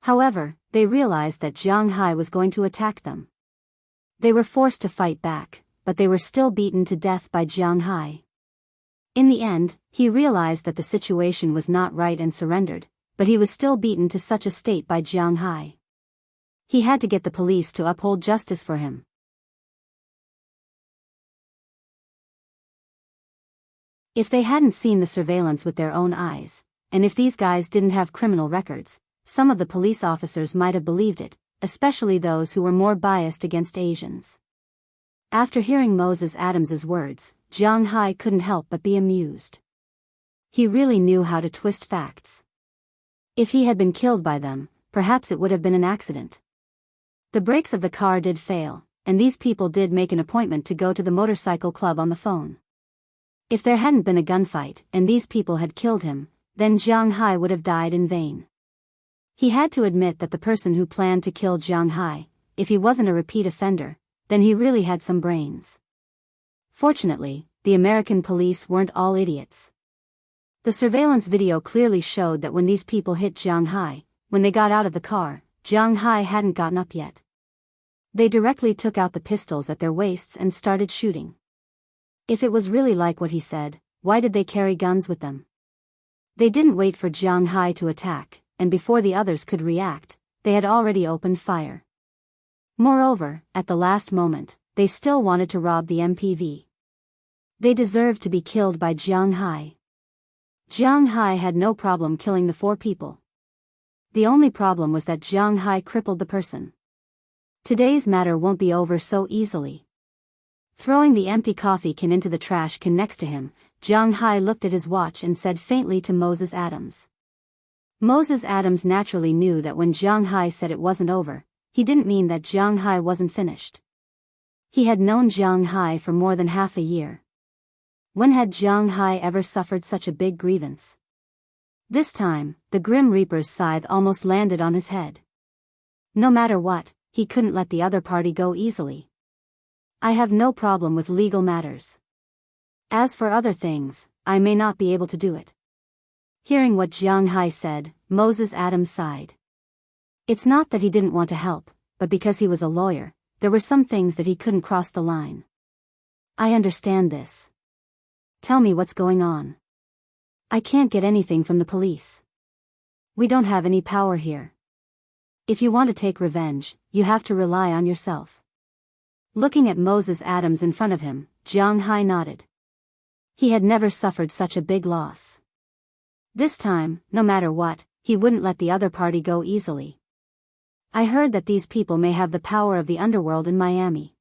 However, they realized that Jianghu was going to attack them. They were forced to fight back, but they were still beaten to death by Jianghu. In the end, he realized that the situation was not right and surrendered, but he was still beaten to such a state by Jianghu. He had to get the police to uphold justice for him. If they hadn't seen the surveillance with their own eyes, and if these guys didn't have criminal records, some of the police officers might have believed it, especially those who were more biased against Asians. After hearing Moses Adams's words, Jianghu couldn't help but be amused. He really knew how to twist facts. If he had been killed by them, perhaps it would have been an accident. The brakes of the car did fail, and these people did make an appointment to go to the motorcycle club on the phone. If there hadn't been a gunfight and these people had killed him, then Jianghu would have died in vain. He had to admit that the person who planned to kill Jianghu, if he wasn't a repeat offender, then he really had some brains. Fortunately, the American police weren't all idiots. The surveillance video clearly showed that when these people hit Jianghu, when they got out of the car, Jianghu hadn't gotten up yet. They directly took out the pistols at their waists and started shooting. If it was really like what he said, why did they carry guns with them? They didn't wait for Jianghu to attack, and before the others could react, they had already opened fire. Moreover, at the last moment, they still wanted to rob the MPV. They deserved to be killed by Jianghu. Jianghu had no problem killing the 4 people. The only problem was that Jianghu crippled the person. Today's matter won't be over so easily. Throwing the empty coffee can into the trash can next to him, Jianghu looked at his watch and said faintly to Moses Adams. Moses Adams naturally knew that when Jianghu said it wasn't over, he didn't mean that Jianghu wasn't finished. He had known Jianghu for more than half a year. When had Jianghu ever suffered such a big grievance? This time, the Grim Reaper's scythe almost landed on his head. No matter what, he couldn't let the other party go easily. I have no problem with legal matters. As for other things, I may not be able to do it. Hearing what Jianghu said, Moses Adams sighed. It's not that he didn't want to help, but because he was a lawyer, there were some things that he couldn't cross the line. I understand this. Tell me what's going on. I can't get anything from the police. We don't have any power here. If you want to take revenge, you have to rely on yourself. Looking at Moses Adams in front of him, Jianghu nodded. He had never suffered such a big loss. This time, no matter what, he wouldn't let the other party go easily. I heard that these people may have the power of the underworld in Miami.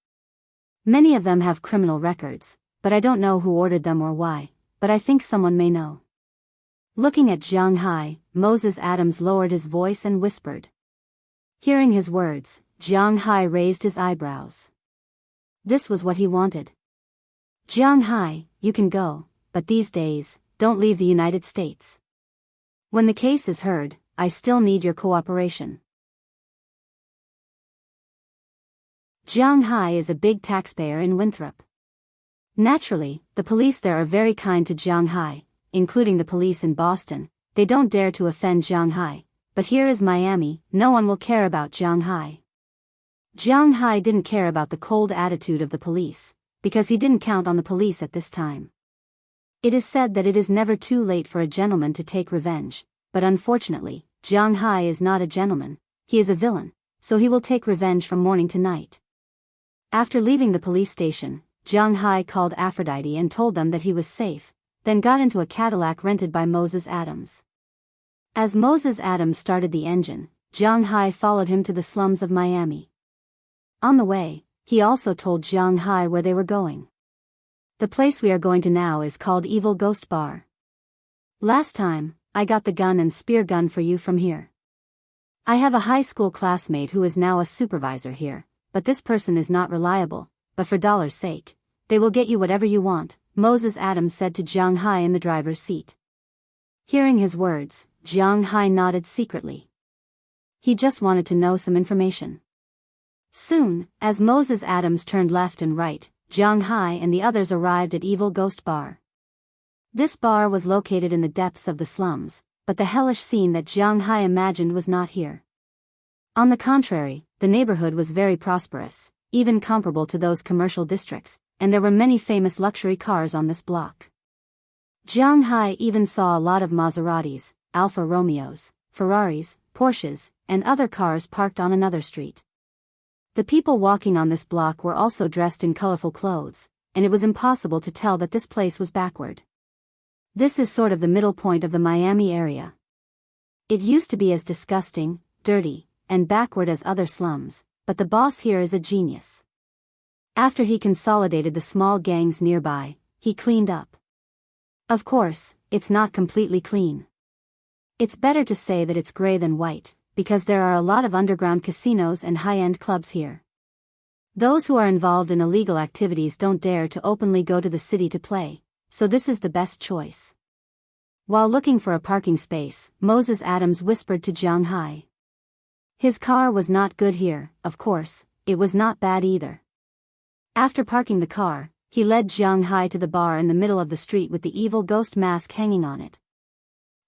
Many of them have criminal records, but I don't know who ordered them or why, but I think someone may know. Looking at Jianghu, Moses Adams lowered his voice and whispered. Hearing his words, Jianghu raised his eyebrows. This was what he wanted. Jianghu, you can go, but these days, don't leave the United States. When the case is heard, I still need your cooperation. Jianghu is a big taxpayer in Winthrop. Naturally, the police there are very kind to Jianghu, including the police in Boston. They don't dare to offend Jianghu, but here is Miami, no one will care about Jianghu. Jianghu didn't care about the cold attitude of the police, because he didn't count on the police at this time. It is said that it is never too late for a gentleman to take revenge, but unfortunately, Jianghu is not a gentleman, he is a villain, so he will take revenge from morning to night. After leaving the police station, Jianghu called Aphrodite and told them that he was safe, then got into a Cadillac rented by Moses Adams. As Moses Adams started the engine, Jianghu followed him to the slums of Miami. On the way, he also told Jianghu where they were going. The place we are going to now is called Evil Ghost Bar. Last time, I got the gun and spear gun for you from here. I have a high school classmate who is now a supervisor here, but this person is not reliable, but for dollar's sake, they will get you whatever you want, Moses Adams said to Jianghu in the driver's seat. Hearing his words, Jianghu nodded secretly. He just wanted to know some information. Soon, as Moses Adams turned left and right, Jianghu and the others arrived at Evil Ghost Bar. This bar was located in the depths of the slums, but the hellish scene that Jianghu imagined was not here. On the contrary, the neighborhood was very prosperous, even comparable to those commercial districts, and there were many famous luxury cars on this block. Jianghu even saw a lot of Maseratis, Alfa Romeos, Ferraris, Porsches, and other cars parked on another street. The people walking on this block were also dressed in colorful clothes, and it was impossible to tell that this place was backward. This is sort of the middle point of the Miami area. It used to be as disgusting, dirty, and backward as other slums, but the boss here is a genius. After he consolidated the small gangs nearby, he cleaned up. Of course, it's not completely clean. It's better to say that it's gray than white, because there are a lot of underground casinos and high-end clubs here. Those who are involved in illegal activities don't dare to openly go to the city to play, so this is the best choice. While looking for a parking space, Moses Adams whispered to Jianghu. His car was not good here, of course, it was not bad either. After parking the car, he led Jianghu to the bar in the middle of the street with the evil ghost mask hanging on it.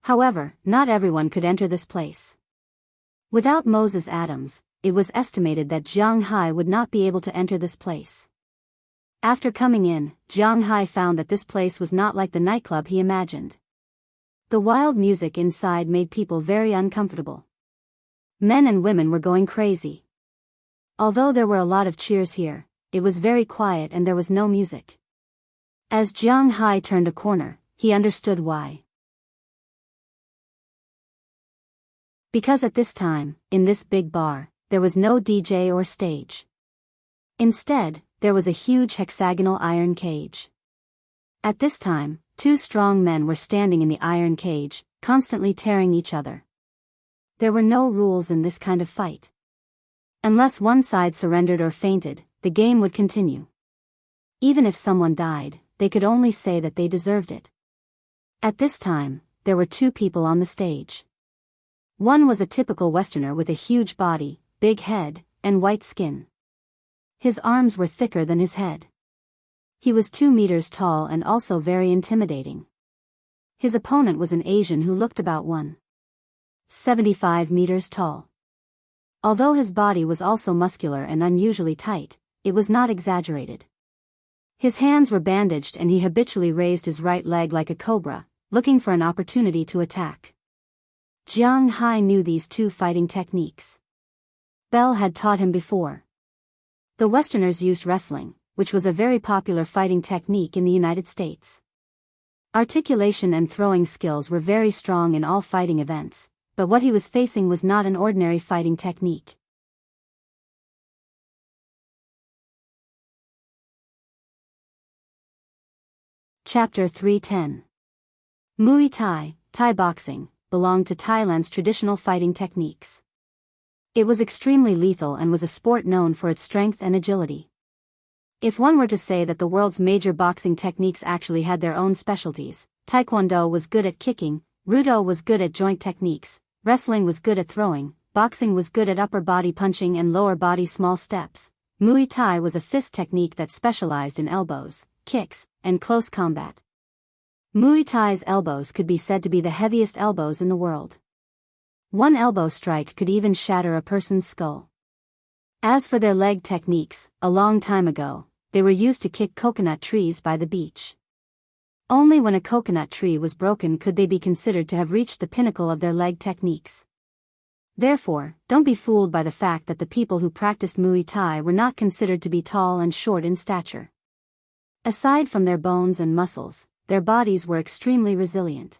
However, not everyone could enter this place. Without Moses Adams, it was estimated that Jianghu would not be able to enter this place. After coming in, Jianghu found that this place was not like the nightclub he imagined. The wild music inside made people very uncomfortable. Men and women were going crazy. Although there were a lot of cheers here, it was very quiet and there was no music. As Jianghu turned a corner, he understood why. Because at this time, in this big bar, there was no DJ or stage. Instead, there was a huge hexagonal iron cage. At this time, two strong men were standing in the iron cage, constantly tearing each other. There were no rules in this kind of fight. Unless one side surrendered or fainted, the game would continue. Even if someone died, they could only say that they deserved it. At this time, there were two people on the stage. One was a typical Westerner with a huge body, big head, and white skin. His arms were thicker than his head. He was 2 meters tall and also very intimidating. His opponent was an Asian who looked about 1.75 meters tall. Although his body was also muscular and unusually tight, it was not exaggerated. His hands were bandaged and he habitually raised his right leg like a cobra, looking for an opportunity to attack. Jianghu knew these two fighting techniques. Bell had taught him before. The Westerners used wrestling, which was a very popular fighting technique in the United States. Articulation and throwing skills were very strong in all fighting events, but what he was facing was not an ordinary fighting technique. Chapter 310. Muay Thai, Thai boxing, belonged to Thailand's traditional fighting techniques. It was extremely lethal and was a sport known for its strength and agility. If one were to say that the world's major boxing techniques actually had their own specialties, Taekwondo was good at kicking, Judo was good at joint techniques, wrestling was good at throwing, boxing was good at upper body punching and lower body small steps, Muay Thai was a fist technique that specialized in elbows, kicks, and close combat. Muay Thai's elbows could be said to be the heaviest elbows in the world. One elbow strike could even shatter a person's skull. As for their leg techniques, a long time ago, they were used to kick coconut trees by the beach. Only when a coconut tree was broken could they be considered to have reached the pinnacle of their leg techniques. Therefore, don't be fooled by the fact that the people who practiced Muay Thai were not considered to be tall and short in stature. Aside from their bones and muscles, their bodies were extremely resilient.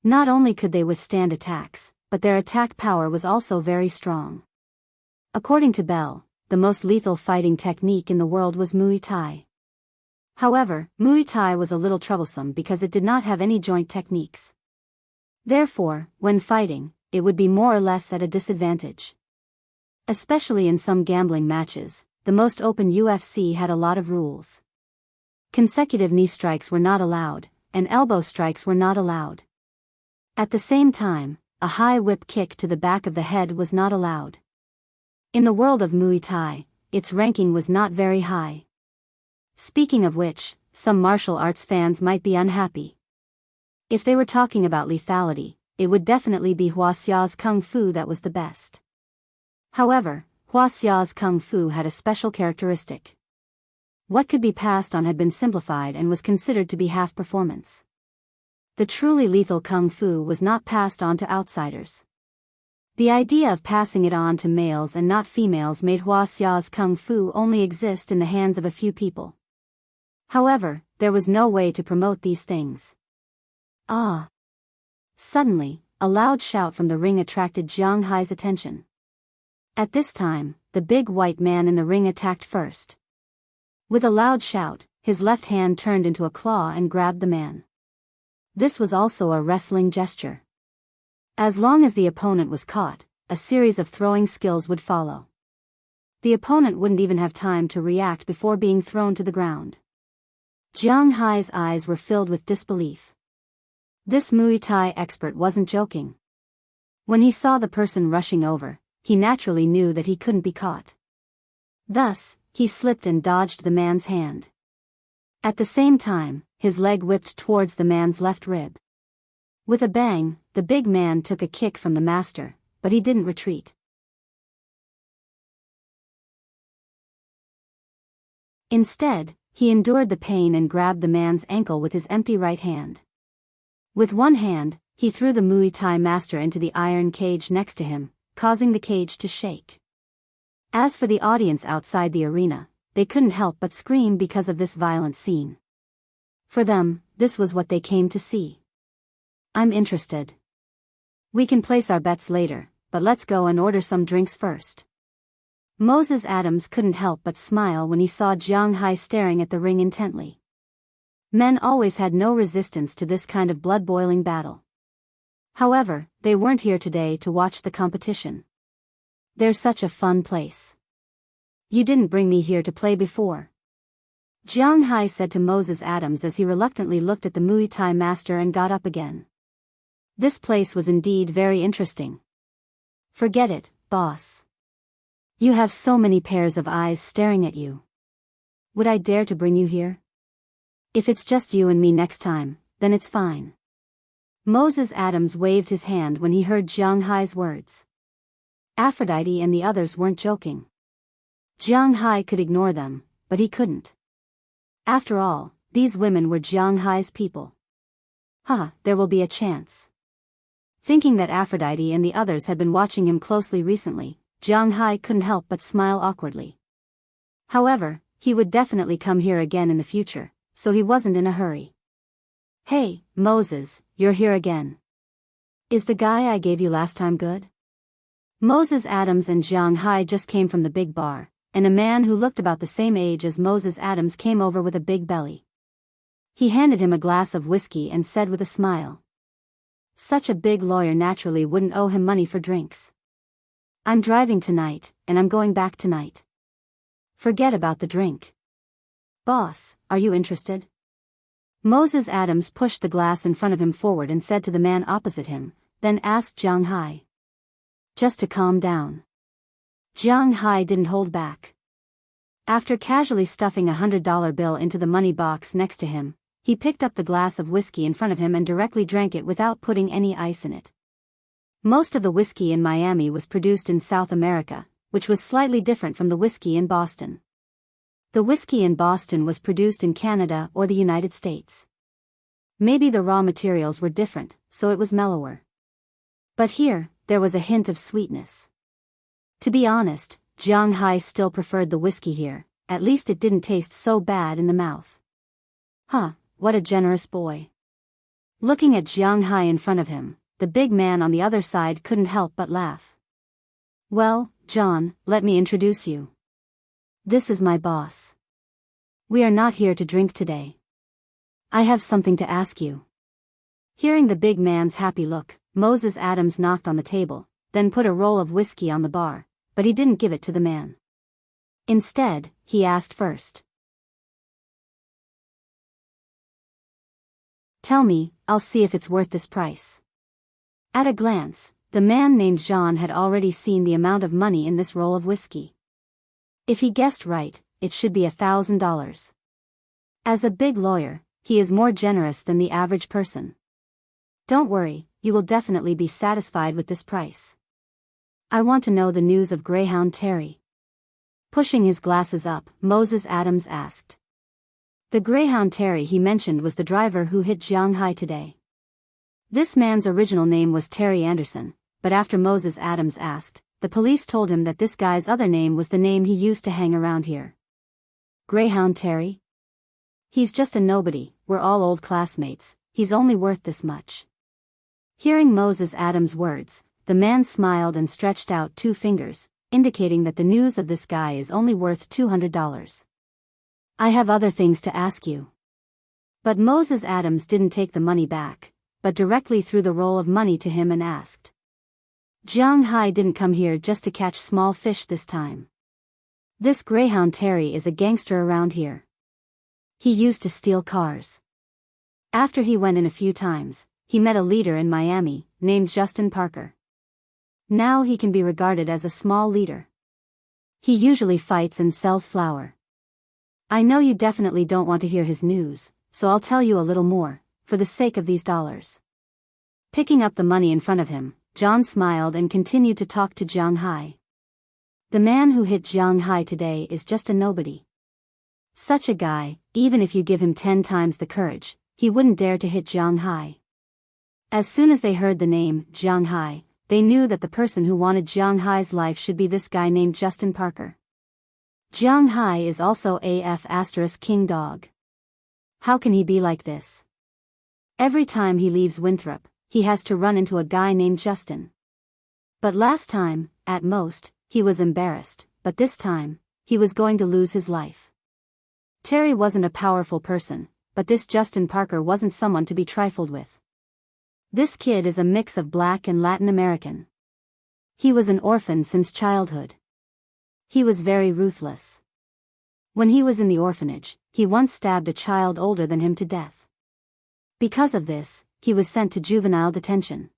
Not only could they withstand attacks, but their attack power was also very strong. According to Bell, the most lethal fighting technique in the world was Muay Thai. However, Muay Thai was a little troublesome because it did not have any joint techniques. Therefore, when fighting, it would be more or less at a disadvantage. Especially in some gambling matches, the most open UFC had a lot of rules. Consecutive knee strikes were not allowed, and elbow strikes were not allowed. At the same time, a high whip kick to the back of the head was not allowed. In the world of Muay Thai, its ranking was not very high. Speaking of which, some martial arts fans might be unhappy. If they were talking about lethality, it would definitely be Wuxia's Kung Fu that was the best. However, Wuxia's Kung Fu had a special characteristic. What could be passed on had been simplified and was considered to be half performance. The truly lethal Kung Fu was not passed on to outsiders. The idea of passing it on to males and not females made Wuxia's Kung Fu only exist in the hands of a few people. However, there was no way to promote these things. Ah! Suddenly, a loud shout from the ring attracted Jianghu's attention. At this time, the big white man in the ring attacked first. With a loud shout, his left hand turned into a claw and grabbed the man. This was also a wrestling gesture. As long as the opponent was caught, a series of throwing skills would follow. The opponent wouldn't even have time to react before being thrown to the ground. Jianghu's eyes were filled with disbelief. This Muay Thai expert wasn't joking. When he saw the person rushing over, he naturally knew that he couldn't be caught. Thus, he slipped and dodged the man's hand. At the same time, his leg whipped towards the man's left rib. With a bang, the big man took a kick from the master, but he didn't retreat. Instead, he endured the pain and grabbed the man's ankle with his empty right hand. With one hand, he threw the Muay Thai master into the iron cage next to him, causing the cage to shake. As for the audience outside the arena, they couldn't help but scream because of this violent scene. For them, this was what they came to see. I'm interested. We can place our bets later, but let's go and order some drinks first. Moses Adams couldn't help but smile when he saw Jianghu staring at the ring intently. Men always had no resistance to this kind of blood-boiling battle. However, they weren't here today to watch the competition. They're such a fun place. You didn't bring me here to play before. Jianghu said to Moses Adams as he reluctantly looked at the Muay Thai master and got up again. This place was indeed very interesting. Forget it, boss. You have so many pairs of eyes staring at you. Would I dare to bring you here? If it's just you and me next time, then it's fine. Moses Adams waved his hand when he heard Jianghu's words. Aphrodite and the others weren't joking. Jianghu could ignore them, but he couldn't. After all, these women were Jianghu's people. There will be a chance. Thinking that Aphrodite and the others had been watching him closely recently, Jianghu couldn't help but smile awkwardly. However, he would definitely come here again in the future, so he wasn't in a hurry. Hey, Moses, you're here again. Is the guy I gave you last time good? Moses Adams and Jianghu just came from the big bar, and a man who looked about the same age as Moses Adams came over with a big belly. He handed him a glass of whiskey and said with a smile. Such a big lawyer naturally wouldn't owe him money for drinks. I'm driving tonight, and I'm going back tonight. Forget about the drink. Boss, are you interested? Moses Adams pushed the glass in front of him forward and said to the man opposite him, then asked Jianghu. Just to calm down. Jianghu didn't hold back. After casually stuffing $100 bill into the money box next to him, he picked up the glass of whiskey in front of him and directly drank it without putting any ice in it. Most of the whiskey in Miami was produced in South America, which was slightly different from the whiskey in Boston. The whiskey in Boston was produced in Canada or the United States. Maybe the raw materials were different, so it was mellower. But here, there was a hint of sweetness. To be honest, Jianghu still preferred the whiskey here, at least it didn't taste so bad in the mouth. What a generous boy. Looking at Jianghu in front of him, the big man on the other side couldn't help but laugh. Well, John, let me introduce you. This is my boss. We are not here to drink today. I have something to ask you. Hearing the big man's happy look, Moses Adams knocked on the table, then put a roll of whiskey on the bar, but he didn't give it to the man. Instead, he asked first. Tell me, I'll see if it's worth this price. At a glance, the man named Jean had already seen the amount of money in this roll of whiskey. If he guessed right, it should be $1,000. As a big lawyer, he is more generous than the average person. Don't worry, you will definitely be satisfied with this price. I want to know the news of Greyhound Terry. Pushing his glasses up, Moses Adams asked. The Greyhound Terry he mentioned was the driver who hit Jianghu today. This man's original name was Terry Anderson, but after Moses Adams asked, the police told him that this guy's other name was the name he used to hang around here. Greyhound Terry? He's just a nobody, we're all old classmates, he's only worth this much. Hearing Moses Adams' words, the man smiled and stretched out 2 fingers, indicating that the news of this guy is only worth $200. I have other things to ask you. But Moses Adams didn't take the money back, but directly threw the roll of money to him and asked. Jianghu didn't come here just to catch small fish this time. This Greyhound Terry is a gangster around here. He used to steal cars. After he went in a few times, he met a leader in Miami, named Justin Parker. Now he can be regarded as a small leader. He usually fights and sells flour. I know you definitely don't want to hear his news, so I'll tell you a little more, for the sake of these dollars. Picking up the money in front of him, John smiled and continued to talk to Jianghu. The man who hit Jianghu today is just a nobody. Such a guy, even if you give him 10 times the courage, he wouldn't dare to hit Jianghu. As soon as they heard the name, Jianghu, they knew that the person who wanted Jianghu's life should be this guy named Justin Parker. Jianghu is also AF** King Dog. How can he be like this? Every time he leaves Winthrop, he has to run into a guy named Justin. But last time, at most, he was embarrassed, but this time, he was going to lose his life. Terry wasn't a powerful person, but this Justin Parker wasn't someone to be trifled with. This kid is a mix of Black and Latin American. He was an orphan since childhood. He was very ruthless. When he was in the orphanage, he once stabbed a child older than him to death. Because of this, he was sent to juvenile detention.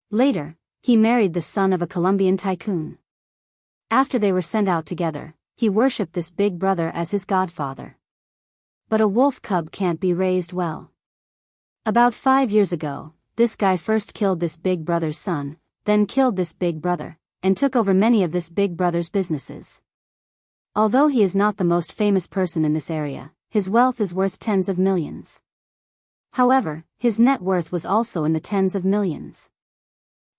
Later, he married the son of a Colombian tycoon. After they were sent out together, he worshipped this big brother as his godfather. But a wolf cub can't be raised well. About 5 years ago, this guy first killed this big brother's son, then killed this big brother, and took over many of this big brother's businesses. Although he is not the most famous person in this area, his wealth is worth tens of millions. However, his net worth was also in the tens of millions.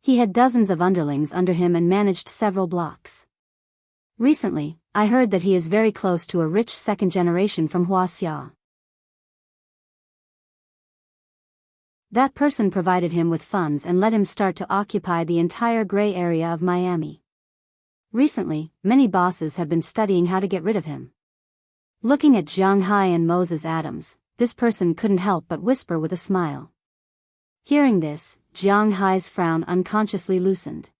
He had dozens of underlings under him and managed several blocks. Recently, I heard that he is very close to a rich second generation from Wuxia. That person provided him with funds and let him start to occupy the entire gray area of Miami. Recently, many bosses have been studying how to get rid of him. Looking at Jianghu and Moses Adams, this person couldn't help but whisper with a smile. Hearing this, Jianghu's frown unconsciously loosened.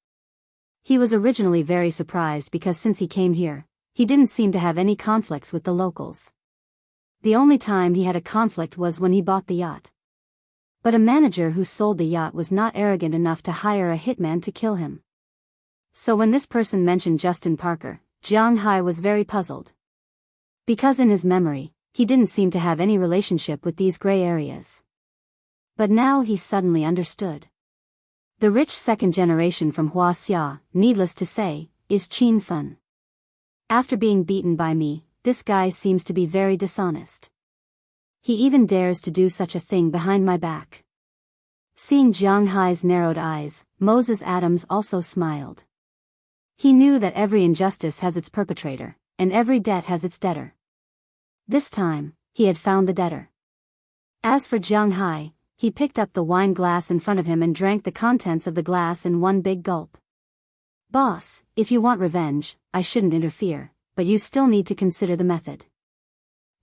He was originally very surprised because since he came here, he didn't seem to have any conflicts with the locals. The only time he had a conflict was when he bought the yacht. But a manager who sold the yacht was not arrogant enough to hire a hitman to kill him. So when this person mentioned Justin Parker, Jianghu was very puzzled. Because in his memory, he didn't seem to have any relationship with these gray areas. But now he suddenly understood. The rich second generation from Wuxia, needless to say, is Qin Fun. After being beaten by me, this guy seems to be very dishonest. He even dares to do such a thing behind my back. Seeing Jianghu's narrowed eyes, Moses Adams also smiled. He knew that every injustice has its perpetrator, and every debt has its debtor. This time, he had found the debtor. As for Jianghu, he picked up the wine glass in front of him and drank the contents of the glass in one big gulp. Boss, if you want revenge, I shouldn't interfere, but you still need to consider the method.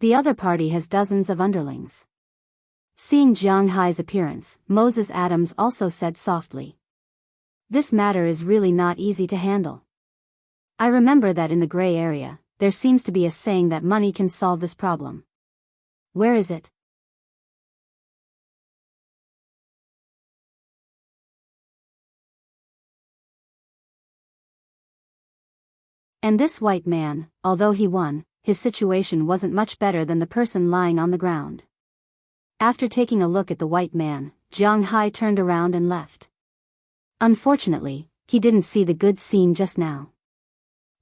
The other party has dozens of underlings. Seeing Jianghu's appearance, Moses Adams also said softly. This matter is really not easy to handle. I remember that in the gray area, there seems to be a saying that money can solve this problem. Where is it? And this white man, although he won, his situation wasn't much better than the person lying on the ground. After taking a look at the white man, Jianghu turned around and left. Unfortunately, he didn't see the good scene just now.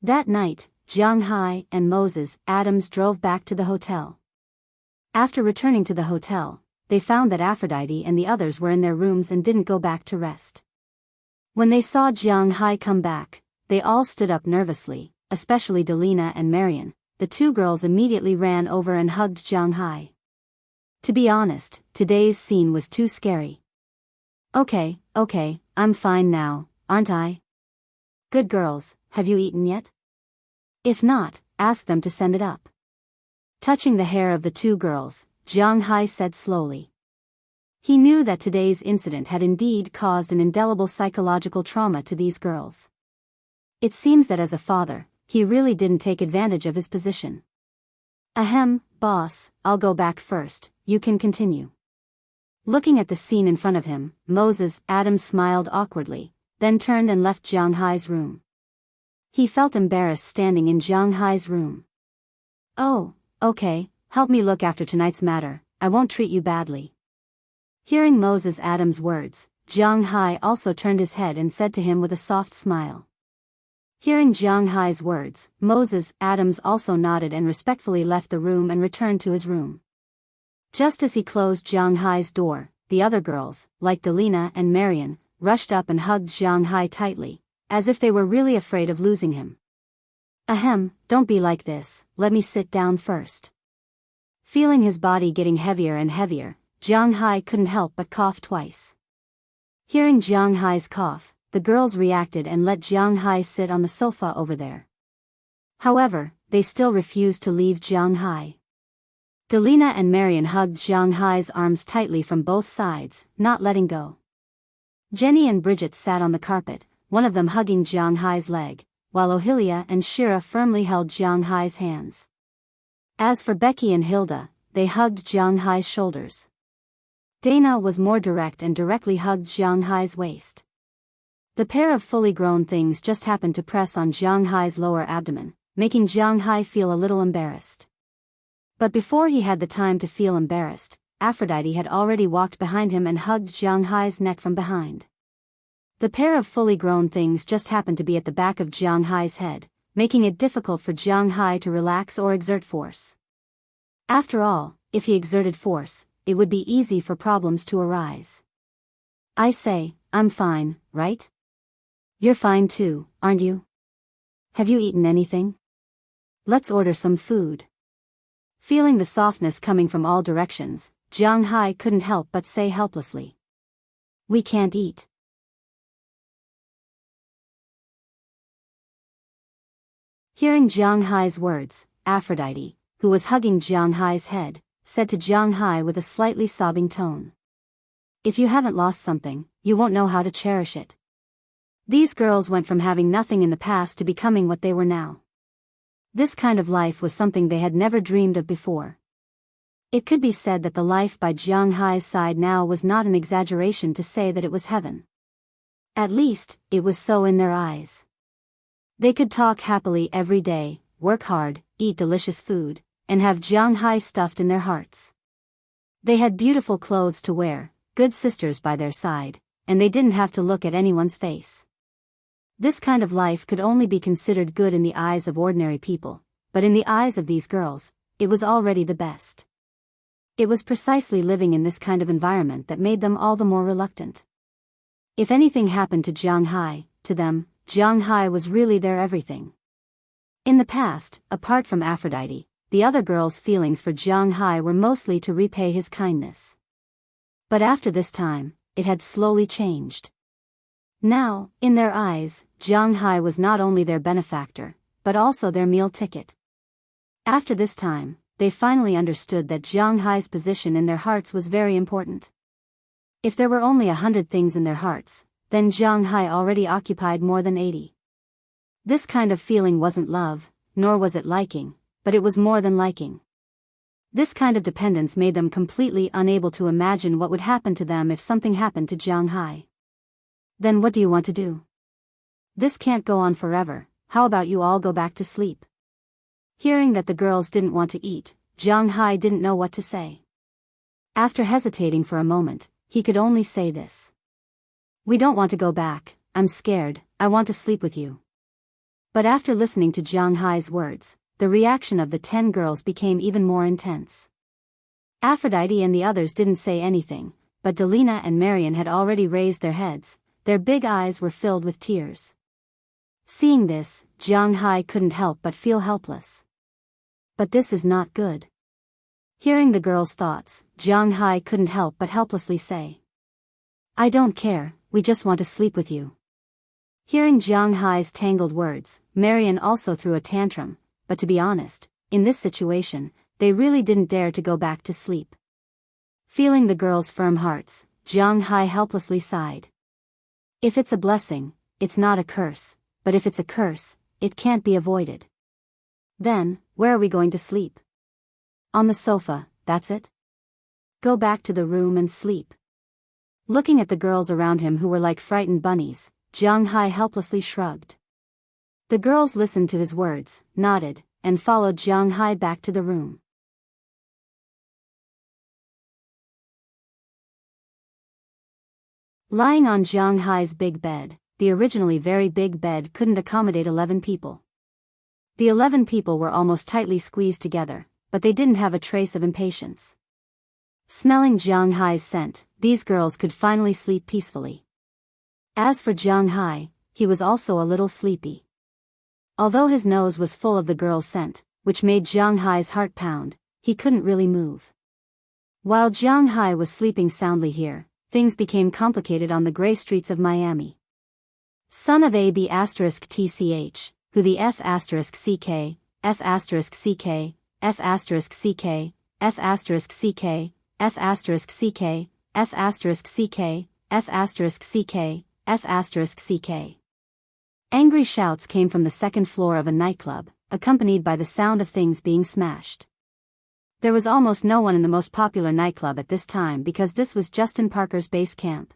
That night, Jianghu and Moses Adams drove back to the hotel. After returning to the hotel, they found that Aphrodite and the others were in their rooms and didn't go back to rest. When they saw Jianghu come back, they all stood up nervously, especially Delina and Marion. The two girls immediately ran over and hugged Jianghu. To be honest, today's scene was too scary. Okay, I'm fine now, aren't I? Good girls, have you eaten yet? If not, ask them to send it up. Touching the hair of the two girls, Jianghu said slowly. He knew that today's incident had indeed caused an indelible psychological trauma to these girls. It seems that as a father, he really didn't take advantage of his position. Ahem, boss, I'll go back first, you can continue. Looking at the scene in front of him, Moses Adams smiled awkwardly, then turned and left Jianghu's room. He felt embarrassed standing in Jianghu's room. Oh, okay, help me look after tonight's matter, I won't treat you badly. Hearing Moses Adams' words, Jianghu also turned his head and said to him with a soft smile. Hearing Jianghu's words, Moses Adams also nodded and respectfully left the room and returned to his room. Just as he closed Jianghu's door, the other girls, like Delina and Marion, rushed up and hugged Jianghu tightly, as if they were really afraid of losing him. Ahem, don't be like this, let me sit down first. Feeling his body getting heavier and heavier, Jianghu couldn't help but cough twice. Hearing Jianghu's cough, the girls reacted and let Jianghu sit on the sofa over there. However, they still refused to leave Jianghu. Delina and Marion hugged Jianghu's arms tightly from both sides, not letting go. Jenny and Bridget sat on the carpet, one of them hugging Jianghu's leg, while Ohilia and Shira firmly held Jiang Hai's hands. As for Becky and Hilda, they hugged Jiang Hai's shoulders. Dana was more direct and directly hugged Jiang Hai's waist. The pair of fully grown things just happened to press on Jiang Hai's lower abdomen, making Jiang Hai feel a little embarrassed. But before he had the time to feel embarrassed, Aphrodite had already walked behind him and hugged Jiang Hai's neck from behind. The pair of fully grown things just happened to be at the back of Jiang Hai's head, making it difficult for Jiang Hai to relax or exert force. After all, if he exerted force, it would be easy for problems to arise. I say, I'm fine, right? You're fine too, aren't you? Have you eaten anything? Let's order some food. Feeling the softness coming from all directions, Jiang Hai couldn't help but say helplessly. We can't eat. Hearing Jiang Hai's words, Aphrodite, who was hugging Jiang Hai's head, said to Jiang Hai with a slightly sobbing tone. If you haven't lost something, you won't know how to cherish it. These girls went from having nothing in the past to becoming what they were now. This kind of life was something they had never dreamed of before. It could be said that the life by Jiang Hai's side now was not an exaggeration to say that it was heaven. At least, it was so in their eyes. They could talk happily every day, work hard, eat delicious food, and have Jiang Hai stuffed in their hearts. They had beautiful clothes to wear, good sisters by their side, and they didn't have to look at anyone's face. This kind of life could only be considered good in the eyes of ordinary people, but in the eyes of these girls, it was already the best. It was precisely living in this kind of environment that made them all the more reluctant. If anything happened to Jiang Hai, to them, Jiang Hai was really their everything. In the past, apart from Aphrodite, the other girls' feelings for Jiang Hai were mostly to repay his kindness. But after this time, it had slowly changed. Now, in their eyes, Jiang Hai was not only their benefactor, but also their meal ticket. After this time, they finally understood that Jiang Hai's position in their hearts was very important. If there were only 100 things in their hearts, then Jiang Hai already occupied more than 80. This kind of feeling wasn't love, nor was it liking, but it was more than liking. This kind of dependence made them completely unable to imagine what would happen to them if something happened to Jiang Hai. Then what do you want to do? This can't go on forever, how about you all go back to sleep? Hearing that the girls didn't want to eat, Jiang Hai didn't know what to say. After hesitating for a moment, he could only say this. We don't want to go back, I'm scared, I want to sleep with you. But after listening to Jiang Hai's words, the reaction of the 10 girls became even more intense. Aphrodite and the others didn't say anything, but Delina and Marian had already raised their heads, their big eyes were filled with tears. Seeing this, Jiang Hai couldn't help but feel helpless. But this is not good. Hearing the girls' thoughts, Jiang Hai couldn't help but helplessly say. I don't care, we just want to sleep with you. Hearing Jiang Hai's tangled words, Marian also threw a tantrum, but to be honest, in this situation, they really didn't dare to go back to sleep. Feeling the girls' firm hearts, Jiang Hai helplessly sighed. If it's a blessing, it's not a curse, but if it's a curse, it can't be avoided. Then, where are we going to sleep? On the sofa, that's it? Go back to the room and sleep. Looking at the girls around him who were like frightened bunnies, Jiang Hai helplessly shrugged. The girls listened to his words, nodded, and followed Jiang Hai back to the room. Lying on Jiang Hai's big bed, the originally very big bed couldn't accommodate 11 people. The 11 people were almost tightly squeezed together, but they didn't have a trace of impatience. Smelling Jiang Hai's scent, these girls could finally sleep peacefully. As for Jiang Hai, he was also a little sleepy. Although his nose was full of the girl's scent, which made Jiang Hai's heart pound, he couldn't really move. While Jiang Hai was sleeping soundly here, things became complicated on the gray streets of Miami. Son of AB*TCH, who the F*CK, F*CK, F*CK, F*CK, F*CK, F*CK, F*CK, F*CK, F*CK, F*CK. Angry shouts came from the second floor of a nightclub, accompanied by the sound of things being smashed. There was almost no one in the most popular nightclub at this time because this was Justin Parker's base camp.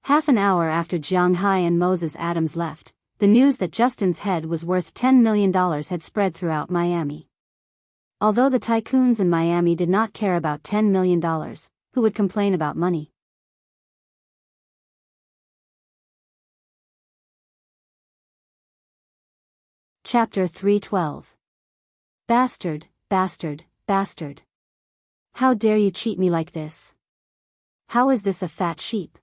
Half an hour after Jianghu and Moses Adams left, the news that Justin's head was worth $10 million had spread throughout Miami. Although the tycoons in Miami did not care about $10 million, who would complain about money? Chapter 312. Bastard, bastard, bastard. How dare you cheat me like this? How is this a fat sheep?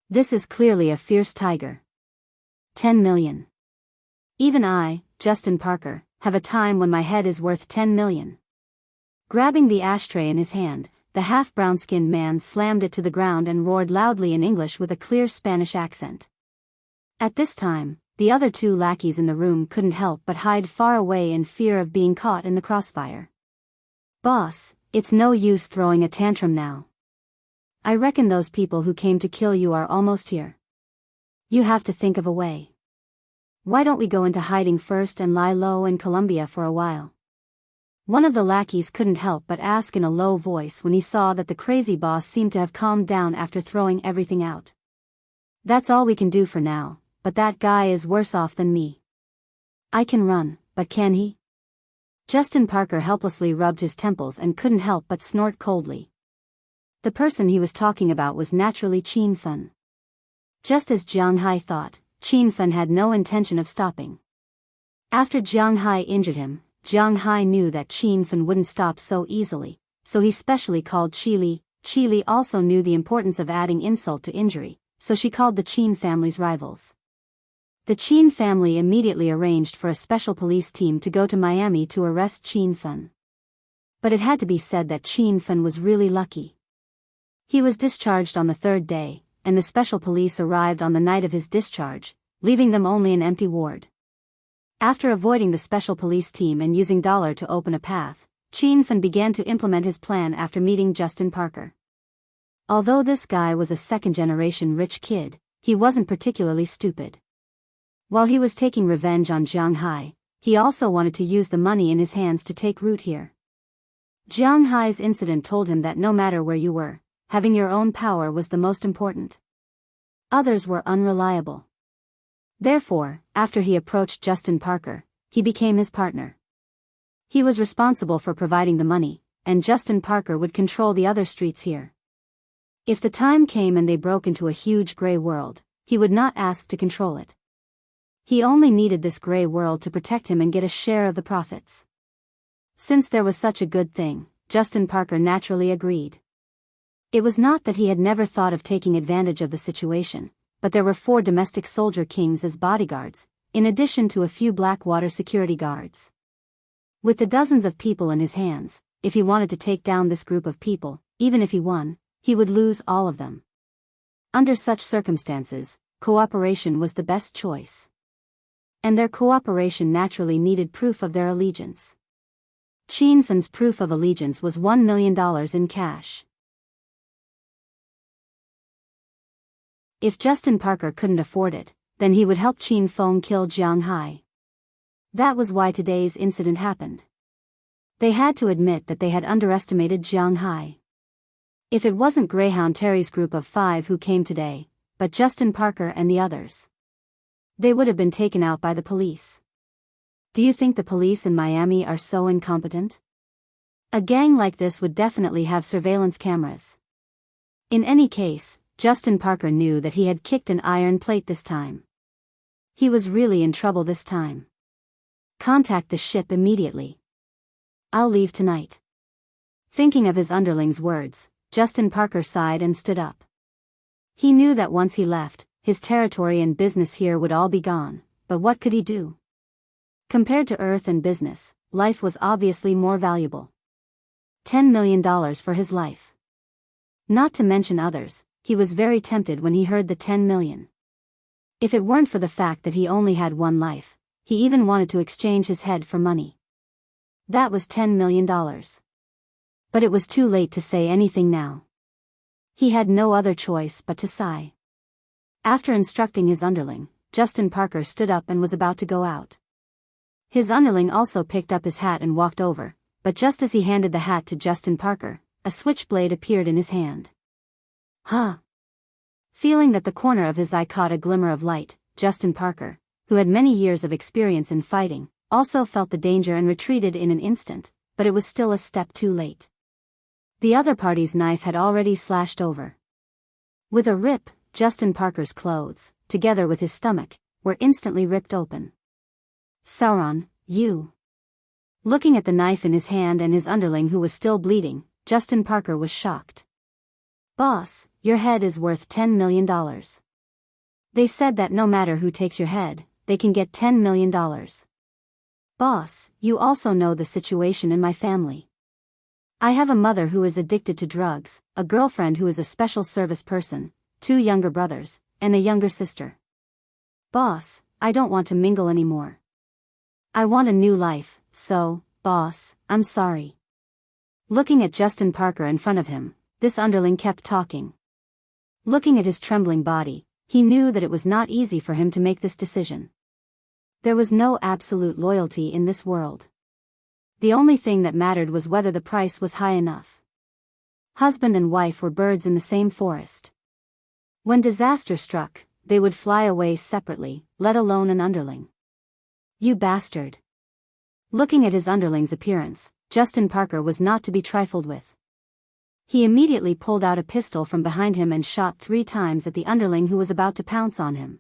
This is clearly a fierce tiger. 10 million. Even I, Justin Parker, have a time when my head is worth 10 million. Grabbing the ashtray in his hand, the half-brown-skinned man slammed it to the ground and roared loudly in English with a clear Spanish accent. At this time, the other two lackeys in the room couldn't help but hide far away in fear of being caught in the crossfire. Boss, it's no use throwing a tantrum now. I reckon those people who came to kill you are almost here. You have to think of a way. Why don't we go into hiding first and lie low in Colombia for a while? One of the lackeys couldn't help but ask in a low voice when he saw that the crazy boss seemed to have calmed down after throwing everything out. That's all we can do for now, but that guy is worse off than me. I can run, but can he? Justin Parker helplessly rubbed his temples and couldn't help but snort coldly. The person he was talking about was naturally Qin Fen. Just as Jianghu thought, Qin Fen had no intention of stopping. After Jianghu injured him, Jianghu knew that Qin Fen wouldn't stop so easily, so he specially called Qili. Qili also knew the importance of adding insult to injury, so she called the Qin family's rivals. The Qin family immediately arranged for a special police team to go to Miami to arrest Qin Fen. But it had to be said that Qin Fen was really lucky. He was discharged on the third day, and the special police arrived on the night of his discharge, leaving them only an empty ward. After avoiding the special police team and using dollar to open a path, Qin Fen began to implement his plan after meeting Justin Parker. Although this guy was a second-generation rich kid, he wasn't particularly stupid. While he was taking revenge on Jianghu, he also wanted to use the money in his hands to take root here. Jianghu's incident told him that no matter where you were, having your own power was the most important. Others were unreliable. Therefore, after he approached Justin Parker, he became his partner. He was responsible for providing the money, and Justin Parker would control the other streets here. If the time came and they broke into a huge gray world, he would not ask to control it. He only needed this gray world to protect him and get a share of the profits. Since there was such a good thing, Justin Parker naturally agreed. It was not that he had never thought of taking advantage of the situation, but there were 4 domestic soldier kings as bodyguards, in addition to a few Blackwater security guards. With the dozens of people in his hands, if he wanted to take down this group of people, even if he won, he would lose all of them. Under such circumstances, cooperation was the best choice. And their cooperation naturally needed proof of their allegiance. Qin Fen's proof of allegiance was $1 million in cash. If Justin Parker couldn't afford it, then he would help Qin Fen kill Jianghu. That was why today's incident happened. They had to admit that they had underestimated Jianghu. If it wasn't Greyhound Terry's group of 5 who came today, but Justin Parker and the others, they would have been taken out by the police. Do you think the police in Miami are so incompetent? A gang like this would definitely have surveillance cameras. In any case, Justin Parker knew that he had kicked an iron plate this time. He was really in trouble this time. Contact the ship immediately. I'll leave tonight. Thinking of his underling's words, Justin Parker sighed and stood up. He knew that once he left, his territory and business here would all be gone, but what could he do? Compared to Earth and business, life was obviously more valuable. $10 million for his life. Not to mention others, he was very tempted when he heard the 10 million. If it weren't for the fact that he only had one life, he even wanted to exchange his head for money. That was $10 million. But it was too late to say anything now. He had no other choice but to sigh. After instructing his underling, Justin Parker stood up and was about to go out. His underling also picked up his hat and walked over, but just as he handed the hat to Justin Parker, a switchblade appeared in his hand. Huh. Feeling that the corner of his eye caught a glimmer of light, Justin Parker, who had many years of experience in fighting, also felt the danger and retreated in an instant, but it was still a step too late. The other party's knife had already slashed over. With a rip, Justin Parker's clothes, together with his stomach, were instantly ripped open. Sauron, you. Looking at the knife in his hand and his underling who was still bleeding, Justin Parker was shocked. Boss, your head is worth $10 million. They said that no matter who takes your head, they can get $10 million. Boss, you also know the situation in my family. I have a mother who is addicted to drugs, a girlfriend who is a special service person, 2 younger brothers, and a younger sister. Boss, I don't want to mingle anymore. I want a new life, so, boss, I'm sorry. Looking at Justin Parker in front of him, this underling kept talking. Looking at his trembling body, he knew that it was not easy for him to make this decision. There was no absolute loyalty in this world. The only thing that mattered was whether the price was high enough. Husband and wife were birds in the same forest. When disaster struck, they would fly away separately, let alone an underling. You bastard. Looking at his underling's appearance, Justin Parker was not to be trifled with. He immediately pulled out a pistol from behind him and shot 3 times at the underling who was about to pounce on him.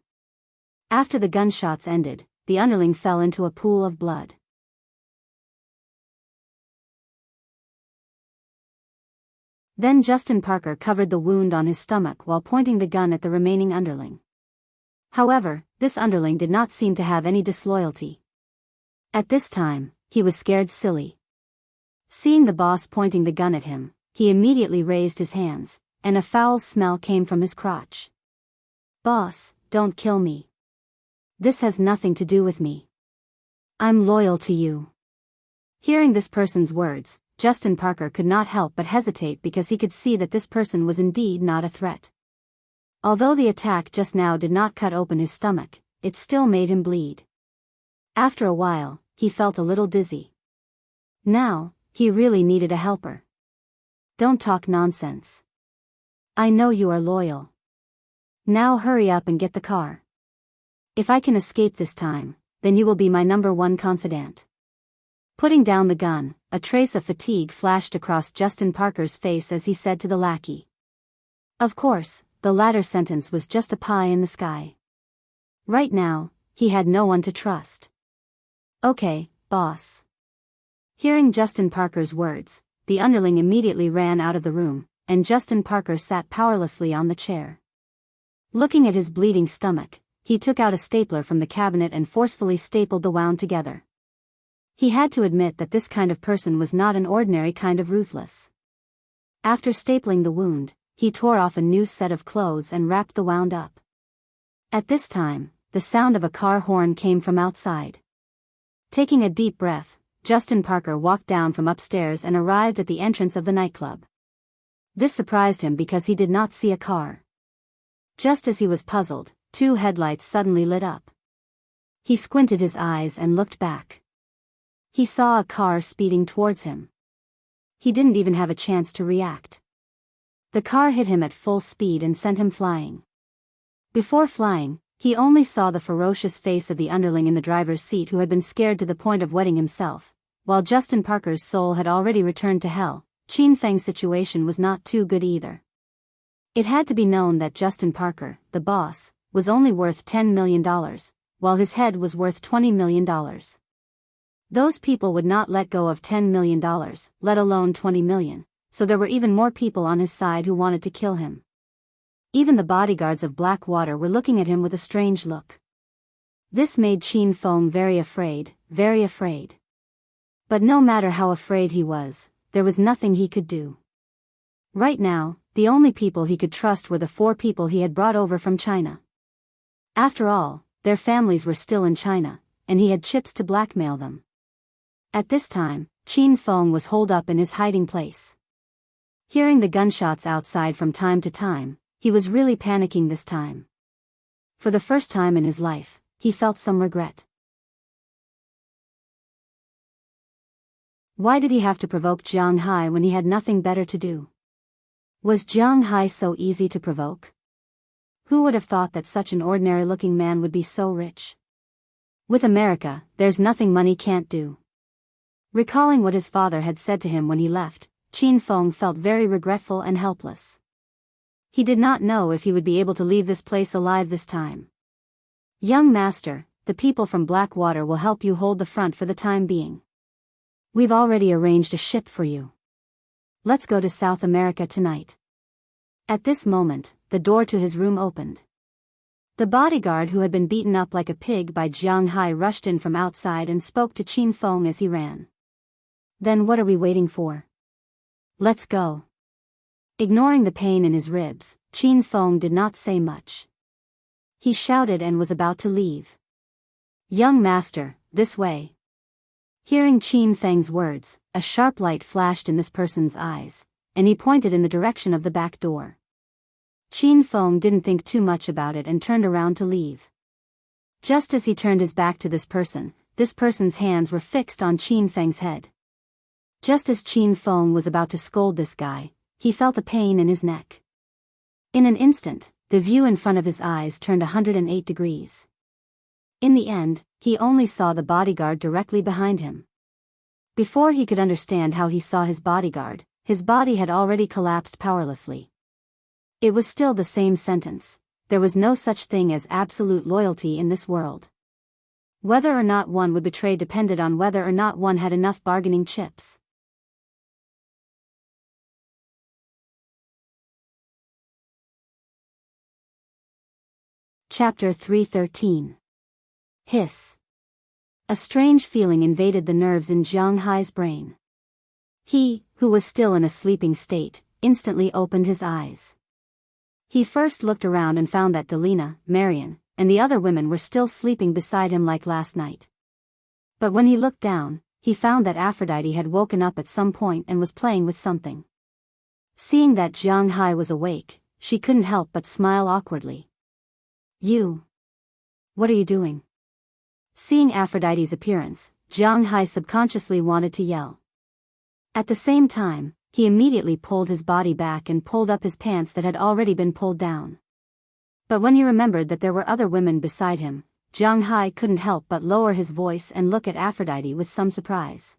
After the gunshots ended, the underling fell into a pool of blood. Then Justin Parker covered the wound on his stomach while pointing the gun at the remaining underling. However, this underling did not seem to have any disloyalty. At this time, he was scared silly. Seeing the boss pointing the gun at him, he immediately raised his hands, and a foul smell came from his crotch. Boss, don't kill me. This has nothing to do with me. I'm loyal to you. Hearing this person's words, Justin Parker could not help but hesitate because he could see that this person was indeed not a threat. Although the attack just now did not cut open his stomach, it still made him bleed. After a while, he felt a little dizzy. Now, he really needed a helper. Don't talk nonsense. I know you are loyal. Now hurry up and get the car. If I can escape this time, then you will be my #1 confidant. Putting down the gun, a trace of fatigue flashed across Justin Parker's face as he said to the lackey. Of course, the latter sentence was just a pie in the sky. Right now, he had no one to trust. Okay, boss. Hearing Justin Parker's words, the underling immediately ran out of the room, and Justin Parker sat powerlessly on the chair. Looking at his bleeding stomach, he took out a stapler from the cabinet and forcefully stapled the wound together. He had to admit that this kind of person was not an ordinary kind of ruthless. After stapling the wound, he tore off a new set of clothes and wrapped the wound up. At this time, the sound of a car horn came from outside. Taking a deep breath, Justin Parker walked down from upstairs and arrived at the entrance of the nightclub. This surprised him because he did not see a car. Just as he was puzzled, 2 headlights suddenly lit up. He squinted his eyes and looked back. He saw a car speeding towards him. He didn't even have a chance to react. The car hit him at full speed and sent him flying. Before flying, he only saw the ferocious face of the underling in the driver's seat who had been scared to the point of wetting himself. While Justin Parker's soul had already returned to hell, Qin Feng's situation was not too good either. It had to be known that Justin Parker, the boss, was only worth $10 million, while his head was worth $20 million. Those people would not let go of $10 million, let alone $20 million, so there were even more people on his side who wanted to kill him. Even the bodyguards of Blackwater were looking at him with a strange look. This made Qin Feng very afraid, very afraid. But no matter how afraid he was, there was nothing he could do. Right now, the only people he could trust were the 4 people he had brought over from China. After all, their families were still in China, and he had chips to blackmail them. At this time, Qin Feng was holed up in his hiding place. Hearing the gunshots outside from time to time, he was really panicking this time. For the first time in his life, he felt some regret. Why did he have to provoke Jianghu when he had nothing better to do? Was Jianghu so easy to provoke? Who would have thought that such an ordinary-looking man would be so rich? With America, there's nothing money can't do. Recalling what his father had said to him when he left, Qin Feng felt very regretful and helpless. He did not know if he would be able to leave this place alive this time. Young master, the people from Blackwater will help you hold the front for the time being. We've already arranged a ship for you. Let's go to South America tonight. At this moment, the door to his room opened. The bodyguard who had been beaten up like a pig by Jianghu rushed in from outside and spoke to Qin Feng as he ran. Then what are we waiting for? Let's go. Ignoring the pain in his ribs, Qin Feng did not say much. He shouted and was about to leave. Young master, this way. Hearing Qin Feng's words, a sharp light flashed in this person's eyes, and he pointed in the direction of the back door. Qin Feng didn't think too much about it and turned around to leave. Just as he turned his back to this person's hands were fixed on Qin Feng's head. Just as Qin Feng was about to scold this guy, he felt a pain in his neck. In an instant, the view in front of his eyes turned 108 degrees. In the end, he only saw the bodyguard directly behind him. Before he could understand how he saw his bodyguard, his body had already collapsed powerlessly. It was still the same sentence. There was no such thing as absolute loyalty in this world. Whether or not one would betray depended on whether or not one had enough bargaining chips. Chapter 313. Hiss. A strange feeling invaded the nerves in Jianghu's brain. He, who was still in a sleeping state, instantly opened his eyes. He first looked around and found that Delina, Marian, and the other women were still sleeping beside him like last night. But when he looked down, he found that Aphrodite had woken up at some point and was playing with something. Seeing that Jianghu was awake, she couldn't help but smile awkwardly. You. What are you doing? Seeing Aphrodite's appearance, Jianghu subconsciously wanted to yell. At the same time, he immediately pulled his body back and pulled up his pants that had already been pulled down. But when he remembered that there were other women beside him, Jianghu couldn't help but lower his voice and look at Aphrodite with some surprise.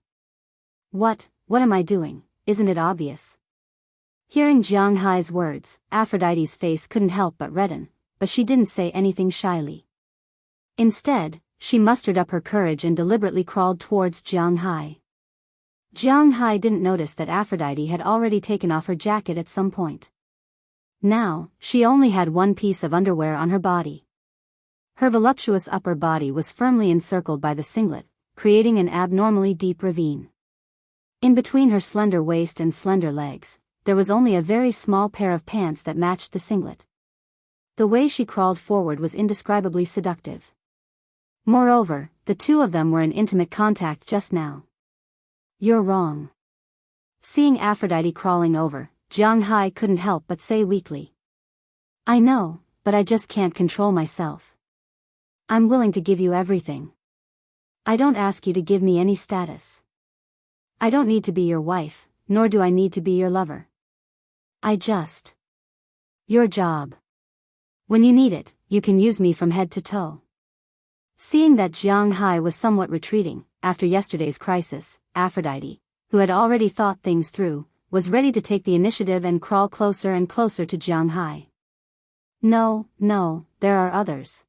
What am I doing? Isn't it obvious? Hearing Jianghu's words, Aphrodite's face couldn't help but redden, but she didn't say anything shyly. Instead, she mustered up her courage and deliberately crawled towards Jianghu. Jianghu didn't notice that Aphrodite had already taken off her jacket at some point. Now, she only had one piece of underwear on her body. Her voluptuous upper body was firmly encircled by the singlet, creating an abnormally deep ravine. In between her slender waist and slender legs, there was only a very small pair of pants that matched the singlet. The way she crawled forward was indescribably seductive. Moreover, the two of them were in intimate contact just now. You're wrong. Seeing Aphrodite crawling over, Jianghu couldn't help but say weakly. I know, but I just can't control myself. I'm willing to give you everything. I don't ask you to give me any status. I don't need to be your wife, nor do I need to be your lover. Your job. When you need it, you can use me from head to toe. Seeing that Jianghu was somewhat retreating, after yesterday's crisis, Aphrodite, who had already thought things through, was ready to take the initiative and crawl closer and closer to Jianghu. No, there are others.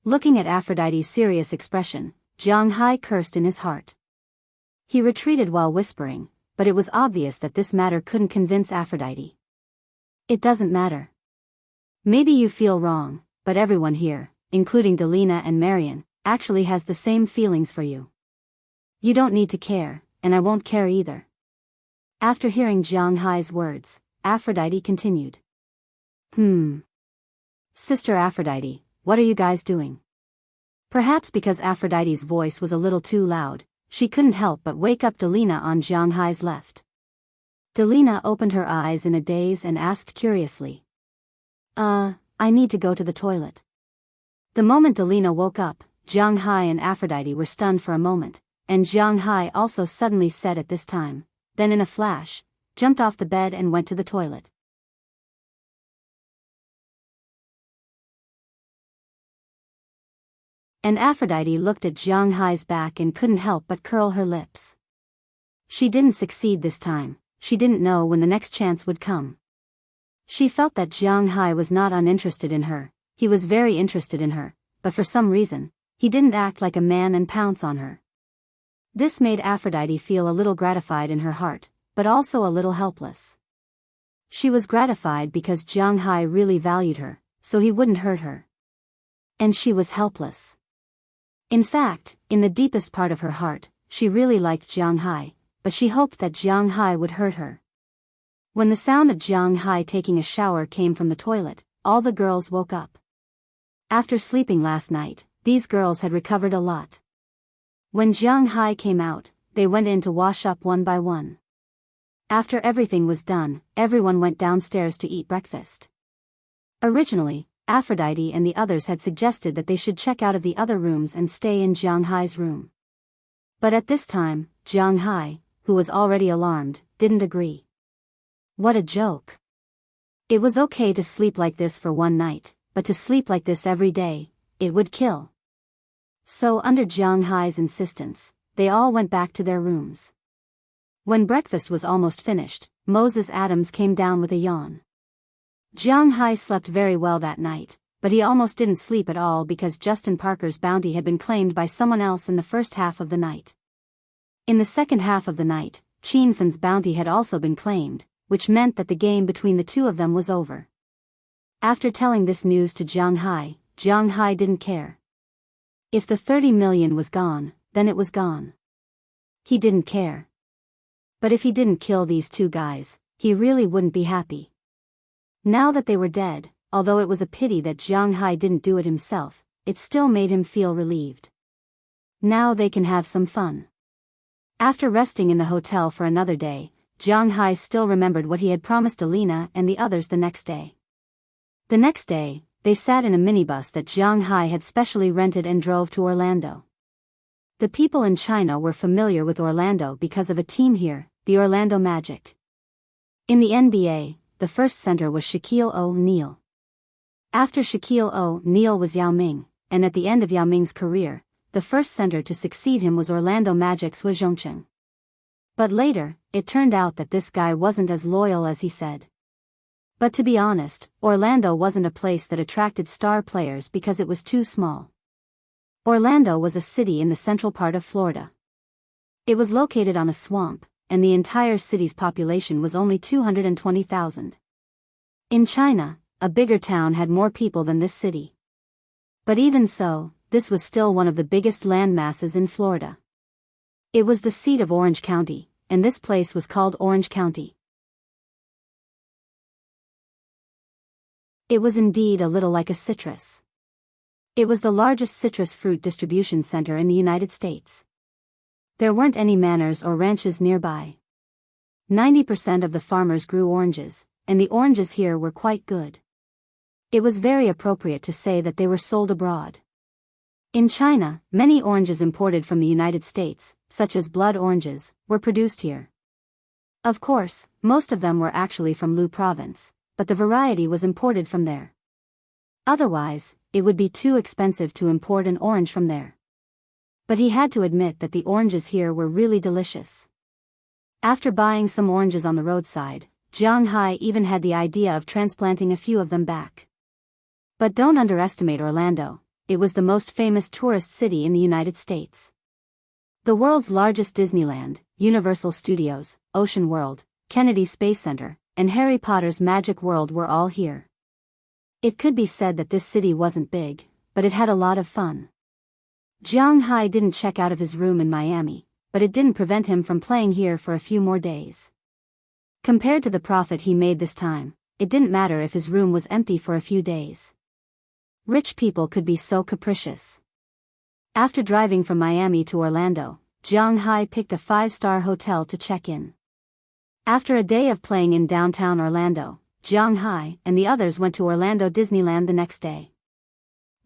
Looking at Aphrodite's serious expression, Jianghu cursed in his heart. He retreated while whispering, but it was obvious that this matter couldn't convince Aphrodite. It doesn't matter. Maybe you feel wrong, but everyone here, including Delina and Marian, actually has the same feelings for you. You don't need to care, and I won't care either. After hearing Jianghu's words, Aphrodite continued. Sister Aphrodite, what are you guys doing? Perhaps because Aphrodite's voice was a little too loud, she couldn't help but wake up Delina on Jianghu's left. Delina opened her eyes in a daze and asked curiously. I need to go to the toilet. The moment Alina woke up, Jianghu and Aphrodite were stunned for a moment, and Jianghu also suddenly said at this time, then in a flash, jumped off the bed and went to the toilet. And Aphrodite looked at Jianghu's back and couldn't help but curl her lips. She didn't succeed this time. She didn't know when the next chance would come. She felt that Jianghu was not uninterested in her, he was very interested in her, but for some reason, he didn't act like a man and pounce on her. This made Aphrodite feel a little gratified in her heart, but also a little helpless. She was gratified because Jianghu really valued her, so he wouldn't hurt her. And she was helpless. In fact, in the deepest part of her heart, she really liked Jianghu, but she hoped that Jianghu would hurt her. When the sound of Jianghu taking a shower came from the toilet, all the girls woke up. After sleeping last night, these girls had recovered a lot. When Jianghu came out, they went in to wash up one by one. After everything was done, everyone went downstairs to eat breakfast. Originally, Aphrodite and the others had suggested that they should check out of the other rooms and stay in Jianghu's room. But at this time, Jianghu, who was already alarmed, didn't agree. What a joke. It was okay to sleep like this for one night, but to sleep like this every day, it would kill. So under Jianghu's insistence, they all went back to their rooms. When breakfast was almost finished, Moses Adams came down with a yawn. Jianghu slept very well that night, but he almost didn't sleep at all because Justin Parker's bounty had been claimed by someone else in the first half of the night. In the second half of the night, Qin Fan's bounty had also been claimed, which meant that the game between the two of them was over. After telling this news to Jianghu didn't care. If the 30 million was gone, then it was gone. He didn't care. But if he didn't kill these two guys, he really wouldn't be happy. Now that they were dead, although it was a pity that Jianghu didn't do it himself, it still made him feel relieved. Now they can have some fun. After resting in the hotel for another day, Jianghu still remembered what he had promised Alina and the others the next day. The next day, they sat in a minibus that Jianghu had specially rented and drove to Orlando. The people in China were familiar with Orlando because of a team here, the Orlando Magic. In the NBA, the first center was Shaquille O'Neal. After Shaquille O'Neal was Yao Ming, and at the end of Yao Ming's career, the first center to succeed him was Orlando Magic's Wu Zhongcheng. But later, it turned out that this guy wasn't as loyal as he said. But to be honest, Orlando wasn't a place that attracted star players because it was too small. Orlando was a city in the central part of Florida. It was located on a swamp, and the entire city's population was only 220,000. In China, a bigger town had more people than this city. But even so, this was still one of the biggest land masses in Florida. It was the seat of Orange County, and this place was called Orange County. It was indeed a little like a citrus. It was the largest citrus fruit distribution center in the United States. There weren't any manors or ranches nearby. 90% of the farmers grew oranges, and the oranges here were quite good. It was very appropriate to say that they were sold abroad. In China, many oranges imported from the United States, such as blood oranges, were produced here. Of course, most of them were actually from Lu province, but the variety was imported from there. Otherwise, it would be too expensive to import an orange from there. But he had to admit that the oranges here were really delicious. After buying some oranges on the roadside, Jianghu even had the idea of transplanting a few of them back. But don't underestimate Orlando, it was the most famous tourist city in the United States. The world's largest Disneyland, Universal Studios, Ocean World, Kennedy Space Center, and Harry Potter's Magic World were all here. It could be said that this city wasn't big, but it had a lot of fun. Jianghu didn't check out of his room in Miami, but it didn't prevent him from playing here for a few more days. Compared to the profit he made this time, it didn't matter if his room was empty for a few days. Rich people could be so capricious. After driving from Miami to Orlando, Jianghu picked a 5-star hotel to check in. After a day of playing in downtown Orlando, Jianghu and the others went to Orlando Disneyland the next day.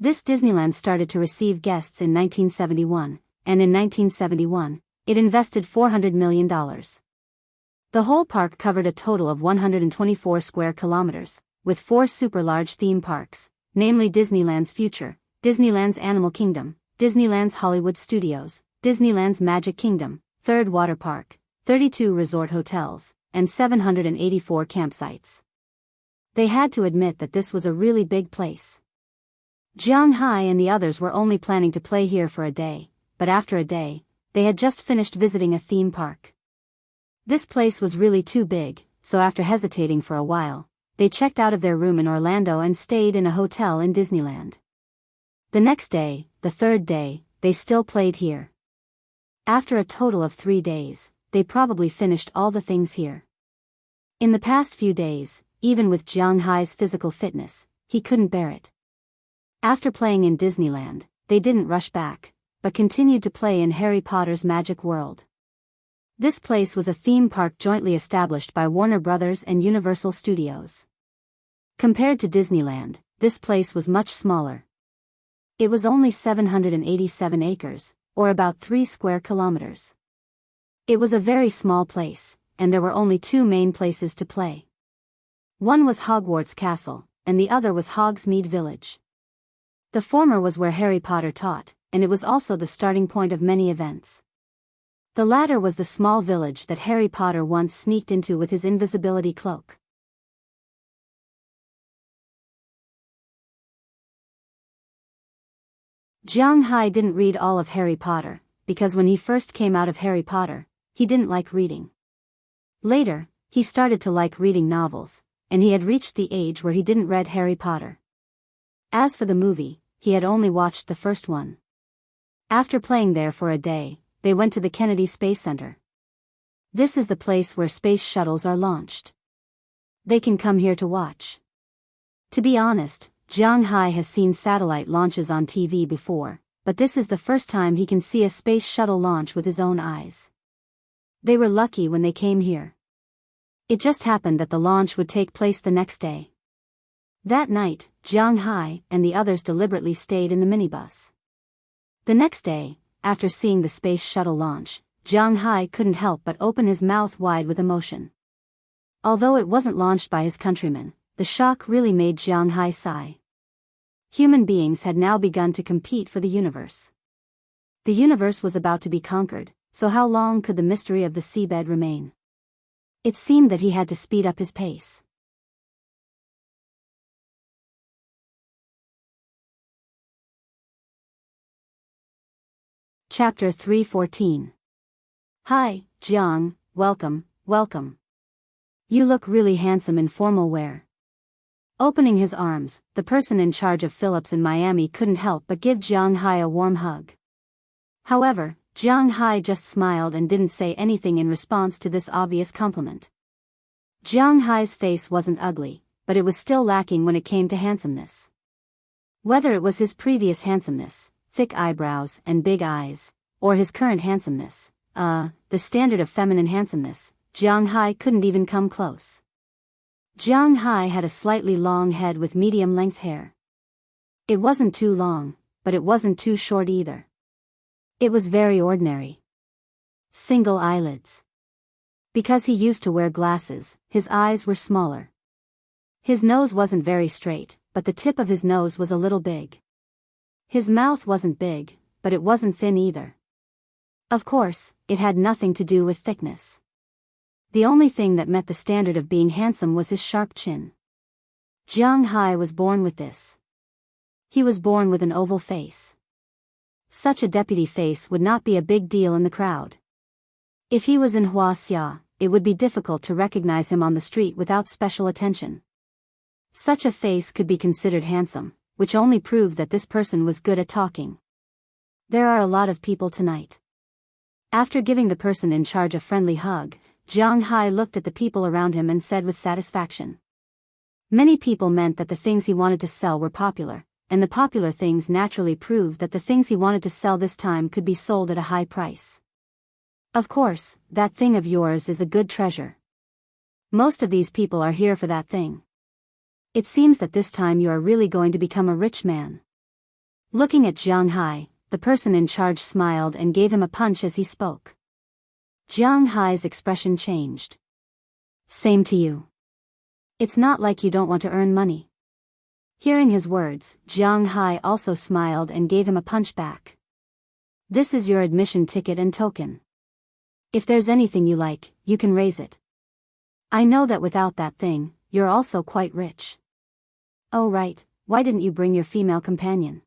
This Disneyland started to receive guests in 1971, and in 1971, it invested $400 million. The whole park covered a total of 124 square kilometers, with 4 super-large theme parks, namely Disneyland's Future, Disneyland's Animal Kingdom, Disneyland's Hollywood Studios, Disneyland's Magic Kingdom, Third Water Park, 32 resort hotels, and 784 campsites. They had to admit that this was a really big place. Jianghu and the others were only planning to play here for a day, but after a day, they had just finished visiting a theme park. This place was really too big, so after hesitating for a while, they checked out of their room in Orlando and stayed in a hotel in Disneyland. The next day, the third day, they still played here. After a total of 3 days, they probably finished all the things here. In the past few days, even with Jianghu's physical fitness, he couldn't bear it. After playing in Disneyland, they didn't rush back, but continued to play in Harry Potter's Magic World. This place was a theme park jointly established by Warner Brothers and Universal Studios. Compared to Disneyland, this place was much smaller. It was only 787 acres, or about 3 square kilometers. It was a very small place, and there were only 2 main places to play. One was Hogwarts Castle, and the other was Hogsmeade Village. The former was where Harry Potter taught, and it was also the starting point of many events. The latter was the small village that Harry Potter once sneaked into with his invisibility cloak. Jianghu didn't read all of Harry Potter, because when he first came out of Harry Potter, he didn't like reading. Later, he started to like reading novels, and he had reached the age where he didn't read Harry Potter. As for the movie, he had only watched the first one. After playing there for a day, they went to the Kennedy Space Center. This is the place where space shuttles are launched. They can come here to watch. To be honest, Jianghu has seen satellite launches on TV before, but this is the first time he can see a space shuttle launch with his own eyes. They were lucky when they came here. It just happened that the launch would take place the next day. That night, Jianghu and the others deliberately stayed in the minibus. The next day, after seeing the space shuttle launch, Jianghu couldn't help but open his mouth wide with emotion. Although it wasn't launched by his countrymen, the shock really made Jianghu sigh. Human beings had now begun to compete for the universe. The universe was about to be conquered, so how long could the mystery of the seabed remain? It seemed that he had to speed up his pace. Chapter 314. Hi, Jiang, welcome, welcome. You look really handsome in formal wear. Opening his arms, the person in charge of Phillips in Miami couldn't help but give Jianghu a warm hug. However, Jianghu just smiled and didn't say anything in response to this obvious compliment. Jianghu's face wasn't ugly, but it was still lacking when it came to handsomeness. Whether it was his previous handsomeness, thick eyebrows and big eyes, or his current handsomeness, the standard of feminine handsomeness, Jianghu couldn't even come close. Jianghu had a slightly long head with medium-length hair. It wasn't too long, but it wasn't too short either. It was very ordinary. Single eyelids. Because he used to wear glasses, his eyes were smaller. His nose wasn't very straight, but the tip of his nose was a little big. His mouth wasn't big, but it wasn't thin either. Of course, it had nothing to do with thickness. The only thing that met the standard of being handsome was his sharp chin. Jianghu was born with this. He was born with an oval face. Such a deputy face would not be a big deal in the crowd. If he was in Wuxia, it would be difficult to recognize him on the street without special attention. Such a face could be considered handsome, which only proved that this person was good at talking. There are a lot of people tonight. After giving the person in charge a friendly hug, Jianghu looked at the people around him and said with satisfaction. Many people meant that the things he wanted to sell were popular, and the popular things naturally proved that the things he wanted to sell this time could be sold at a high price. Of course, that thing of yours is a good treasure. Most of these people are here for that thing. It seems that this time you are really going to become a rich man. Looking at Jiang Hai, the person in charge smiled and gave him a punch as he spoke. Jiang Hai's expression changed. Same to you. It's not like you don't want to earn money. Hearing his words, Jiang Hai also smiled and gave him a punch back. This is your admission ticket and token. If there's anything you like, you can raise it. I know that without that thing, you're also quite rich. Oh right, why didn't you bring your female companion?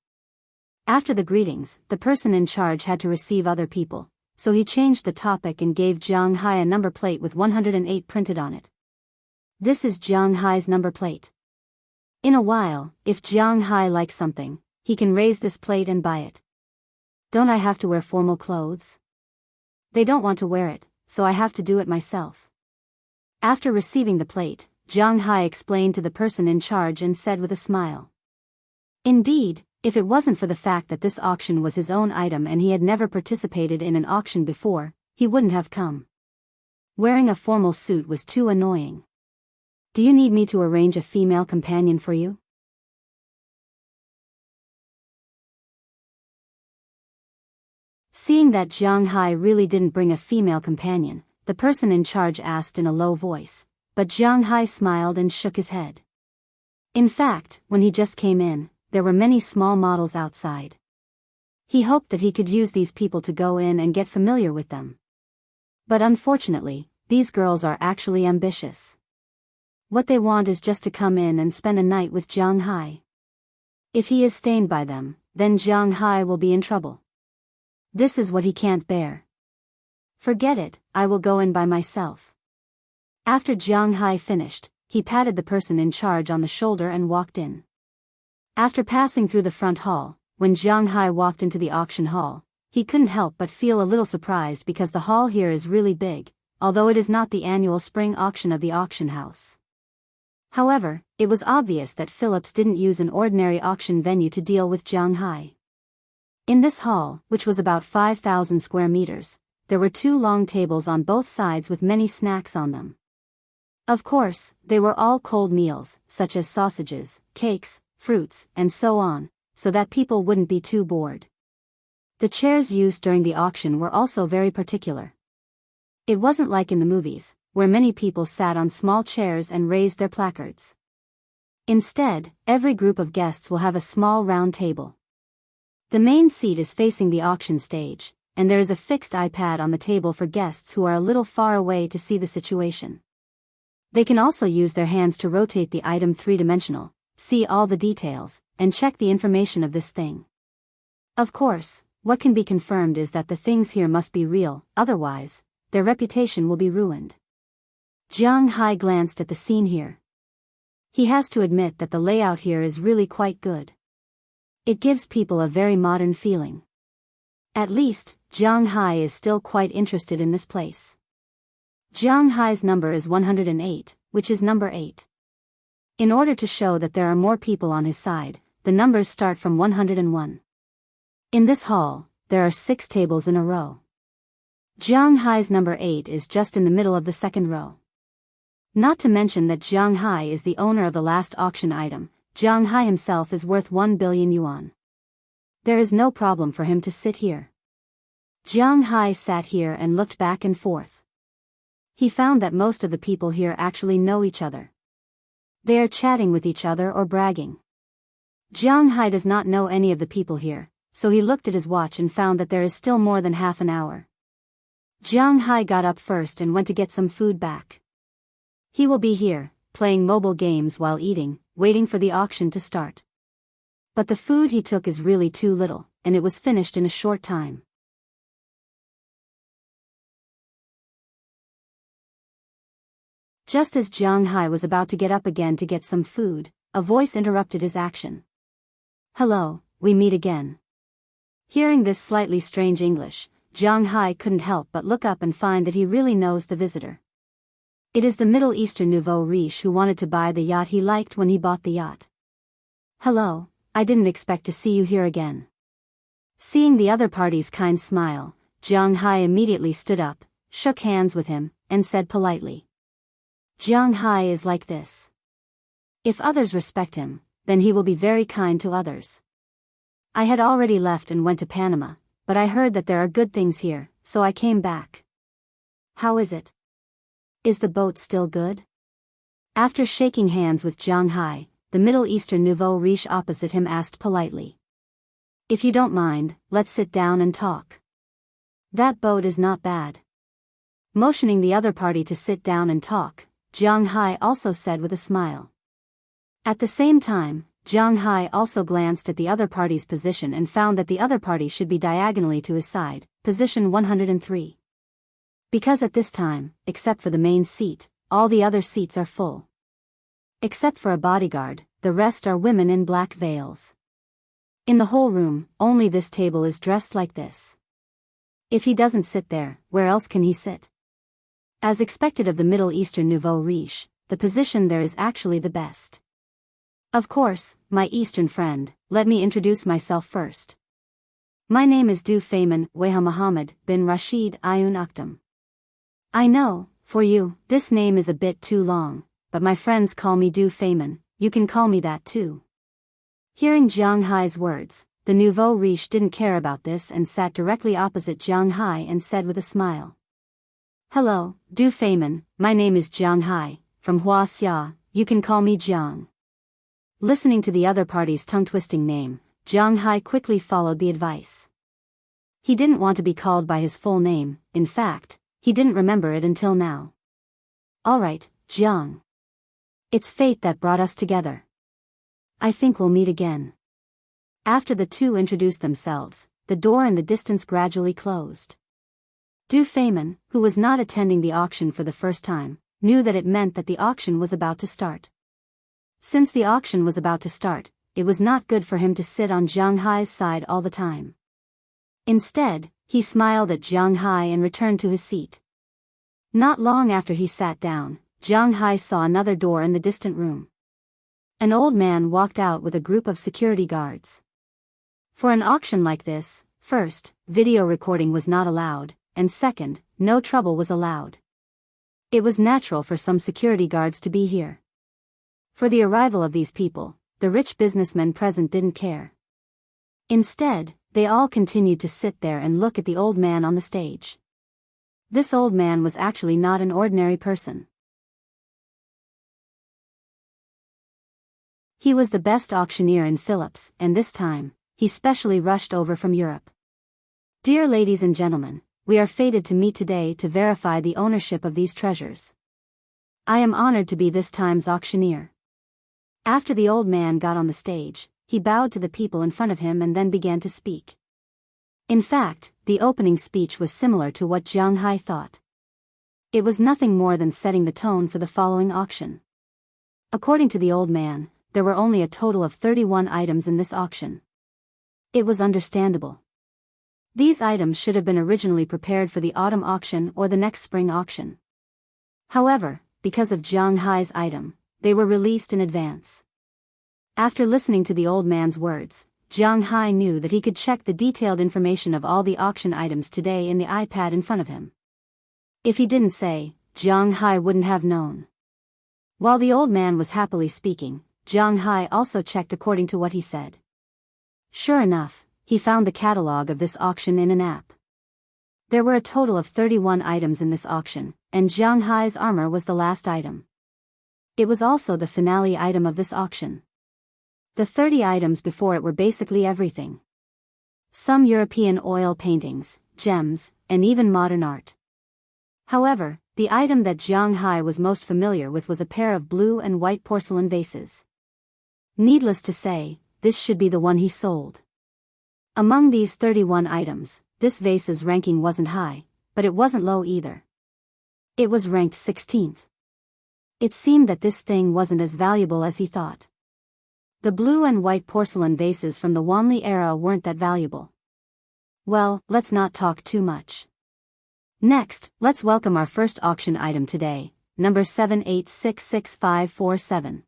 After the greetings, the person in charge had to receive other people, so he changed the topic and gave Jiang Hai a number plate with 108 printed on it. This is Jiang Hai's number plate. In a while, if Jiang Hai likes something, he can raise this plate and buy it. Don't I have to wear formal clothes? They don't want to wear it, so I have to do it myself. After receiving the plate, Jiang Hai explained to the person in charge and said with a smile. Indeed, if it wasn't for the fact that this auction was his own item and he had never participated in an auction before, he wouldn't have come. Wearing a formal suit was too annoying. Do you need me to arrange a female companion for you? Seeing that Jiang Hai really didn't bring a female companion, the person in charge asked in a low voice, but Jiang Hai smiled and shook his head. In fact, when he just came in, there were many small models outside. He hoped that he could use these people to go in and get familiar with them. But unfortunately, these girls are actually ambitious. What they want is just to come in and spend a night with Jiang Hai. If he is stained by them, then Jiang Hai will be in trouble. This is what he can't bear. Forget it, I will go in by myself. After Jiang Hai finished, he patted the person in charge on the shoulder and walked in. After passing through the front hall, when Jiang Hai walked into the auction hall, he couldn't help but feel a little surprised because the hall here is really big, although it is not the annual spring auction of the auction house. However, it was obvious that Phillips didn't use an ordinary auction venue to deal with Jiang Hai. In this hall, which was about 5,000 square meters, there were 2 long tables on both sides with many snacks on them. Of course, they were all cold meals, such as sausages, cakes, fruits, and so on, so that people wouldn't be too bored. The chairs used during the auction were also very particular. It wasn't like in the movies, where many people sat on small chairs and raised their placards. Instead, every group of guests will have a small round table. The main seat is facing the auction stage, and there is a fixed iPad on the table for guests who are a little far away to see the situation. They can also use their hands to rotate the item three-dimensional, see all the details, and check the information of this thing. Of course, what can be confirmed is that the things here must be real, otherwise, their reputation will be ruined. Jiang Hai glanced at the scene here. He has to admit that the layout here is really quite good. It gives people a very modern feeling. At least, Jiang Hai is still quite interested in this place. Jiang Hai's number is 108, which is number 8. In order to show that there are more people on his side, the numbers start from 101. In this hall, there are 6 tables in a row. Jiang Hai's number 8 is just in the middle of the second row. Not to mention that Jiang Hai is the owner of the last auction item. Jiang Hai himself is worth 1 billion yuan. There is no problem for him to sit here. Jiang Hai sat here and looked back and forth. He found that most of the people here actually know each other. They are chatting with each other or bragging. Jiang Hai does not know any of the people here, so he looked at his watch and found that there is still more than half an hour. Jiang Hai got up first and went to get some food back. He will be here, playing mobile games while eating, waiting for the auction to start. But the food he took is really too little, and it was finished in a short time. Just as Jiang Hai was about to get up again to get some food, a voice interrupted his action. Hello, we meet again. Hearing this slightly strange English, Jiang Hai couldn't help but look up and find that he really knows the visitor. It is the Middle Eastern nouveau riche who wanted to buy the yacht he liked when he bought the yacht. Hello, I didn't expect to see you here again. Seeing the other party's kind smile, Jiang Hai immediately stood up, shook hands with him, and said politely. Jiang Hai is like this. If others respect him, then he will be very kind to others. I had already left and went to Panama, but I heard that there are good things here, so I came back. How is it? Is the boat still good? After shaking hands with Jianghu, the Middle Eastern nouveau riche opposite him asked politely. If you don't mind, let's sit down and talk. That boat is not bad. Motioning the other party to sit down and talk, Jianghu also said with a smile. At the same time, Jianghu also glanced at the other party's position and found that the other party should be diagonally to his side, position 103. Because at this time, except for the main seat, all the other seats are full. Except for a bodyguard, the rest are women in black veils. In the whole room, only this table is dressed like this. If he doesn't sit there, where else can he sit? As expected of the Middle Eastern nouveau riche, the position there is actually the best. Of course, my Eastern friend, let me introduce myself first. My name is Du Feynman Weha Muhammad bin Rashid Ayun Akhtam. I know, for you, this name is a bit too long, but my friends call me Du Feynman, you can call me that too. Hearing Jianghu's words, the nouveau riche didn't care about this and sat directly opposite Jianghu and said with a smile. Hello, Du Feynman, my name is Jianghu, from Wuxia, you can call me Jiang. Listening to the other party's tongue-twisting name, Jianghu quickly followed the advice. He didn't want to be called by his full name, in fact, he didn't remember it until now. Alright, Jiang. It's fate that brought us together. I think we'll meet again. After the two introduced themselves, the door in the distance gradually closed. Du Feynman, who was not attending the auction for the first time, knew that it meant that the auction was about to start. Since the auction was about to start, it was not good for him to sit on Jianghu's side all the time. Instead, he smiled at Jianghu and returned to his seat. Not long after he sat down, Jianghu saw another door in the distant room. An old man walked out with a group of security guards. For an auction like this, first, video recording was not allowed, and second, no trouble was allowed. It was natural for some security guards to be here. For the arrival of these people, the rich businessmen present didn't care. Instead, they all continued to sit there and look at the old man on the stage. This old man was actually not an ordinary person. He was the best auctioneer in Philips, and this time, he specially rushed over from Europe. Dear ladies and gentlemen, we are fated to meet today to verify the ownership of these treasures. I am honored to be this time's auctioneer. After the old man got on the stage, he bowed to the people in front of him and then began to speak. In fact, the opening speech was similar to what Jianghu thought. It was nothing more than setting the tone for the following auction. According to the old man, there were only a total of 31 items in this auction. It was understandable. These items should have been originally prepared for the autumn auction or the next spring auction. However, because of Jianghu's item, they were released in advance. After listening to the old man's words, Jianghu knew that he could check the detailed information of all the auction items today in the iPad in front of him. If he didn't say, Jianghu wouldn't have known. While the old man was happily speaking, Jianghu also checked according to what he said. Sure enough, he found the catalog of this auction in an app. There were a total of 31 items in this auction, and Jianghu's armor was the last item. It was also the finale item of this auction. The 30 items before it were basically everything. Some European oil paintings, gems, and even modern art. However, the item that Jianghu was most familiar with was a pair of blue and white porcelain vases. Needless to say, this should be the one he sold. Among these 31 items, this vase's ranking wasn't high, but it wasn't low either. It was ranked 16th. It seemed that this thing wasn't as valuable as he thought. The blue and white porcelain vases from the Wanli era weren't that valuable. Well, let's not talk too much. Next, let's welcome our first auction item today, number 78666547.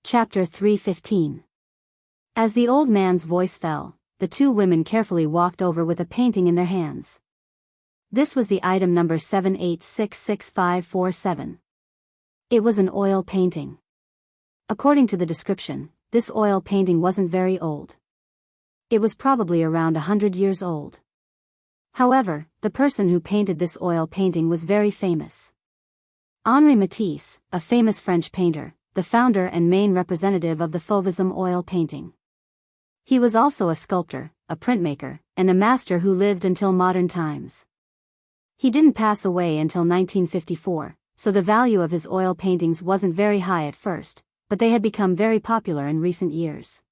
Chapter 315. As the old man's voice fell, the two women carefully walked over with a painting in their hands. This was the item number 78666547. It was an oil painting. According to the description, this oil painting wasn't very old. It was probably around 100 years old. However, the person who painted this oil painting was very famous. Henri Matisse, a famous French painter, the founder and main representative of the Fauvism oil painting. He was also a sculptor, a printmaker, and a master who lived until modern times. He didn't pass away until 1954, so the value of his oil paintings wasn't very high at first, but they had become very popular in recent years.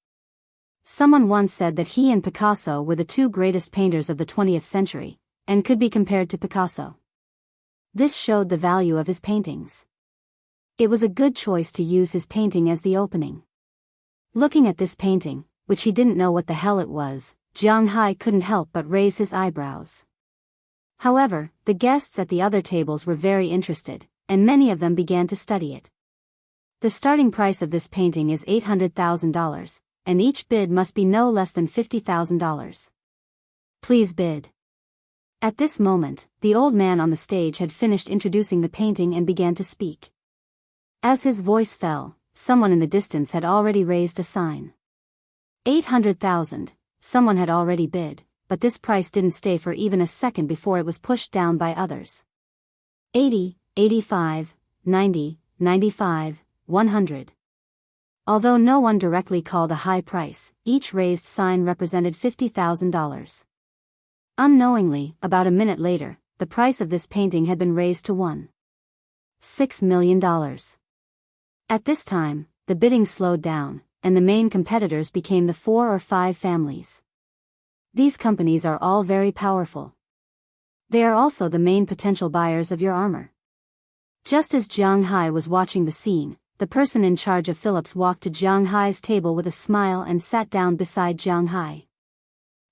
Someone once said that he and Picasso were the two greatest painters of the 20th century, and could be compared to Picasso. This showed the value of his paintings. It was a good choice to use his painting as the opening. Looking at this painting, which he didn't know what the hell it was, Jianghu couldn't help but raise his eyebrows. However, the guests at the other tables were very interested, and many of them began to study it. The starting price of this painting is $800,000, and each bid must be no less than $50,000. Please bid. At this moment, the old man on the stage had finished introducing the painting and began to speak. As his voice fell, someone in the distance had already raised a sign. 800,000, someone had already bid, but this price didn't stay for even a second before it was pushed down by others. 80, 85, 90, 95, 100. Although no one directly called a high price, each raised sign represented $50,000. Unknowingly, about a minute later, the price of this painting had been raised to $1.6 million. At this time, the bidding slowed down, and the main competitors became the 4 or 5 families. These companies are all very powerful. They are also the main potential buyers of your armor. Just as Jianghu was watching the scene, the person in charge of Phillips walked to Jianghu's table with a smile and sat down beside Jianghu.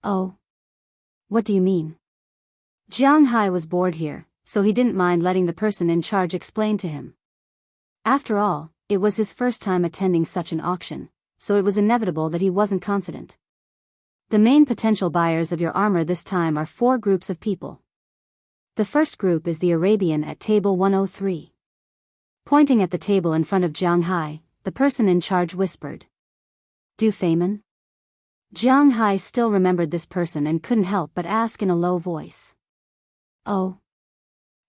Oh. What do you mean? Jianghu was bored here, so he didn't mind letting the person in charge explain to him. After all, it was his first time attending such an auction, so it was inevitable that he wasn't confident. The main potential buyers of your armor this time are 4 groups of people. The first group is the Arabian at table 103. Pointing at the table in front of Jianghu, the person in charge whispered. Du Feynman? Jianghu still remembered this person and couldn't help but ask in a low voice. Oh.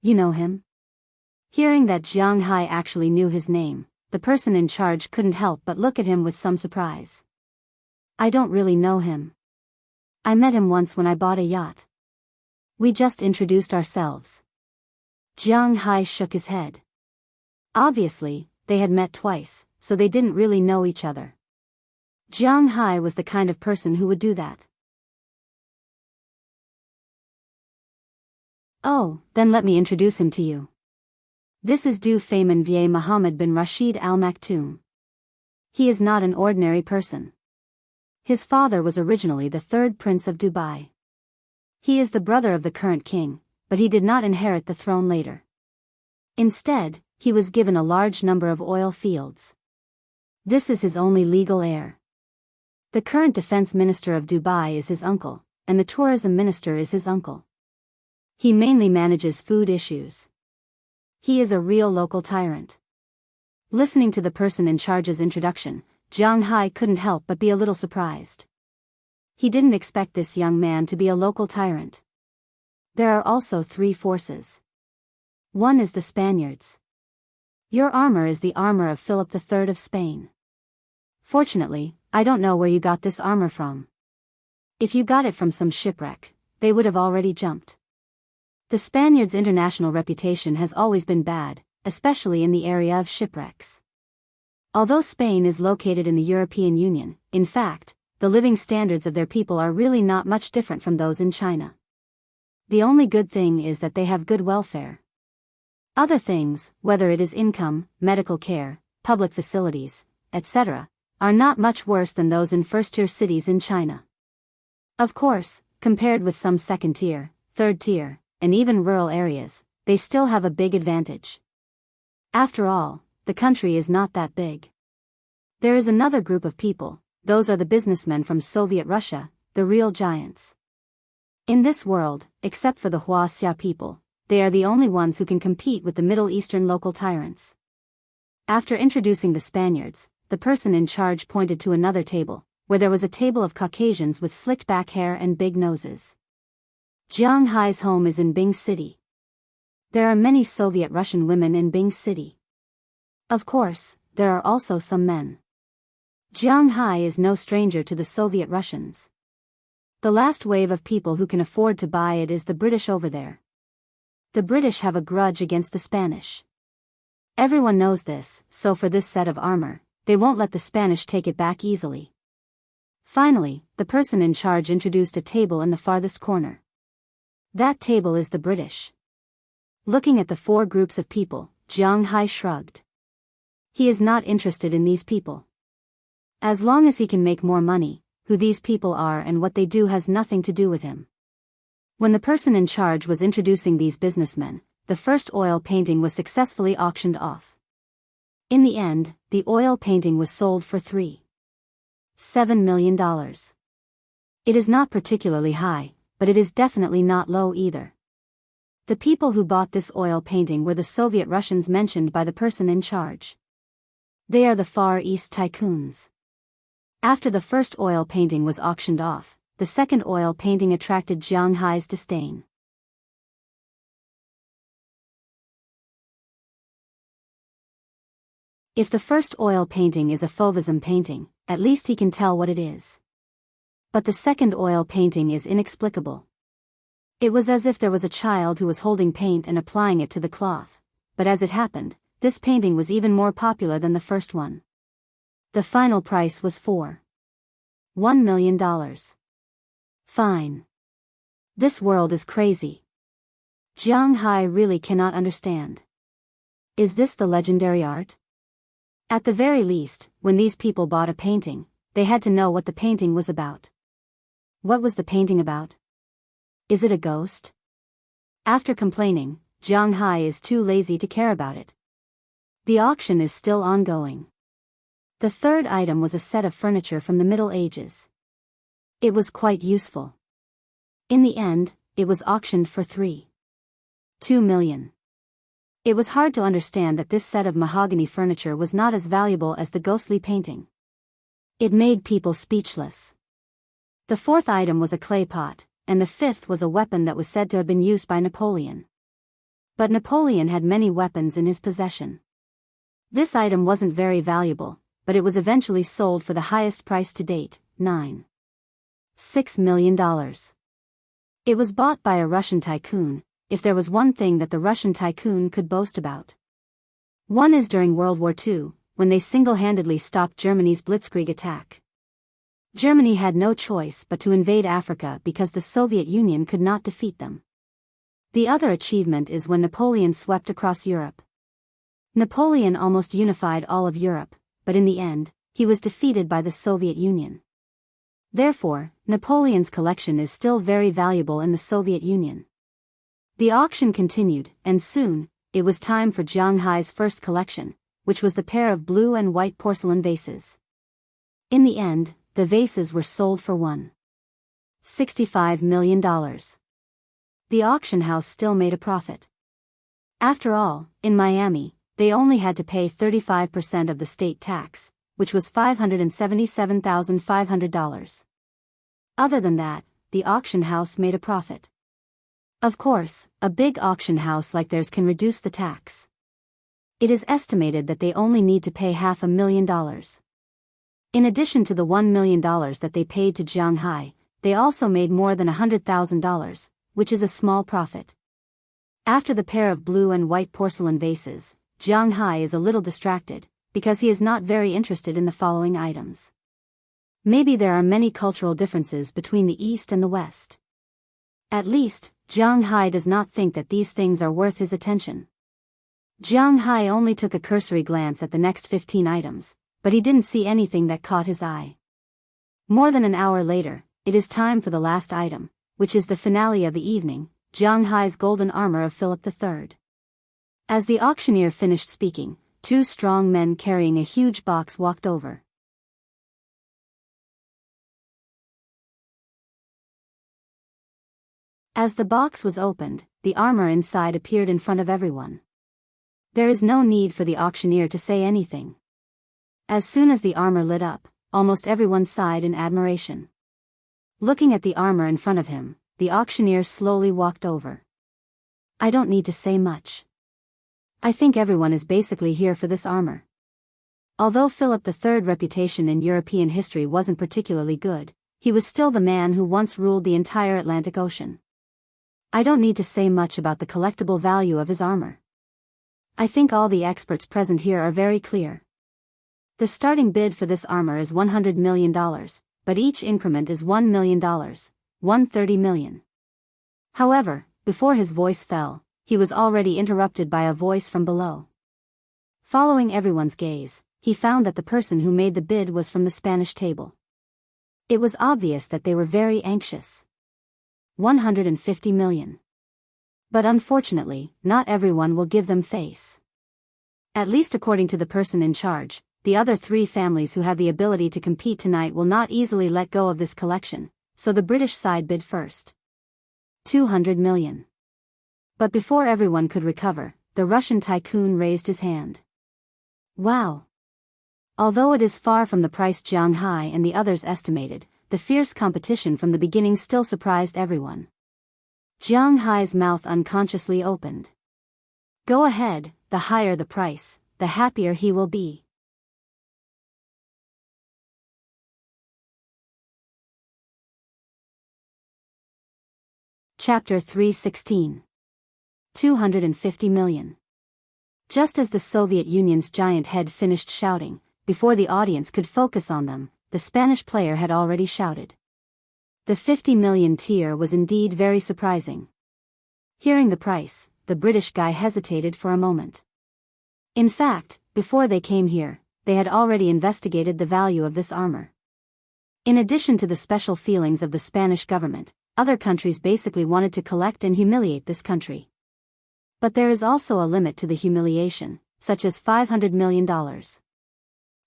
You know him? Hearing that Jianghu actually knew his name, the person in charge couldn't help but look at him with some surprise. I don't really know him. I met him once when I bought a yacht. We just introduced ourselves. Jianghu shook his head. Obviously, they had met twice, so they didn't really know each other. Jianghu was the kind of person who would do that. Oh, then let me introduce him to you. This is Du Feynman via Mohammed bin Rashid Al Maktoum. He is not an ordinary person. His father was originally the 3rd Prince of Dubai. He is the brother of the current king, but he did not inherit the throne later. Instead, he was given a large number of oil fields. This is his only legal heir. The current defense minister of Dubai is his uncle, and the tourism minister is his uncle. He mainly manages food issues. He is a real local tyrant. Listening to the person in charge's introduction, Jianghu couldn't help but be a little surprised. He didn't expect this young man to be a local tyrant. There are also 3 forces. One is the Spaniards. Your armor is the armor of Philip III of Spain. Fortunately, I don't know where you got this armor from. If you got it from some shipwreck, they would have already jumped. The Spaniards' international reputation has always been bad, especially in the area of shipwrecks. Although Spain is located in the European Union, in fact, the living standards of their people are really not much different from those in China. The only good thing is that they have good welfare. Other things, whether it is income, medical care, public facilities, etc., are not much worse than those in first-tier cities in China. Of course, compared with some second-tier, third-tier, and even rural areas, they still have a big advantage. After all, the country is not that big. There is another group of people, those are the businessmen from Soviet Russia, the real giants. In this world, except for the Wuxia people, they are the only ones who can compete with the Middle Eastern local tyrants. After introducing the Spaniards, the person in charge pointed to another table, where there was a table of Caucasians with slicked back hair and big noses. Jianghai's home is in Bing City. There are many Soviet Russian women in Bing City. Of course, there are also some men. Jianghai is no stranger to the Soviet Russians. The last wave of people who can afford to buy it is the British over there. The British have a grudge against the Spanish. Everyone knows this, so for this set of armor, they won't let the Spanish take it back easily. Finally, the person in charge introduced a table in the farthest corner. That table is the British. Looking at the four groups of people, Jianghai shrugged. He is not interested in these people. As long as he can make more money, who these people are and what they do has nothing to do with him. When the person in charge was introducing these businessmen, the first oil painting was successfully auctioned off. In the end, the oil painting was sold for $3.7 million. It is not particularly high, but it is definitely not low either. The people who bought this oil painting were the Soviet Russians mentioned by the person in charge. They are the Far East tycoons. After the first oil painting was auctioned off, the second oil painting attracted Jianghai's disdain. If the first oil painting is a Fauvism painting, at least he can tell what it is. But the second oil painting is inexplicable. It was as if there was a child who was holding paint and applying it to the cloth, but as it happened, this painting was even more popular than the first one. The final price was $1 million. Fine. This world is crazy. Jianghai really cannot understand. Is this the legendary art? At the very least, when these people bought a painting, they had to know what the painting was about. What was the painting about? Is it a ghost? After complaining, Jianghai is too lazy to care about it. The auction is still ongoing. The third item was a set of furniture from the Middle Ages. It was quite useful. In the end, it was auctioned for $3.2 million. It was hard to understand that this set of mahogany furniture was not as valuable as the ghostly painting. It made people speechless. The fourth item was a clay pot, and the fifth was a weapon that was said to have been used by Napoleon. But Napoleon had many weapons in his possession. This item wasn't very valuable, but it was eventually sold for the highest price to date, $9.6 million. It was bought by a Russian tycoon, if there was one thing that the Russian tycoon could boast about. One is during World War II, when they single-handedly stopped Germany's blitzkrieg attack. Germany had no choice but to invade Africa because the Soviet Union could not defeat them. The other achievement is when Napoleon swept across Europe. Napoleon almost unified all of Europe, but in the end, he was defeated by the Soviet Union. Therefore, Napoleon's collection is still very valuable in the Soviet Union. The auction continued, and soon, it was time for Jianghai's first collection, which was the pair of blue and white porcelain vases. In the end, the vases were sold for $1.65 million. The auction house still made a profit. After all, in Miami, they only had to pay 35% of the state tax, which was $577,500. Other than that, the auction house made a profit. Of course, a big auction house like theirs can reduce the tax. It is estimated that they only need to pay $500,000. In addition to the $1 million that they paid to Jianghai, they also made more than $100,000, which is a small profit. After the pair of blue and white porcelain vases, Jianghai is a little distracted, because he is not very interested in the following items. Maybe there are many cultural differences between the East and the West. At least, Jianghai does not think that these things are worth his attention. Jianghai only took a cursory glance at the next 15 items, but he didn't see anything that caught his eye. More than an hour later, it is time for the last item, which is the finale of the evening, Jianghai's golden armor of Philip III. As the auctioneer finished speaking, two strong men carrying a huge box walked over. As the box was opened, the armor inside appeared in front of everyone. There is no need for the auctioneer to say anything. As soon as the armor lit up, almost everyone sighed in admiration. Looking at the armor in front of him, the auctioneer slowly walked over. I don't need to say much. I think everyone is basically here for this armor. Although Philip III's reputation in European history wasn't particularly good, he was still the man who once ruled the entire Atlantic Ocean. I don't need to say much about the collectible value of his armor. I think all the experts present here are very clear. The starting bid for this armor is $100 million, but each increment is $1 million, $130 million. However, before his voice fell, he was already interrupted by a voice from below. Following everyone's gaze, he found that the person who made the bid was from the Spanish table. It was obvious that they were very anxious. 150 million. But unfortunately, not everyone will give them face. At least according to the person in charge, the other three families who have the ability to compete tonight will not easily let go of this collection, so the British side bid first. 200 million. But before everyone could recover, the Russian tycoon raised his hand. Wow! Although it is far from the price Jianghu and the others estimated, the fierce competition from the beginning still surprised everyone. Jianghu's mouth unconsciously opened. Go ahead, the higher the price, the happier he will be. Chapter 316. 250 million. Just as the Soviet Union's giant head finished shouting, before the audience could focus on them, the Spanish player had already shouted. The 50 million tier was indeed very surprising. Hearing the price, the British guy hesitated for a moment. In fact, before they came here, they had already investigated the value of this armor. In addition to the special feelings of the Spanish government, other countries basically wanted to collect and humiliate this country. But there is also a limit to the humiliation, such as $500 million.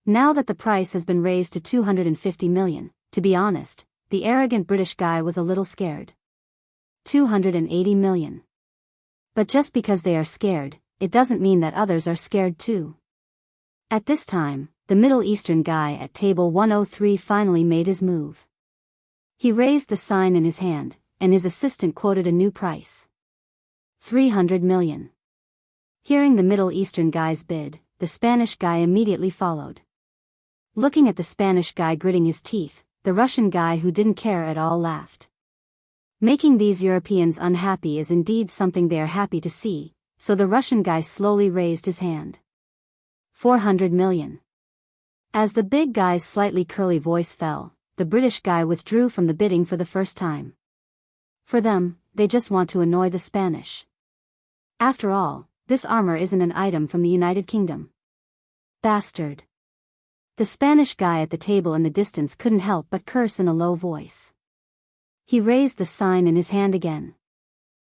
Now that the price has been raised to 250 million, to be honest, the arrogant British guy was a little scared. 280 million. But just because they are scared, it doesn't mean that others are scared too. At this time, the Middle Eastern guy at table 103 finally made his move. He raised the sign in his hand, and his assistant quoted a new price. 300 million. Hearing the Middle Eastern guy's bid, the Spanish guy immediately followed. Looking at the Spanish guy gritting his teeth, the Russian guy who didn't care at all laughed. Making these Europeans unhappy is indeed something they are happy to see, so the Russian guy slowly raised his hand. 400 million. As the big guy's slightly curly voice fell, the British guy withdrew from the bidding for the first time. For them, they just want to annoy the Spanish. After all, this armor isn't an item from the United Kingdom. Bastard. The Spanish guy at the table in the distance couldn't help but curse in a low voice. He raised the sign in his hand again.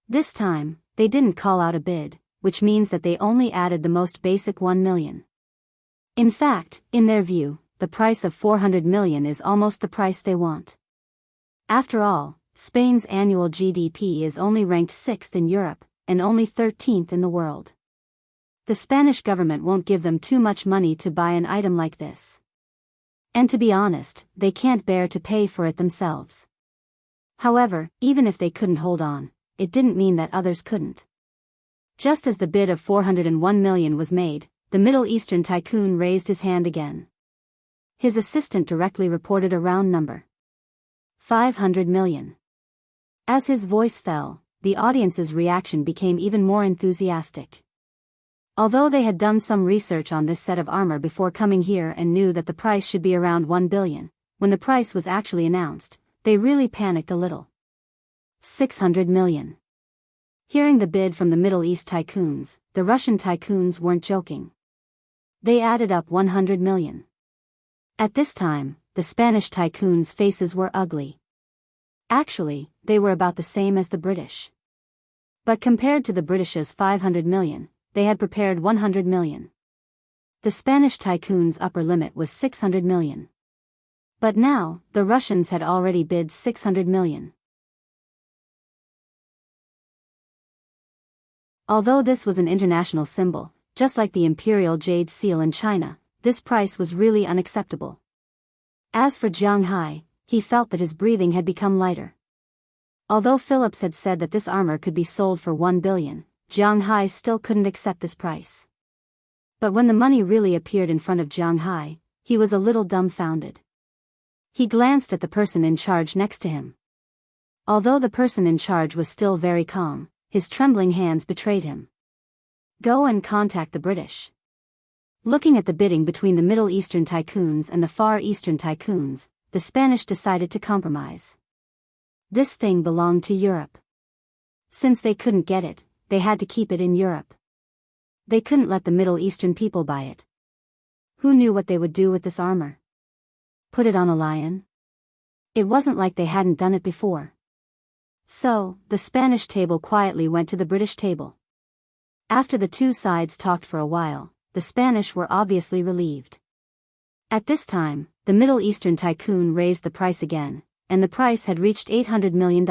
This time, they didn't call out a bid, which means that they only added the most basic 1 million. In fact, in their view, the price of 400 million is almost the price they want. After all, Spain's annual GDP is only ranked 6th in Europe, and only 13th in the world. The Spanish government won't give them too much money to buy an item like this. And to be honest, they can't bear to pay for it themselves. However, even if they couldn't hold on, it didn't mean that others couldn't. Just as the bid of 401 million was made, the Middle Eastern tycoon raised his hand again. His assistant directly reported a round number. 500 million. As his voice fell, the audience's reaction became even more enthusiastic. Although they had done some research on this set of armor before coming here and knew that the price should be around 1 billion, when the price was actually announced, they really panicked a little. 600 million. Hearing the bid from the Middle East tycoons, the Russian tycoons weren't joking. They added up 100 million. At this time, the Spanish tycoons' faces were ugly. Actually, they were about the same as the British. But compared to the British's 500 million, they had prepared 100 million. The Spanish tycoon's upper limit was 600 million. But now, the Russians had already bid 600 million. Although this was an international symbol, just like the imperial jade seal in China, this price was really unacceptable. As for Jianghu, he felt that his breathing had become lighter. Although Phillips had said that this armor could be sold for 1 billion, Jianghu still couldn't accept this price. But when the money really appeared in front of Jianghu, he was a little dumbfounded. He glanced at the person in charge next to him. Although the person in charge was still very calm, his trembling hands betrayed him. Go and contact the British. Looking at the bidding between the Middle Eastern tycoons and the Far Eastern tycoons, the Spanish decided to compromise. This thing belonged to Europe. Since they couldn't get it, they had to keep it in Europe. They couldn't let the Middle Eastern people buy it. Who knew what they would do with this armor? Put it on a lion? It wasn't like they hadn't done it before. So, the Spanish table quietly went to the British table. After the two sides talked for a while, the Spanish were obviously relieved. At this time, the Middle Eastern tycoon raised the price again, and the price had reached $800 million.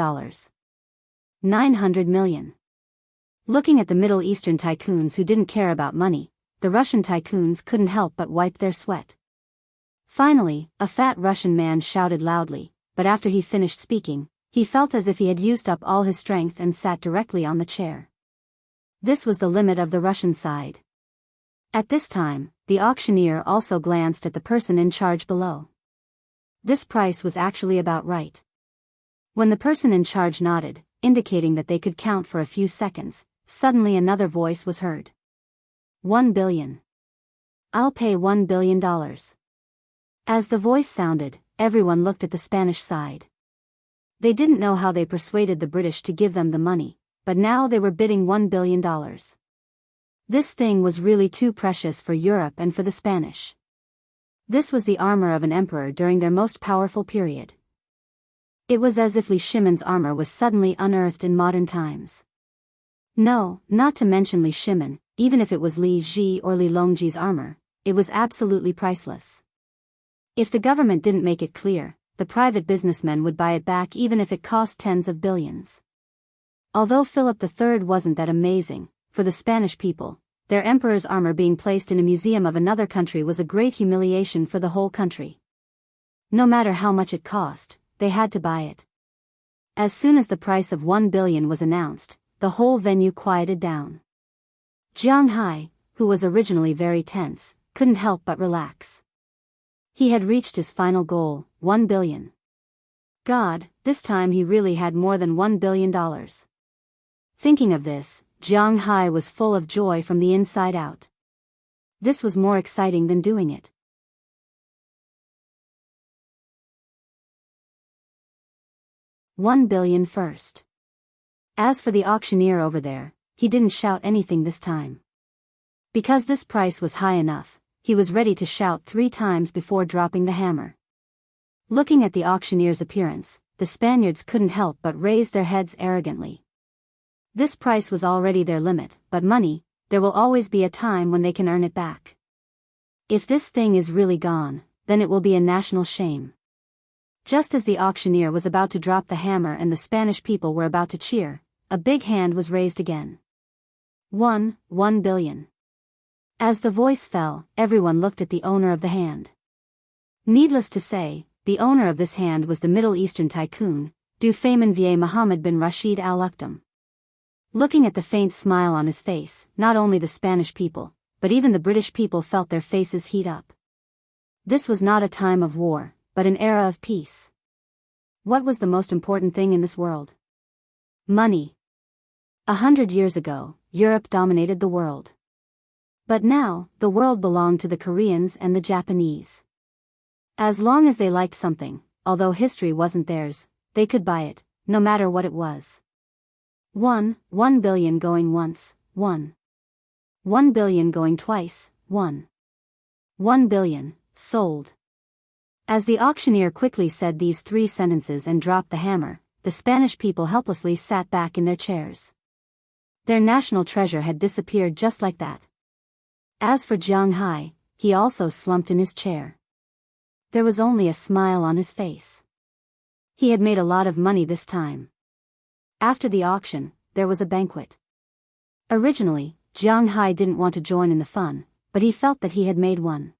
900 million. Looking at the Middle Eastern tycoons who didn't care about money, the Russian tycoons couldn't help but wipe their sweat. Finally, a fat Russian man shouted loudly, but after he finished speaking, he felt as if he had used up all his strength and sat directly on the chair. This was the limit of the Russian side. At this time, the auctioneer also glanced at the person in charge below. This price was actually about right. When the person in charge nodded, indicating that they could count for a few seconds, suddenly another voice was heard. 1 billion. I'll pay $1 billion. As the voice sounded, everyone looked at the Spanish side. They didn't know how they persuaded the British to give them the money, but now they were bidding $1 billion. This thing was really too precious for Europe and for the Spanish. This was the armor of an emperor during their most powerful period. It was as if Li Shimon's armor was suddenly unearthed in modern times. No, not to mention Li Shimon, even if it was Li Ji or Li Longji's armor, it was absolutely priceless. If the government didn't make it clear, the private businessmen would buy it back even if it cost tens of billions. Although Philip III wasn't that amazing, for the Spanish people, their emperor's armor being placed in a museum of another country was a great humiliation for the whole country. No matter how much it cost, they had to buy it. As soon as the price of 1 billion was announced, the whole venue quieted down. Jianghu, who was originally very tense, couldn't help but relax. He had reached his final goal, 1 billion. God, this time he really had more than $1 billion. Thinking of this, Jianghu was full of joy from the inside out. This was more exciting than doing it. 1 billion first. As for the auctioneer over there, he didn't shout anything this time. Because this price was high enough, he was ready to shout 3 times before dropping the hammer. Looking at the auctioneer's appearance, the Spaniards couldn't help but raise their heads arrogantly. This price was already their limit, but money, there will always be a time when they can earn it back. If this thing is really gone, then it will be a national shame. Just as the auctioneer was about to drop the hammer and the Spanish people were about to cheer, a big hand was raised again. 1 billion. As the voice fell, everyone looked at the owner of the hand. Needless to say, the owner of this hand was the Middle Eastern tycoon, Dufayman Vier Mohammed bin Rashid Al Maktoum. Looking at the faint smile on his face, not only the Spanish people, but even the British people felt their faces heat up. This was not a time of war, but an era of peace. What was the most important thing in this world? Money. 100 years ago, Europe dominated the world. But now, the world belonged to the Koreans and the Japanese. As long as they liked something, although history wasn't theirs, they could buy it, no matter what it was. 1 billion going once, 1 billion going twice, 1 billion, sold. As the auctioneer quickly said these 3 sentences and dropped the hammer, the Spanish people helplessly sat back in their chairs. Their national treasure had disappeared just like that. As for Jianghu, he also slumped in his chair. There was only a smile on his face. He had made a lot of money this time. After the auction, there was a banquet. Originally, Jianghu didn't want to join in the fun, but he felt that he had made 1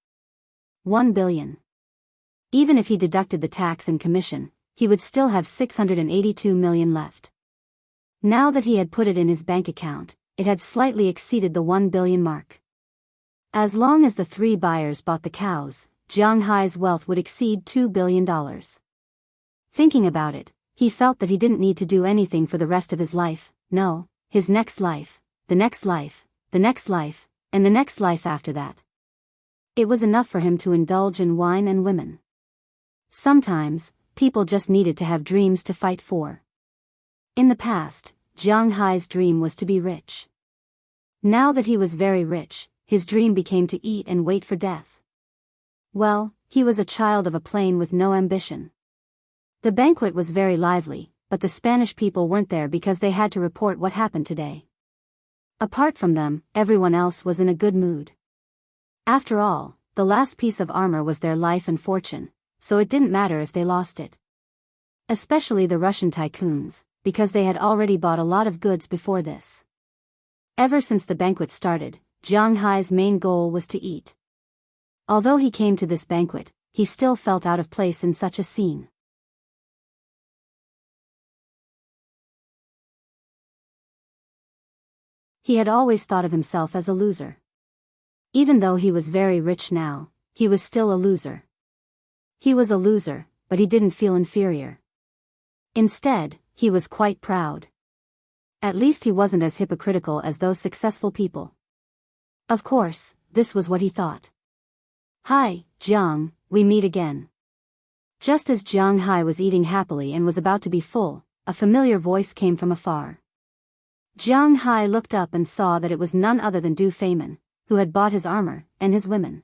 billion. Even if he deducted the tax and commission, he would still have 682 million left. Now that he had put it in his bank account, it had slightly exceeded the 1 billion mark. As long as the 3 buyers bought the cows, Jianghu's wealth would exceed $2 billion. Thinking about it, he felt that he didn't need to do anything for the rest of his life, no, his next life, the next life, the next life, and the next life after that. It was enough for him to indulge in wine and women. Sometimes, people just needed to have dreams to fight for. In the past, Jianghu's dream was to be rich. Now that he was very rich, his dream became to eat and wait for death. Well, he was a child of a plain with no ambition. The banquet was very lively, but the Spanish people weren't there because they had to report what happened today. Apart from them, everyone else was in a good mood. After all, the last piece of armor was their life and fortune, so it didn't matter if they lost it. Especially the Russian tycoons, because they had already bought a lot of goods before this. Ever since the banquet started, Jianghu's main goal was to eat. Although he came to this banquet, he still felt out of place in such a scene. He had always thought of himself as a loser. Even though he was very rich now, he was still a loser. He was a loser, but he didn't feel inferior. Instead, he was quite proud. At least he wasn't as hypocritical as those successful people. Of course, this was what he thought. "Hi, Jiang, we meet again." Just as Jianghu was eating happily and was about to be full, a familiar voice came from afar. Jianghu looked up and saw that it was none other than Du Feimin, who had bought his armor, and his women.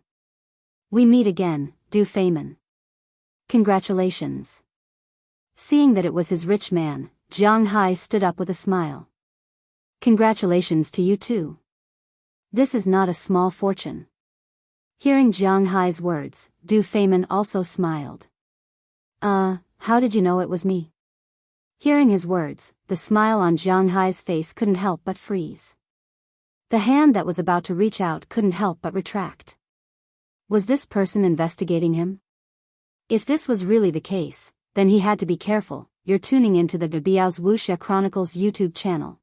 "We meet again, Du Feimin. Congratulations." Seeing that it was his rich man, Jianghu stood up with a smile. "Congratulations to you too. This is not a small fortune." Hearing Jianghu's words, Du Feimin also smiled. How did you know it was me?" Hearing his words, the smile on Jianghu's face couldn't help but freeze. The hand that was about to reach out couldn't help but retract. Was this person investigating him? If this was really the case, then he had to be careful. You're tuning into the Biyao's Wuxia Chronicles YouTube channel.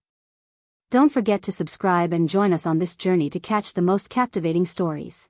Don't forget to subscribe and join us on this journey to catch the most captivating stories.